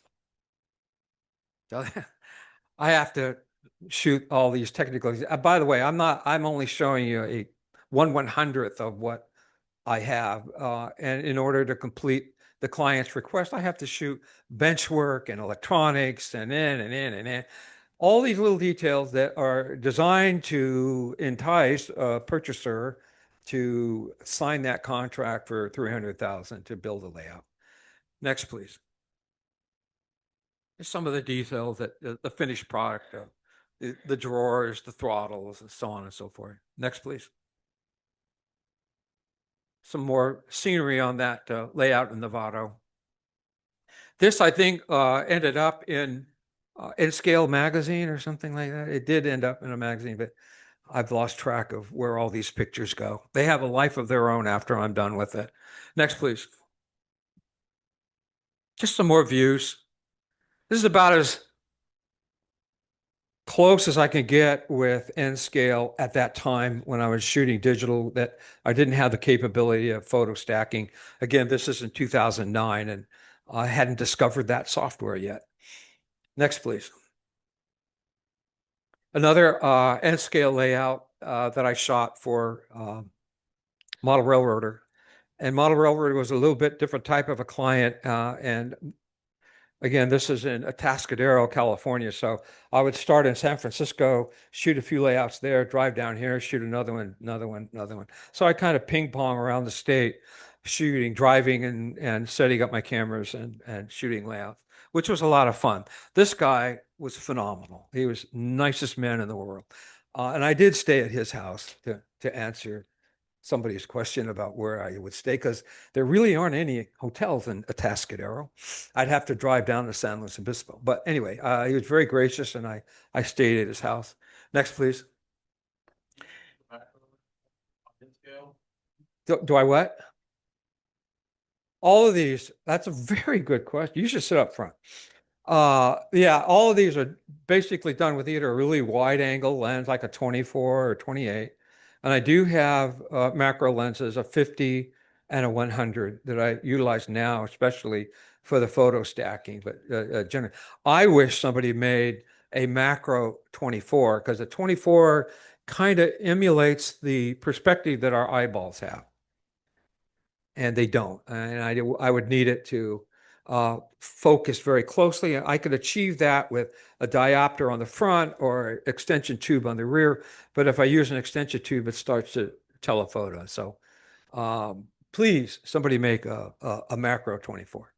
I have to shoot all these technical. By the way, I'm only showing you a 1/100th of what I have. And in order to complete the client's request, I have to shoot bench work and electronics and in. All these little details that are designed to entice a purchaser to sign that contract for $300,000 to build a layout. Next, please. Some of the details that the finished product, the drawers, the throttles, and so on and so forth. Next, please. Some more scenery on that layout in Novato. This, I think, ended up in N-Scale magazine or something like that. It did end up in a magazine, but I've lost track of where all these pictures go. They have a life of their own after I'm done with it. Next, please. Just some more views. This is about as close as I can get with N-Scale at that time when I was shooting digital, that I didn't have the capability of photo stacking. Again, this is in 2009, and I hadn't discovered that software yet. Next, please. Another N-Scale layout that I shot for Model Railroader. And Model Railroader was a little bit different type of a client, and again, this is in Atascadero, California. So I would start in San Francisco, shoot a few layouts there, drive down here, shoot another one. So I kind of ping pong around the state, shooting, driving, and setting up my cameras and shooting layouts, which was a lot of fun. This guy was phenomenal. He was the nicest man in the world. And I did stay at his house to answer somebody's question about where I would stay, because there really aren't any hotels in Atascadero. I'd have to drive down to San Luis Obispo. But anyway, he was very gracious, and I stayed at his house. Next, please. Do I what? All of these, that's a very good question. You should sit up front. Yeah, all of these are basically done with either a really wide angle lens, like a 24 or 28. And I do have macro lenses, a 50 and a 100 that I utilize now, especially for the photo stacking. But generally, I wish somebody made a macro 24, because the 24 kind of emulates the perspective that our eyeballs have. And they don't. And I would need it to focus very closely. I could achieve that with a diopter on the front or extension tube on the rear. But if I use an extension tube, it starts to telephoto. So please, somebody make a macro 24.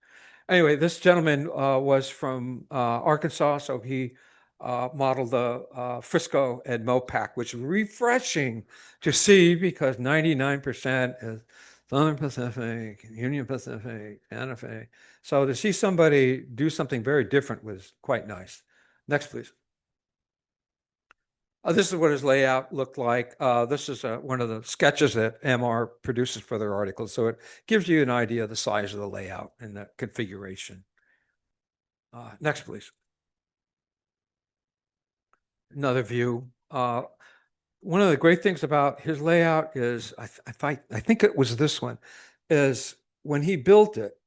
Anyway, this gentleman was from Arkansas, so he modeled the Frisco and Mopac, which is refreshing to see, because 99% is Southern Pacific, Union Pacific, Santa Fe. So to see somebody do something very different was quite nice. Next, please. This is what his layout looked like. This is one of the sketches that MR produces for their articles. So it gives you an idea of the size of the layout and the configuration. Next, please. Another view. One of the great things about his layout is, I think it was this one, is when he built it,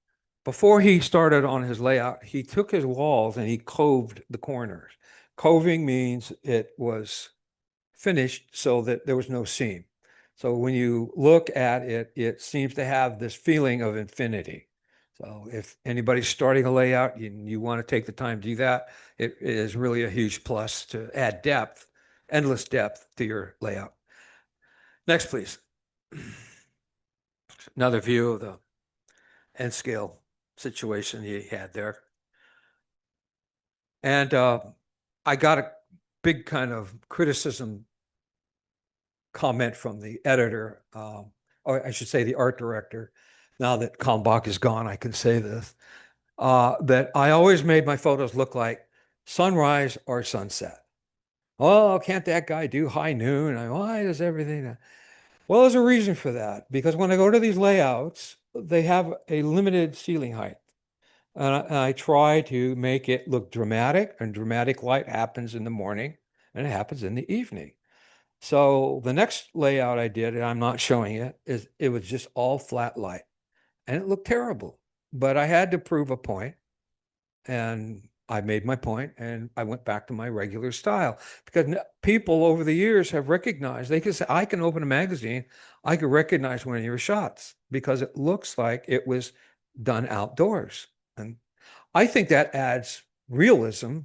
before he started on his layout, he took his walls and he coved the corners. Coving means it was finished so that there was no seam. So when you look at it, it seems to have this feeling of infinity. So if anybody's starting a layout and you want to take the time to do that, it is really a huge plus to add depth, endless depth to your layout. Next, please. Another view of the N-Scale situation he had there. And I got a big kind of criticism comment from the editor, or I should say the art director. Now that Kalmbach is gone, I can say this, that I always made my photos look like sunrise or sunset. Oh, can't that guy do high noon? Why does everything? Well, there's a reason for that, because when I go to these layouts, they have a limited ceiling height. And I try to make it look dramatic, and dramatic light happens in the morning and it happens in the evening. So the next layout I did, and I'm not showing it, is it was just all flat light and it looked terrible. But I had to prove a point, and I made my point and I went back to my regular style, because people over the years have recognized, they can say, I can open a magazine, I can recognize one of your shots because it looks like it was done outdoors. And I think that adds realism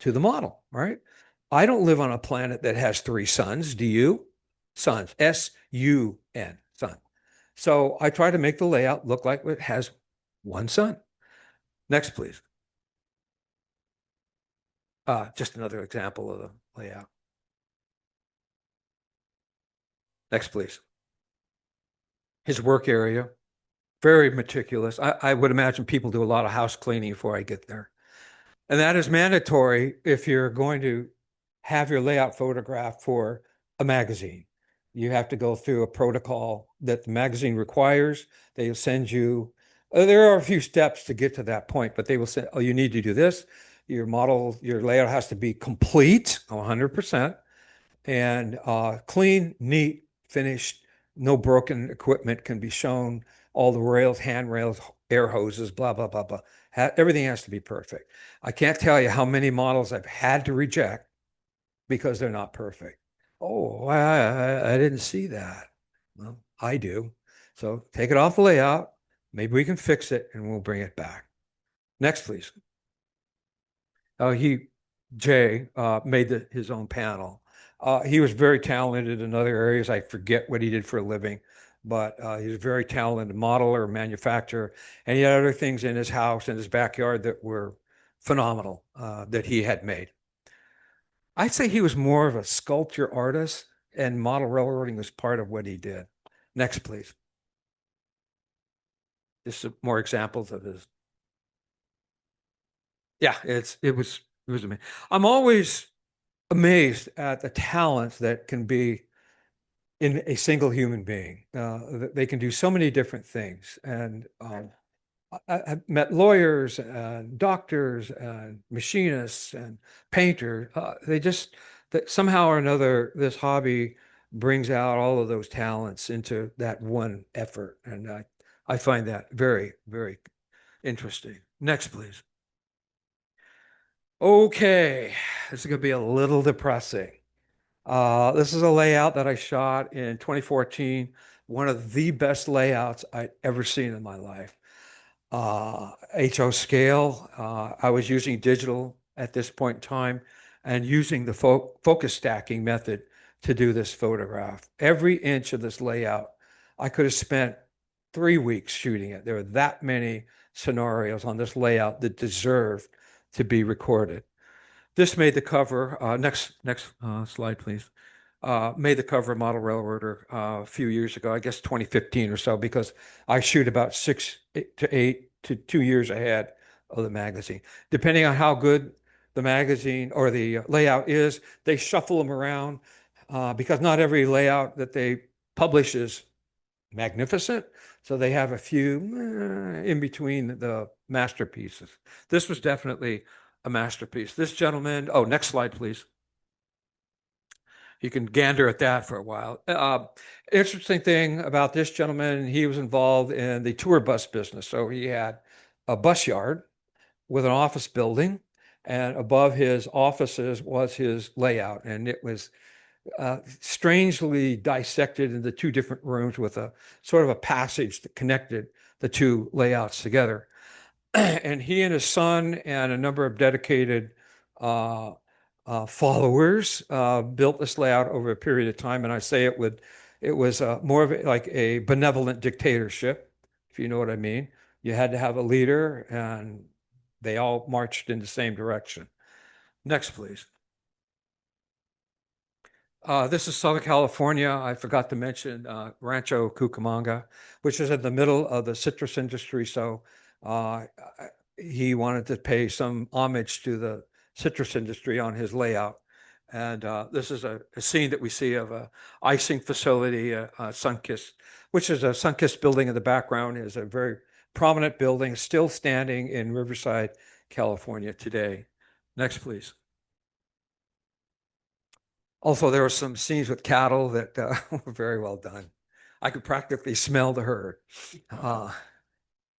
to the model, right? I don't live on a planet that has three suns. Do you? Suns, S-U-N, sun. So I try to make the layout look like it has one sun. Next, please. Just another example of the layout. Next, please. His work area, very meticulous. I would imagine people do a lot of house cleaning before I get there. And that is mandatory if you're going to have your layout photographed for a magazine. You have to go through a protocol that the magazine requires. They'll send you, there are a few steps to get to that point, but they will say, oh, you need to do this. Your model, your layout has to be complete, 100%, and clean, neat, finished. No broken equipment can be shown. All the rails, handrails, air hoses, blah, blah, blah, blah. Everything has to be perfect. I can't tell you how many models I've had to reject because they're not perfect. Oh, I didn't see that. Well, I do. So take it off the layout. Maybe we can fix it and we'll bring it back. Next, please. Jay made his own panel. He was very talented in other areas. I forget what he did for a living, but he was a very talented modeler, manufacturer, and he had other things in his house, in his backyard, that were phenomenal that he had made. I'd say he was more of a sculpture artist, and model railroading was part of what he did. Next, please. Just some more examples of his. Yeah, it was amazing. I'm always amazed at the talents that can be in a single human being. They can do so many different things. And I've met lawyers and doctors and machinists and painters. That somehow or another, this hobby brings out all of those talents into that one effort. And I find that very, very interesting. Next, please. Okay, this is going to be a little depressing. This is a layout that I shot in 2014, one of the best layouts I'd ever seen in my life. HO scale, I was using digital at this point in time and using the focus stacking method to do this photograph. Every inch of this layout, I could have spent 3 weeks shooting it. There were that many scenarios on this layout that deserved to be recorded. This made the cover. Next slide, please. Made the cover of Model Railroader a few years ago, I guess 2015 or so, because I shoot about 6 to 8 to 2 years ahead of the magazine. Depending on how good the magazine or the layout is, they shuffle them around because not every layout that they publish is magnificent. So they have a few in between the masterpieces. This was definitely a masterpiece. This gentleman, oh, next slide, please. You can gander at that for a while. Interesting thing about this gentleman, he was involved in the tour bus business. So he had a bus yard with an office building, and above his offices was his layout. And it was strangely dissected into 2 different rooms with a sort of a passage that connected the 2 layouts together. And he and his son and a number of dedicated followers built this layout over a period of time. And I say it was more of like a benevolent dictatorship, if you know what I mean. You had to have a leader, and they all marched in the same direction. Next, please. This is Southern California. I forgot to mention Rancho Cucamonga, which is in the middle of the citrus industry. So he wanted to pay some homage to the citrus industry on his layout. And this is a scene that we see of a icing facility, Sunkist, which is a Sunkist building in the background, is a very prominent building still standing in Riverside, California today. Next, please. Also, there were some scenes with cattle that were very well done. I could practically smell the herd.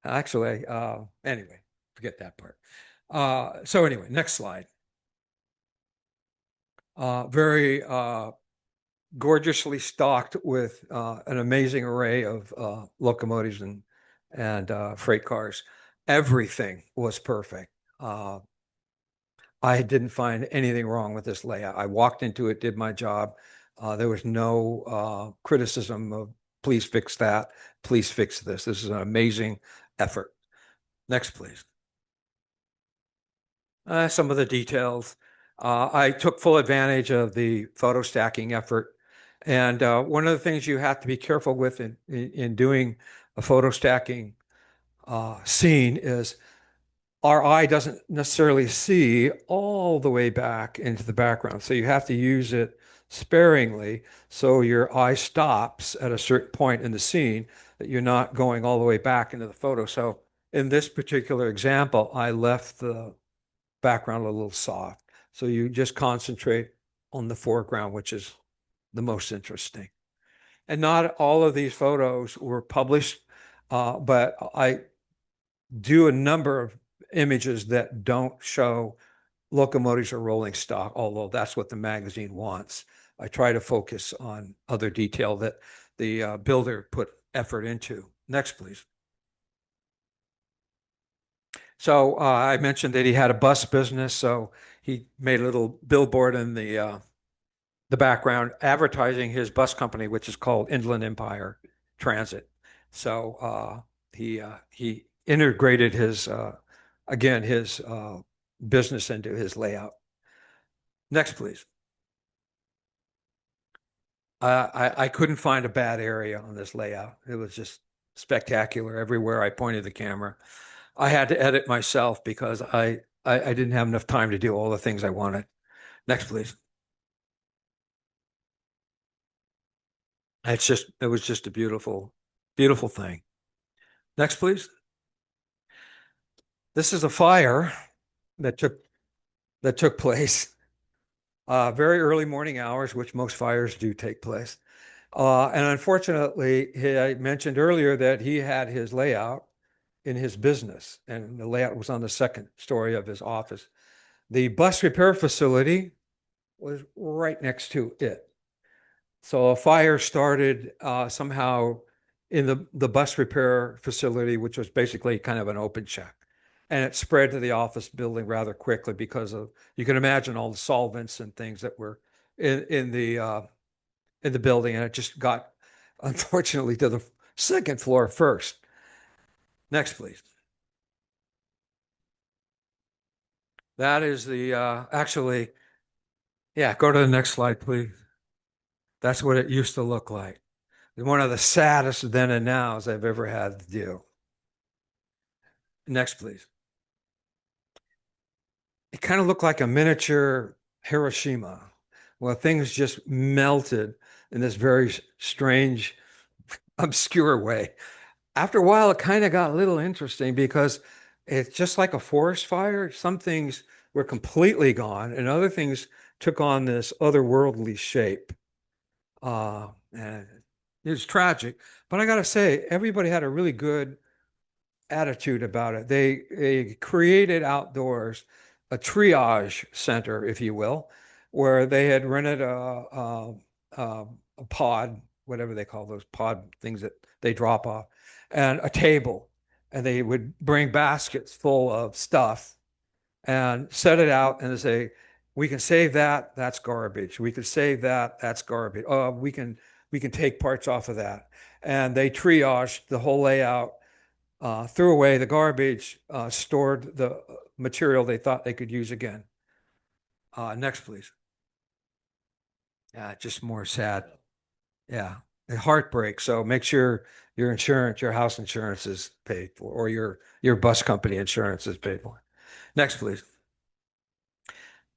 Actually, anyway, forget that part. So anyway, next slide. Very gorgeously stocked with an amazing array of locomotives and freight cars. Everything was perfect. I didn't find anything wrong with this layout. I walked into it, did my job. There was no criticism of please fix that, please fix this. This is an amazing effort. Next, please. Some of the details. I took full advantage of the photo stacking effort. And one of the things you have to be careful with in doing a photo stacking scene is our eye doesn't necessarily see all the way back into the background. So you have to use it sparingly so your eye stops at a certain point in the scene, that you're not going all the way back into the photo. So in this particular example, I left the background a little soft. So you just concentrate on the foreground, which is the most interesting. And not all of these photos were published, but I do a number of images that don't show locomotives or rolling stock, although that's what the magazine wants. I try to focus on other detail that the builder put effort into. Next, please. So I mentioned that he had a bus business, so he made a little billboard in the background advertising his bus company, which is called Inland Empire Transit. So he integrated his his business into his layout. Next, please. I couldn't find a bad area on this layout. It was just spectacular everywhere I pointed the camera. I had to edit myself because I didn't have enough time to do all the things I wanted. Next, please. It was just a beautiful, beautiful thing. Next, please. This is a fire that took place very early morning hours, which most fires do take place. And unfortunately, I mentioned earlier that he had his layout in his business, and the layout was on the second story of his office. The bus repair facility was right next to it. So a fire started somehow in the bus repair facility, which was basically kind of an open check. And it spread to the office building rather quickly because of, you can imagine all the solvents and things that were in the building. And it just got, unfortunately, to the second floor first. Next, please. That is the, actually, yeah, go to the next slide, please. That's what it used to look like. One of the saddest then and nows I've ever had to do. Next, please. It kind of looked like a miniature Hiroshima. Well, things just melted in this very strange, obscure way. After a while, it kind of got a little interesting because it's just like a forest fire. Some things were completely gone, and other things took on this otherworldly shape. And it was tragic. But I got to say, everybody had a really good attitude about it. They created outdoors a triage center, if you will, where they had rented a pod, whatever they call those pod things that they drop off, and a table. And they would bring baskets full of stuff and set it out and say, we can save that, that's garbage. We can save that, that's garbage. We can take parts off of that. And they triaged the whole layout, threw away the garbage, stored the material they thought they could use again. Next, please. Yeah, just more sad. Yeah, heartbreak. So make sure your insurance, your house insurance is paid for, or your bus company insurance is paid for. Next, please.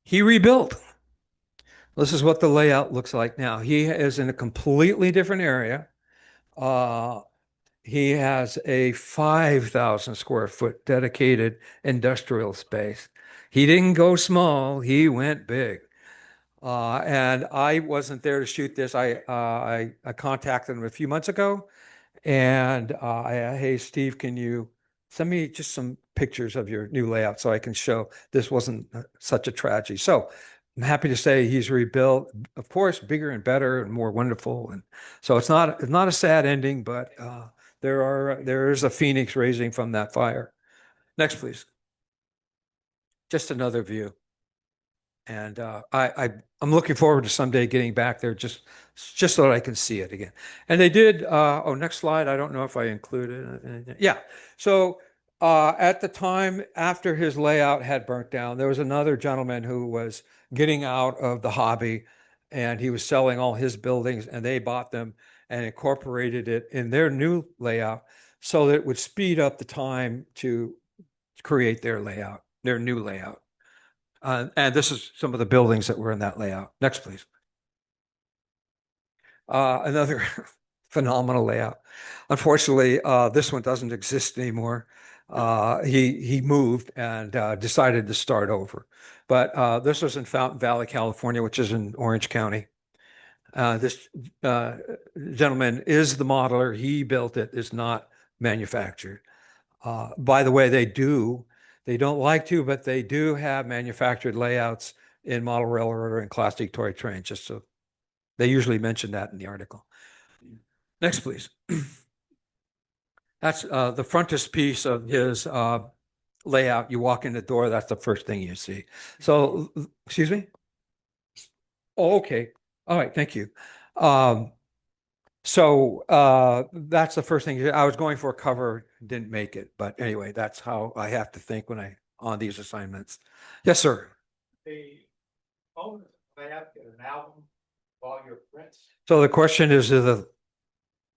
He rebuilt. This is what the layout looks like now. He is in a completely different area. He has a 5,000 square foot dedicated industrial space. He didn't go small, he went big. And I wasn't there to shoot this. I contacted him a few months ago, and hey, Steve, can you send me just some pictures of your new layout so I can show this wasn't such a tragedy. So I'm happy to say he's rebuilt, of course, bigger and better and more wonderful. And so it's not a sad ending, but there is a phoenix rising from that fire. Next, please. Just another view. And I'm looking forward to someday getting back there just so that I can see it again. And they did, next slide. I don't know if I included it. Yeah. So at the time after his layout had burnt down, there was another gentleman who was getting out of the hobby, and he was selling all his buildings, and they bought them and incorporated it in their new layout so that it would speed up the time to create their layout, their new layout. And this is some of the buildings that were in that layout. Next, please. Another phenomenal layout. Unfortunately, this one doesn't exist anymore. He moved and decided to start over. But this was in Fountain Valley, California, which is in Orange County. This gentleman is the modeler. He built it. It's not manufactured. By the way, they don't like to, but they do have manufactured layouts in model railroad and classic toy train, just so they usually mention that in the article. Next, please. That's the frontispiece of his layout. You walk in the door, that's the first thing you see. So, excuse me? Oh, okay. All right, thank you. So that's the first thing. I was going for a cover, didn't make it. But anyway, that's how I have to think when on these assignments. Yes, sir. The owners, they have to get an album of all your prints. So the question is, do the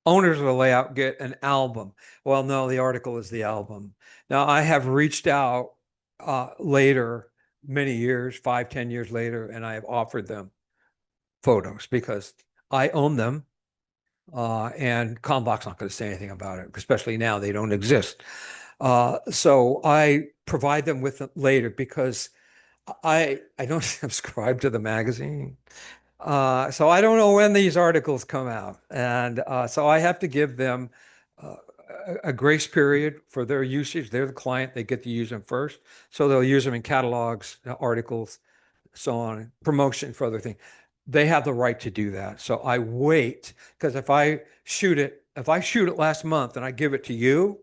owners of the layout get an album? Well, no, the article is the album. Now, I have reached out later, many years, 5-10 years later, and I have offered them photos because I own them. And Kalmbach's not going to say anything about it, especially now they don't exist. So I provide them with it later because I don't subscribe to the magazine. So I don't know when these articles come out. And so I have to give them a grace period for their usage. They're the client, they get to use them first. So they'll use them in catalogs, articles, so on, promotion for other things. They have the right to do that. So I wait, because if I shoot it last month and I give it to you,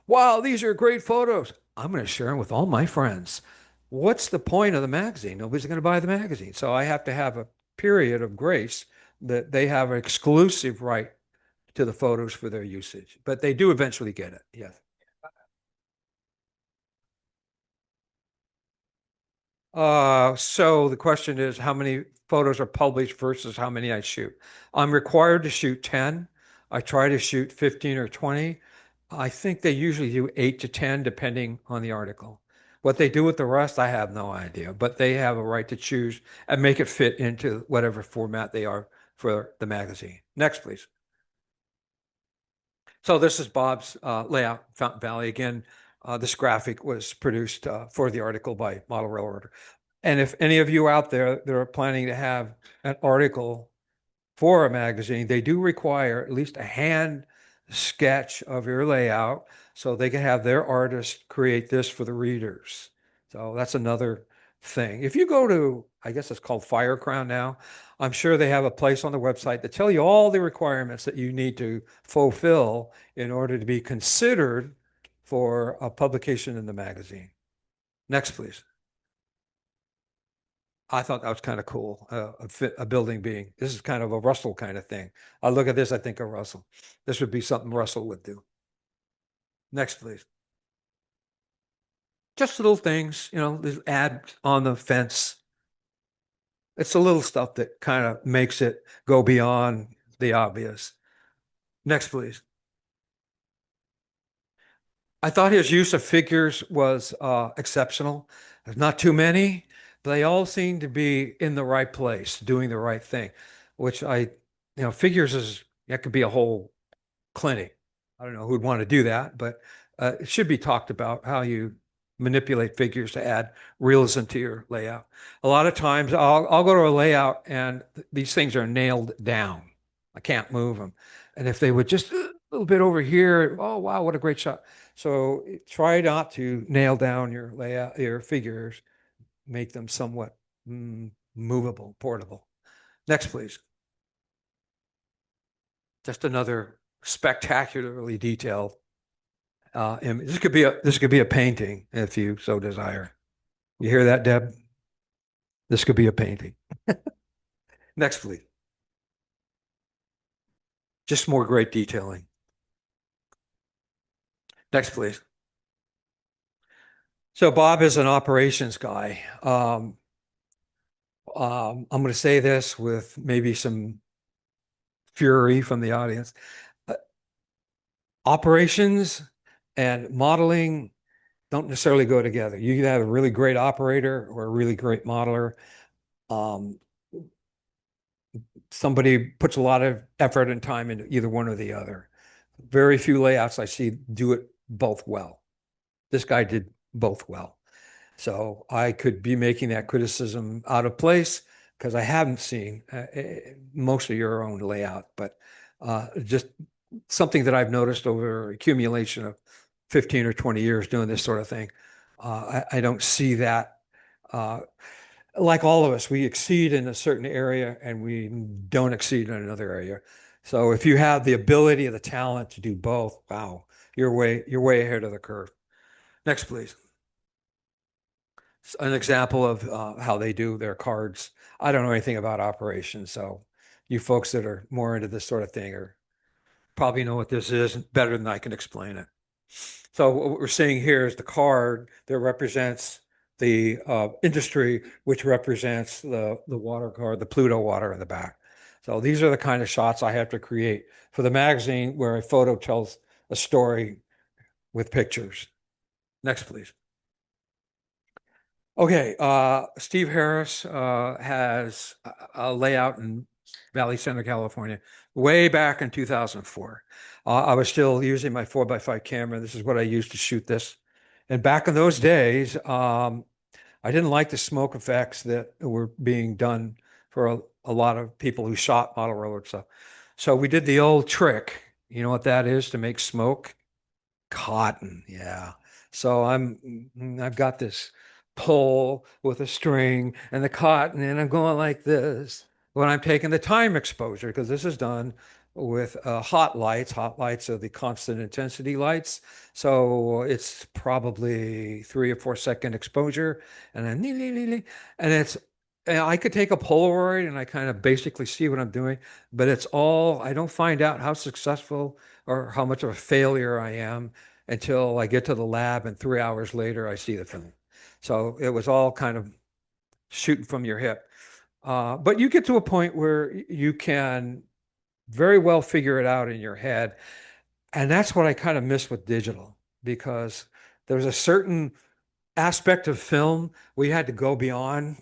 wow, these are great photos, I'm going to share them with all my friends. What's the point of the magazine? Nobody's going to buy the magazine. So I have to have a period of grace that they have an exclusive right to the photos for their usage, but they do eventually get it. Yes. So the question is, how many photos are published versus how many I shoot? I'm required to shoot 10. I try to shoot 15 or 20. I think they usually do 8 to 10, depending on the article. What they do with the rest, I have no idea, but they have a right to choose and make it fit into whatever format they are for the magazine. Next, please. So this is Bob's layout, Fountain Valley. Again, this graphic was produced for the article by Model Railroader. And if any of you out there that are planning to have an article for a magazine, they do require at least a hand sketch of your layout so they can have their artist create this for the readers. So that's another thing. If you go to, I guess it's called Firecrown now, I'm sure they have a place on the website that tell you all the requirements that you need to fulfill in order to be considered for a publication in the magazine. Next, please. I thought that was kind of cool. A building being, this is kind of a Russell kind of thing. I look at this, I think of Russell. This would be something Russell would do. Next, please. Just little things, this ad on the fence. It's the little stuff that kind of makes it go beyond the obvious. Next, please. I thought his use of figures was exceptional. There's not too many, but they all seem to be in the right place, doing the right thing, which figures that could be a whole clinic. I don't know who'd want to do that, but it should be talked about how you manipulate figures to add realism to your layout. A lot of times I'll go to a layout and these things are nailed down. I can't move them. And if they would just a little bit over here, oh, wow, what a great shot. So try not to nail down your layout, your figures, make them somewhat movable, portable. Next, please. Just another spectacularly detailed image. This could be a painting if you so desire. You hear that, Deb? This could be a painting. Next, please. Just more great detailing. Next, please. So Bob is an operations guy. I'm going to say this with maybe some fury from the audience. Operations and modeling don't necessarily go together. You can have a really great operator or a really great modeler. Somebody puts a lot of effort and time into either one or the other. Very few layouts I see do it both well. This guy did both well. So I could be making that criticism out of place because I haven't seen most of your own layout, but just something that I've noticed over accumulation of 15 or 20 years doing this sort of thing. I don't see that. Like all of us, we exceed in a certain area and we don't exceed in another area. So if you have the ability or the talent to do both, wow, you're way ahead of the curve. Next, please. An example of how they do their cards. I don't know anything about operations, so you folks that are more into this sort of thing are probably know what this is better than I can explain it. So what we're seeing here is the card that represents the industry, which represents the water card, the Pluto water in the back. So these are the kind of shots I have to create for the magazine where a photo tells a story with pictures. Next, please. Okay, Steve Harris has a layout in Valley Center, California, way back in 2004. I was still using my 4x5 camera. This is what I used to shoot this. And back in those days, I didn't like the smoke effects that were being done for a lot of people who shot model railroad stuff. So we did the old trick. You know what that is to make smoke? Cotton, yeah. So I've got this pole with a string and the cotton, and I'm going like this when I'm taking the time exposure, because this is done with hot lights. Hot lights are the constant intensity lights. So it's probably 3 or 4 second exposure. And then, and I could take a Polaroid and I kind of basically see what I'm doing, but I don't find out how successful or how much of a failure I am until I get to the lab and 3 hours later I see the film. So it was all kind of shooting from your hip. But you get to a point where you can very well figure it out in your head. And that's what I kind of miss with digital, because there's a certain aspect of film we had to go beyond,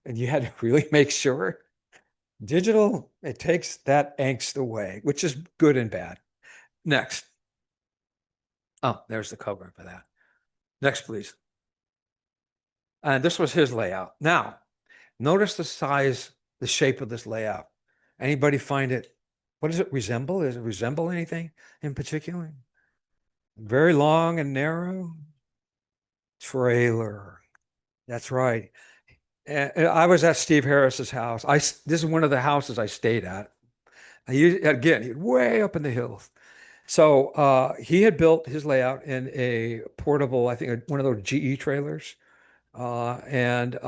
and you had to really make sure. Digital, it takes that angst away, which is good and bad. Next. Oh, there's the cover for that. Next, please. And this was his layout. Now, notice the size, the shape of this layout. Anybody find it? What does it resemble? Does it resemble anything in particular? Very long and narrow. Trailer. That's right. And I was at Steve Harris's house. This is one of the houses I stayed at. Again, way up in the hills. So he had built his layout in a portable, I think one of those GE trailers. And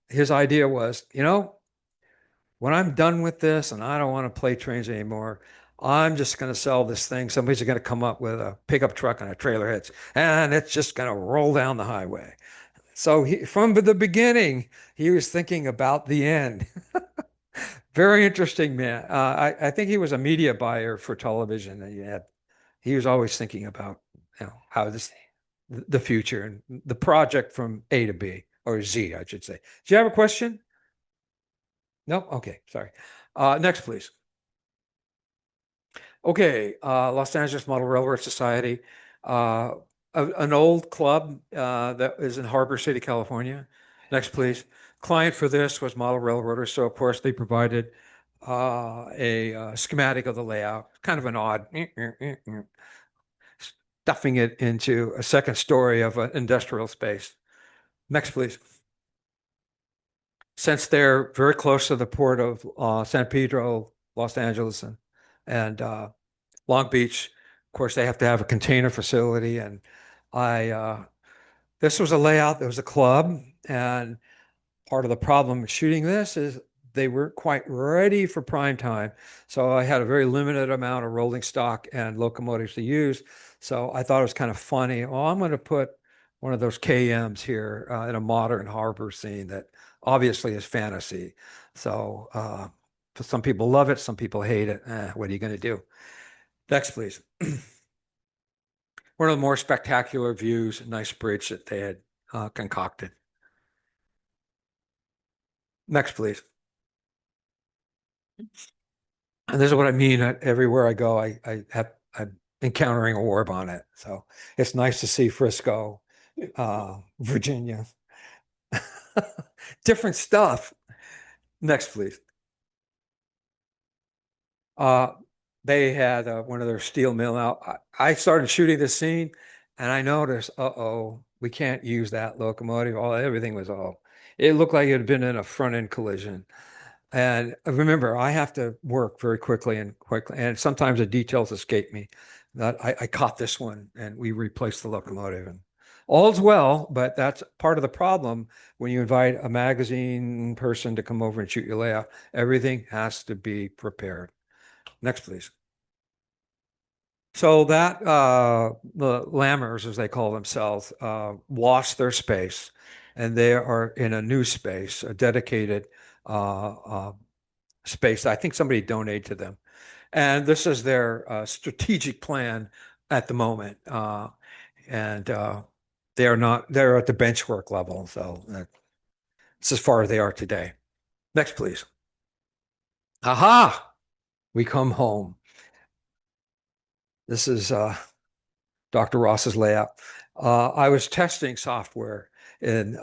his idea was, when I'm done with this and I don't want to play trains anymore, I'm just going to sell this thing. Somebody's going to come up with a pickup truck and a trailer hitch, and it's just going to roll down the highway. So from the beginning, he was thinking about the end. Very interesting man. I think he was a media buyer for television. He was always thinking about how the future and the project from A to B. or Z, I should say. Do you have a question? No? Okay, sorry. Next, please. Okay, Los Angeles Model Railroad Society, an old club that is in Harbor City, California. Next, please. Client for this was Model Railroaders, so of course they provided a schematic of the layout, kind of an odd, stuffing it into a second story of an industrial space. Next, please. Since they're very close to the port of San Pedro, Los Angeles, and Long Beach, of course, they have to have a container facility. And this was a layout, there was a club, and part of the problem with shooting this is they weren't quite ready for prime time. So I had a very limited amount of rolling stock and locomotives to use. So I thought it was kind of funny. Well, I'm going to put one of those KMs here in a modern harbor scene that obviously is fantasy. So some people love it, some people hate it. What are you going to do? Next, please. One of the more spectacular views, a nice bridge that they had concocted. Next, please. And this is what I mean. Everywhere I go, I'm encountering a war bonnet. So it's nice to see Frisco, Virginia. Different stuff. Next, please. They had one of their steel mill out. I started shooting this scene and I noticed, we can't use that locomotive. Everything was it looked like it had been in a front end collision. And remember, I have to work very quickly, and sometimes the details escape me. That I caught this one, and we replaced the locomotive, and all's well. But that's part of the problem when you invite a magazine person to come over and shoot your layout. Everything has to be prepared. Next, please. So that the Lammers, as they call themselves, lost their space, and they are in a new space, a dedicated space. I think somebody donated to them, and this is their strategic plan at the moment. And they're at the benchwork level, so it's as far as they are today. Next, please. Aha! We come home. This is Dr. Ross's layout. I was testing software in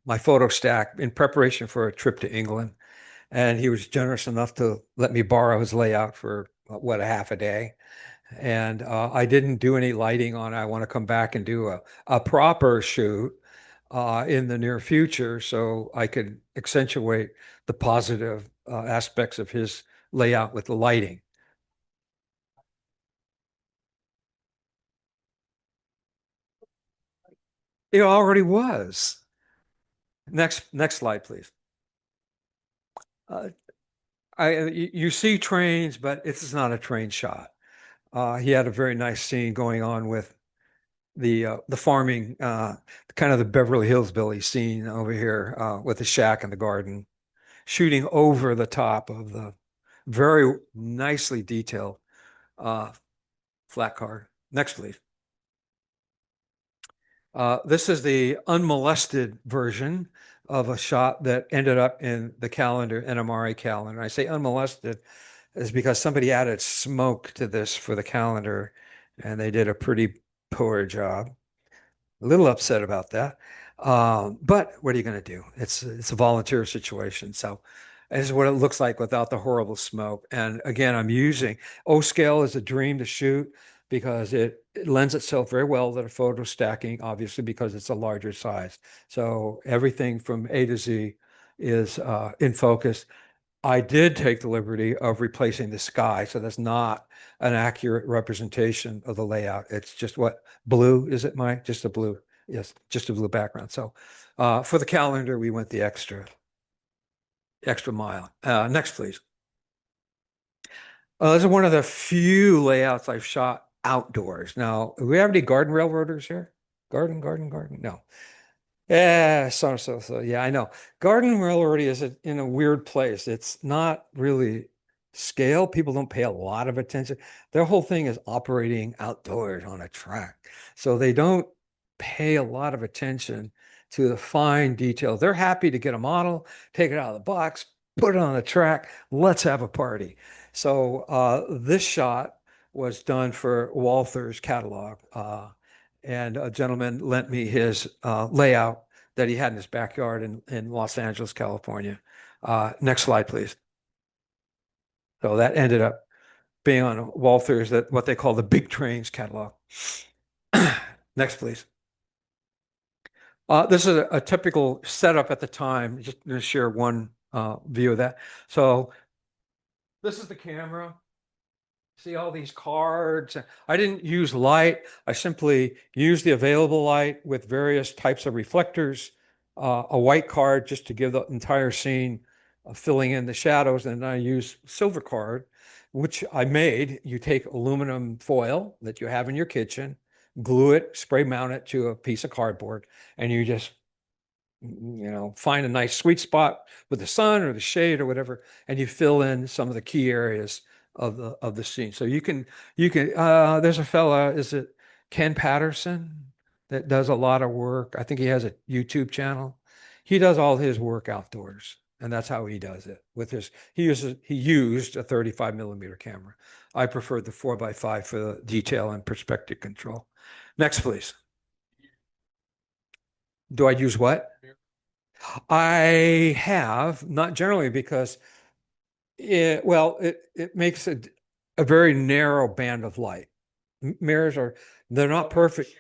my photo stack in preparation for a trip to England. And he was generous enough to let me borrow his layout for a half a day. And I didn't do any lighting on it. I want to come back and do a proper shoot in the near future so I could accentuate the positive aspects of his layout with the lighting. It already was. Next slide, please. You see trains, but it's not a train shot. He had a very nice scene going on with the farming, kind of the Beverly Hills Billy scene over here with the shack and the garden, shooting over the top of the very nicely detailed flat car. Next, please. This is the unmolested version of a shot that ended up in the calendar, NMRA calendar. I say unmolested is because somebody added smoke to this for the calendar, and they did a pretty poor job. A little upset about that. But what are you going to do? It's a volunteer situation. So this is what it looks like without the horrible smoke. And again, I'm using O-scale is a dream to shoot because it lends itself very well to the photo stacking, obviously, because it's a larger size. So everything from A to Z is in focus. I did take the liberty of replacing the sky. So that's not an accurate representation of the layout. It's just what blue, is it, Mike? Just a blue. Yes, just a blue background. So for the calendar, we went the extra mile. Next, please. This is one of the few layouts I've shot outdoors. Now, do we have any garden railroaders here? Garden? No. Yeah, so. Yeah, I know. Garden railroading is in a weird place. It's not really scale. People don't pay a lot of attention. Their whole thing is operating outdoors on a track. So they don't pay a lot of attention to the fine details. They're happy to get a model, take it out of the box, put it on the track. Let's have a party. So this shot was done for Walther's catalog. And a gentleman lent me his layout that he had in his backyard in Los Angeles, California. Next slide, please. So that ended up being on Walther's, that what they call the Big Trains catalog. Next, please. This is a typical setup at the time. Just going to share one view of that. So this is the camera. See all these cards. I didn't use light. I simply used the available light with various types of reflectors, a white card just to give the entire scene filling in the shadows. And I use silver card, which I made. You take aluminum foil that you have in your kitchen, glue it, spray mount it to a piece of cardboard, and you just find a nice sweet spot with the sun or the shade or whatever, and you fill in some of the key areas of the scene. So you can there's a fella, is it Ken Patterson, that does a lot of work. I think he has a YouTube channel. He does all his work outdoors, and that's how he does it with his, he used a 35 millimeter camera. I preferred the 4x5 for the detail and perspective control. Next, please. Do I use what? I have, not generally, because it makes a very narrow band of light. Mirrors they're not perfect.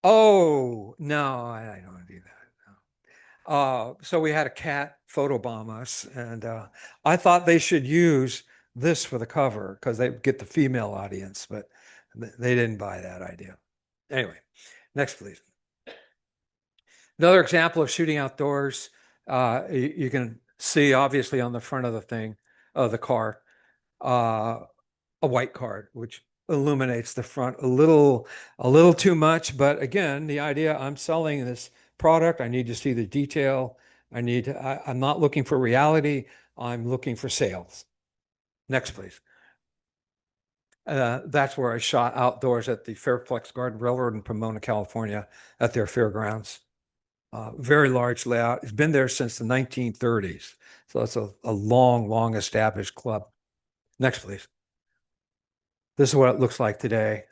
Oh, no, I don't want to do that. So we had a cat photobomb us, and I thought they should use this for the cover because they get the female audience, but they didn't buy that idea. Anyway, next, please. Another example of shooting outdoors, you can see obviously on the front of the thing, of the car, a white card, which illuminates the front a little too much. But again, the idea, I'm selling this product. I need to see the detail. I'm not looking for reality. I'm looking for sales. Next, please. That's where I shot outdoors at the Fairplex Garden Railroad in Pomona, California, at their fairgrounds. Very large layout. It's been there since the 1930s. So it's a long established club. Next, please. This is what it looks like today.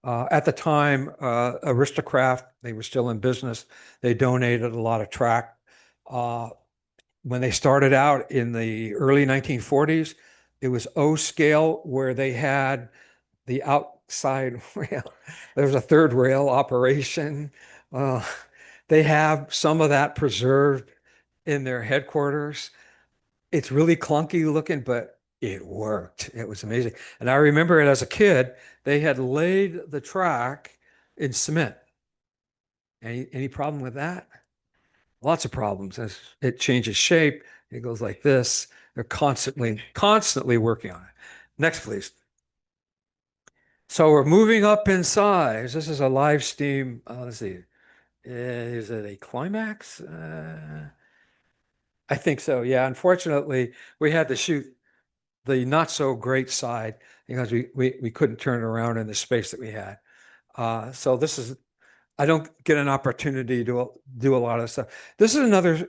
At the time, Aristocraft, they were still in business. They donated a lot of track. When they started out in the early 1940s, it was O scale, where they had the outside rail. There was a third rail operation. They have some of that preserved in their headquarters. It's really clunky looking, but it worked. It was amazing. And I remember it as a kid, they had laid the track in cement. Any problem with that? Lots of problems. As it changes shape, it goes like this. They're constantly working on it. Next, please. So we're moving up in size. This is a live stream. Let's see. Is it a climax? I think so. Yeah. Unfortunately, we had to shoot the not so great side because we couldn't turn it around in the space that we had. So this is, I don't get an opportunity to do a lot of stuff. This is another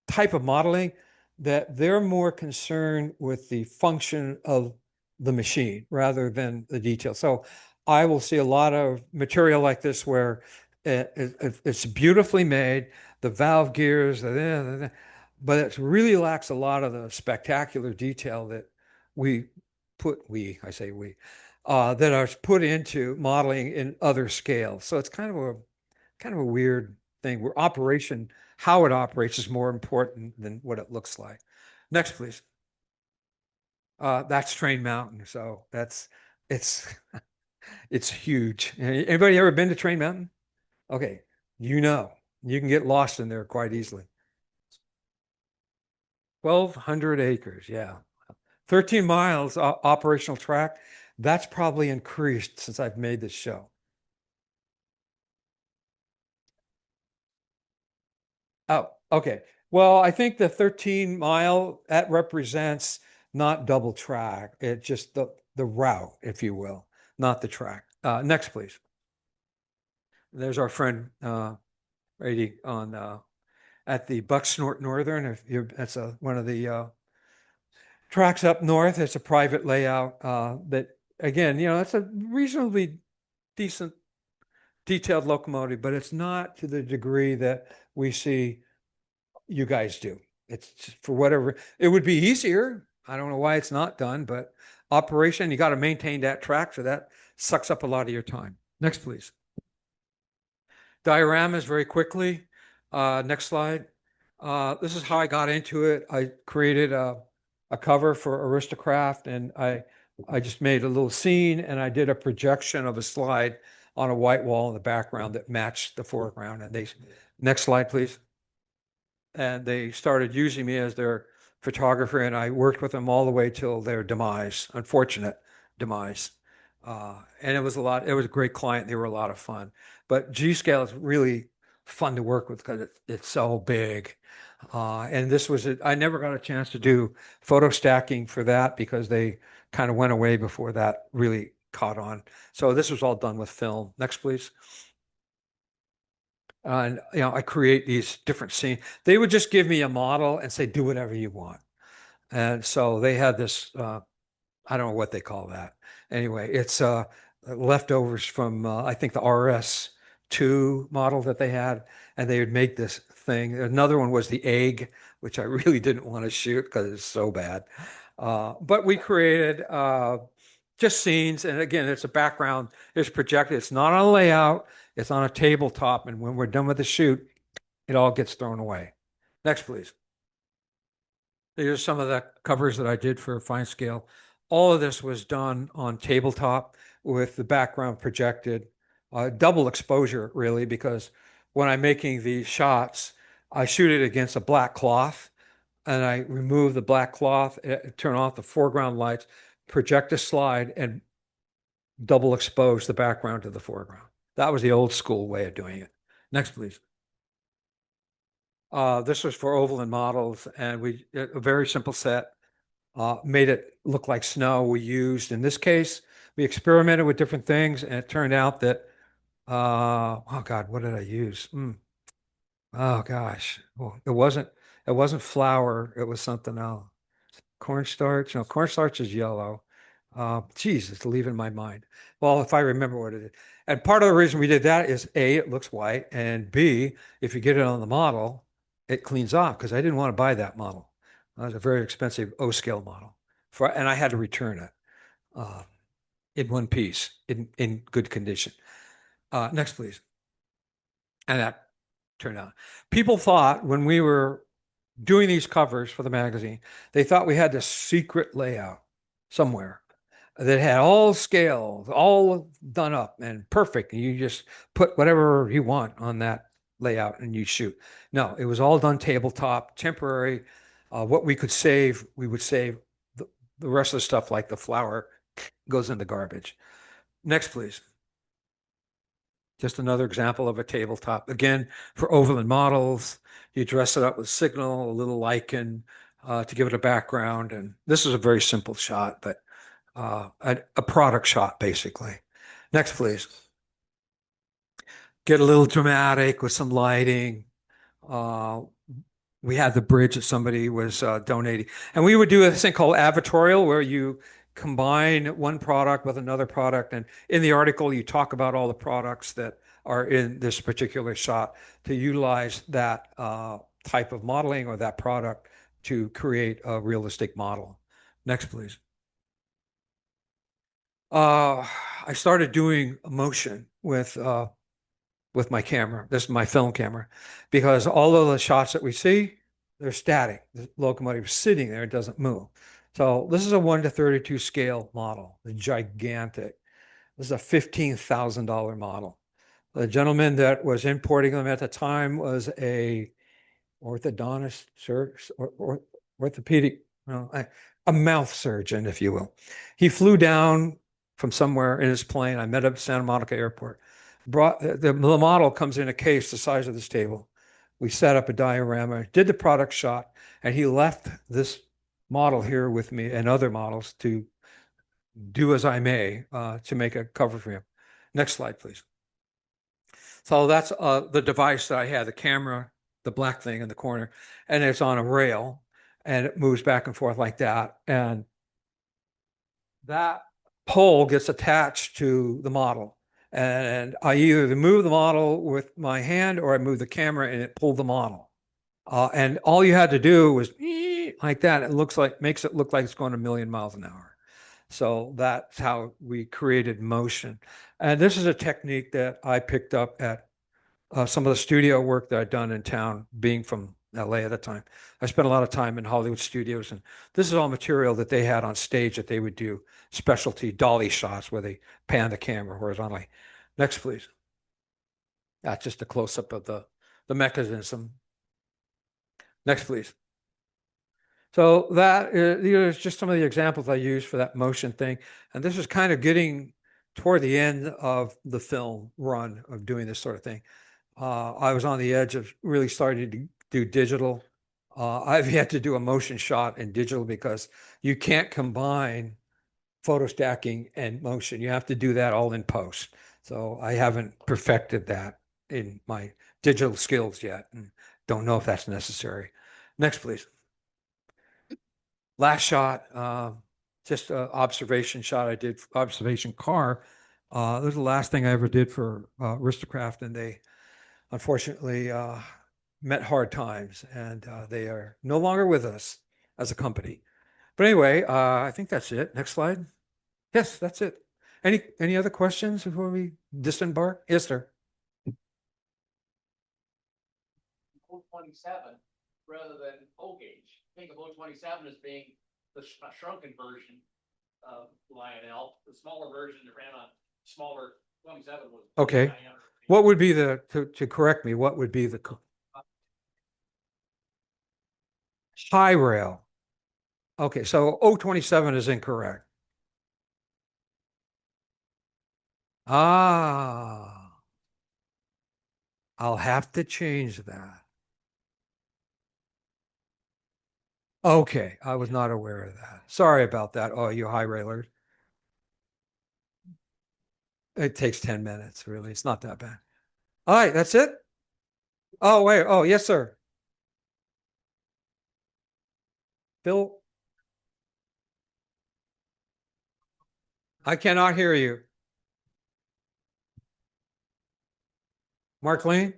type of modeling that they're more concerned with the function of the machine rather than the detail. So I will see a lot of material like this where it's beautifully made, the valve gears, but it really lacks a lot of the spectacular detail that that are put into modeling in other scales. So it's kind of a weird thing where how it operates is more important than what it looks like. Next, please. That's Train Mountain. So it's huge. Anybody ever been to Train Mountain? Okay, you can get lost in there quite easily. 1,200 acres, yeah. 13 miles operational track. That's probably increased since I've made this show. Oh, okay. Well, I think the 13-mile, that represents not double track. It's just the route, if you will, not the track. Next, please. There's our friend Brady on at the Bucksnort Northern. If you're, that's one of the tracks up north. It's a private layout that, again, it's a reasonably decent detailed locomotive, but it's not to the degree that we see you guys do. It's just for whatever, it would be easier. I don't know why it's not done, but operation, you got to maintain that track. So that sucks up a lot of your time. Next, please. Dioramas very quickly. Next slide. This is how I got into it. I created a cover for Aristocraft, and I just made a little scene, and I did a projection of a slide on a white wall in the background that matched the foreground. And next slide, please. And they started using me as their photographer, and I worked with them all the way till their demise, unfortunate demise. And it was a great client. They were a lot of fun. But G-Scale is really fun to work with because it's so big. And I never got a chance to do photo stacking for that because they kind of went away before that really caught on. So this was all done with film. Next, please. And I create these different scenes. They would just give me a model and say, do whatever you want. And so they had this, I don't know what they call that. Anyway, it's leftovers from, I think, the RS2 model that they had. And they would make this thing. Another one was the egg, which I really didn't want to shoot because it's so bad. But we created just scenes. And again, it's a background. It's projected. It's not on a layout. It's on a tabletop. And when we're done with the shoot, it all gets thrown away. Next, please. These are some of the covers that I did for Fine Scale. All of this was done on tabletop with the background projected. Double exposure, really, because when I'm making these shots, I shoot it against a black cloth, and I remove the black cloth, turn off the foreground lights, project a slide, and double expose the background to the foreground. That was the old school way of doing it. Next, please. This was for Overland models, and a very simple set, made it look like snow. We used, in this case, we experimented with different things, and it turned out that, oh God, what did I use? Oh gosh, well, it wasn't flour. It was something else. Cornstarch. No, cornstarch is yellow. Geez, it's leaving my mind. Well, if I remember what it is. And part of the reason we did that is A, it looks white, and B, if you get it on the model, it cleans off because I didn't want to buy that model. That was a very expensive O-scale model, and I had to return it in one piece, in good condition. Next, please. And that turned out. People thought when we were doing these covers for the magazine, they thought we had this secret layout somewhere that had all scales, all done up and perfect. And you just put whatever you want on that layout and you shoot. No, it was all done tabletop, temporary. What we could save, we would save. The rest of the stuff, like the flour, goes in the garbage. Next, please. Just another example of a tabletop. Again, for Overland models, you dress it up with signal, a little lichen to give it a background. And this is a very simple shot, but a product shot, basically. Next, please. Get a little dramatic with some lighting. We had the bridge that somebody was donating. And we would do a thing called advertorial, where you combine one product with another product. And in the article, you talk about all the products that are in this particular shot to utilize that type of modeling or that product to create a realistic model. Next, please. I started doing motion with my camera. This is my film camera, because all of the shots that we see, they're static. The locomotive is sitting there, it doesn't move. So this is a 1:32 scale model, the gigantic. This is a $15,000 model. The gentleman that was importing them at the time was a orthodontist, or orthopedic, a mouth surgeon, if you will. He flew down from somewhere in his plane. I met him at Santa Monica Airport. Brought the model comes in a case the size of this table. We set up a diorama, did the product shot, and he left this model here with me and other models to do as I may to make a cover for him. Next slide, please. So that's the device that I had, the camera, the black thing in the corner, and it's on a rail and it moves back and forth like that. And that pole gets attached to the model. And I either move the model with my hand or I move the camera and it pulled the model. And all you had to do was like that. It makes it look like it's going a million miles an hour. So that's how we created motion. And this is a technique that I picked up at some of the studio work that I'd done in town, being from LA at the time. I spent a lot of time in Hollywood studios, and this is all material that they had on stage that they would do specialty dolly shots where they pan the camera horizontally. Next, please. That's just a close up of the mechanism. Next, please. So that is just some of the examples I use for that motion thing. And this is kind of getting toward the end of the film run of doing this sort of thing. I was on the edge of really starting to do digital. I've yet to do a motion shot in digital because you can't combine photo stacking and motion. You have to do that all in post. So I haven't perfected that in my digital skills yet, and don't know if that's necessary. Next, please. Last shot, just an observation shot I did, observation car. This was the last thing I ever did for Aristocraft, and they unfortunately met hard times, and they are no longer with us as a company. But anyway, I think that's it. Next slide. Yes, that's it. Any other questions before we disembark? Yes, sir. 27 rather than O gauge. Think of O27 as being the shrunken version of Lionel. The smaller version that ran on smaller 27 was Okay. What would be to correct me, what would be the high rail? Okay, so O27 is incorrect. Ah, I'll have to change that. Okay, I was not aware of that. Sorry about that. Oh, you high railers. It takes 10 minutes, really. It's not that bad. All right, that's it? Oh, wait. Oh, yes, sir. Bill? I cannot hear you. Marklene?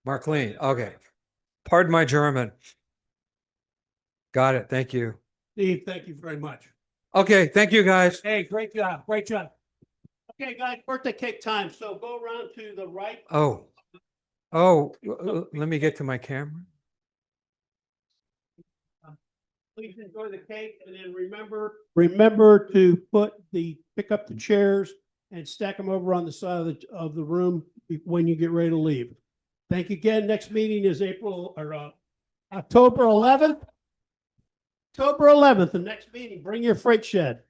Marklene, okay. Pardon my German. Got it. Thank you. Steve, thank you very much. Okay, thank you, guys. Hey, great job. Great job. Okay, guys, birthday cake time. So go around to the right. Oh, let me get to my camera. Please enjoy the cake, and then remember to pick up the chairs and stack them over on the side of the room when you get ready to leave. Thank you again. Next meeting is October 11th. October 11th, the next meeting. Bring your freight shed.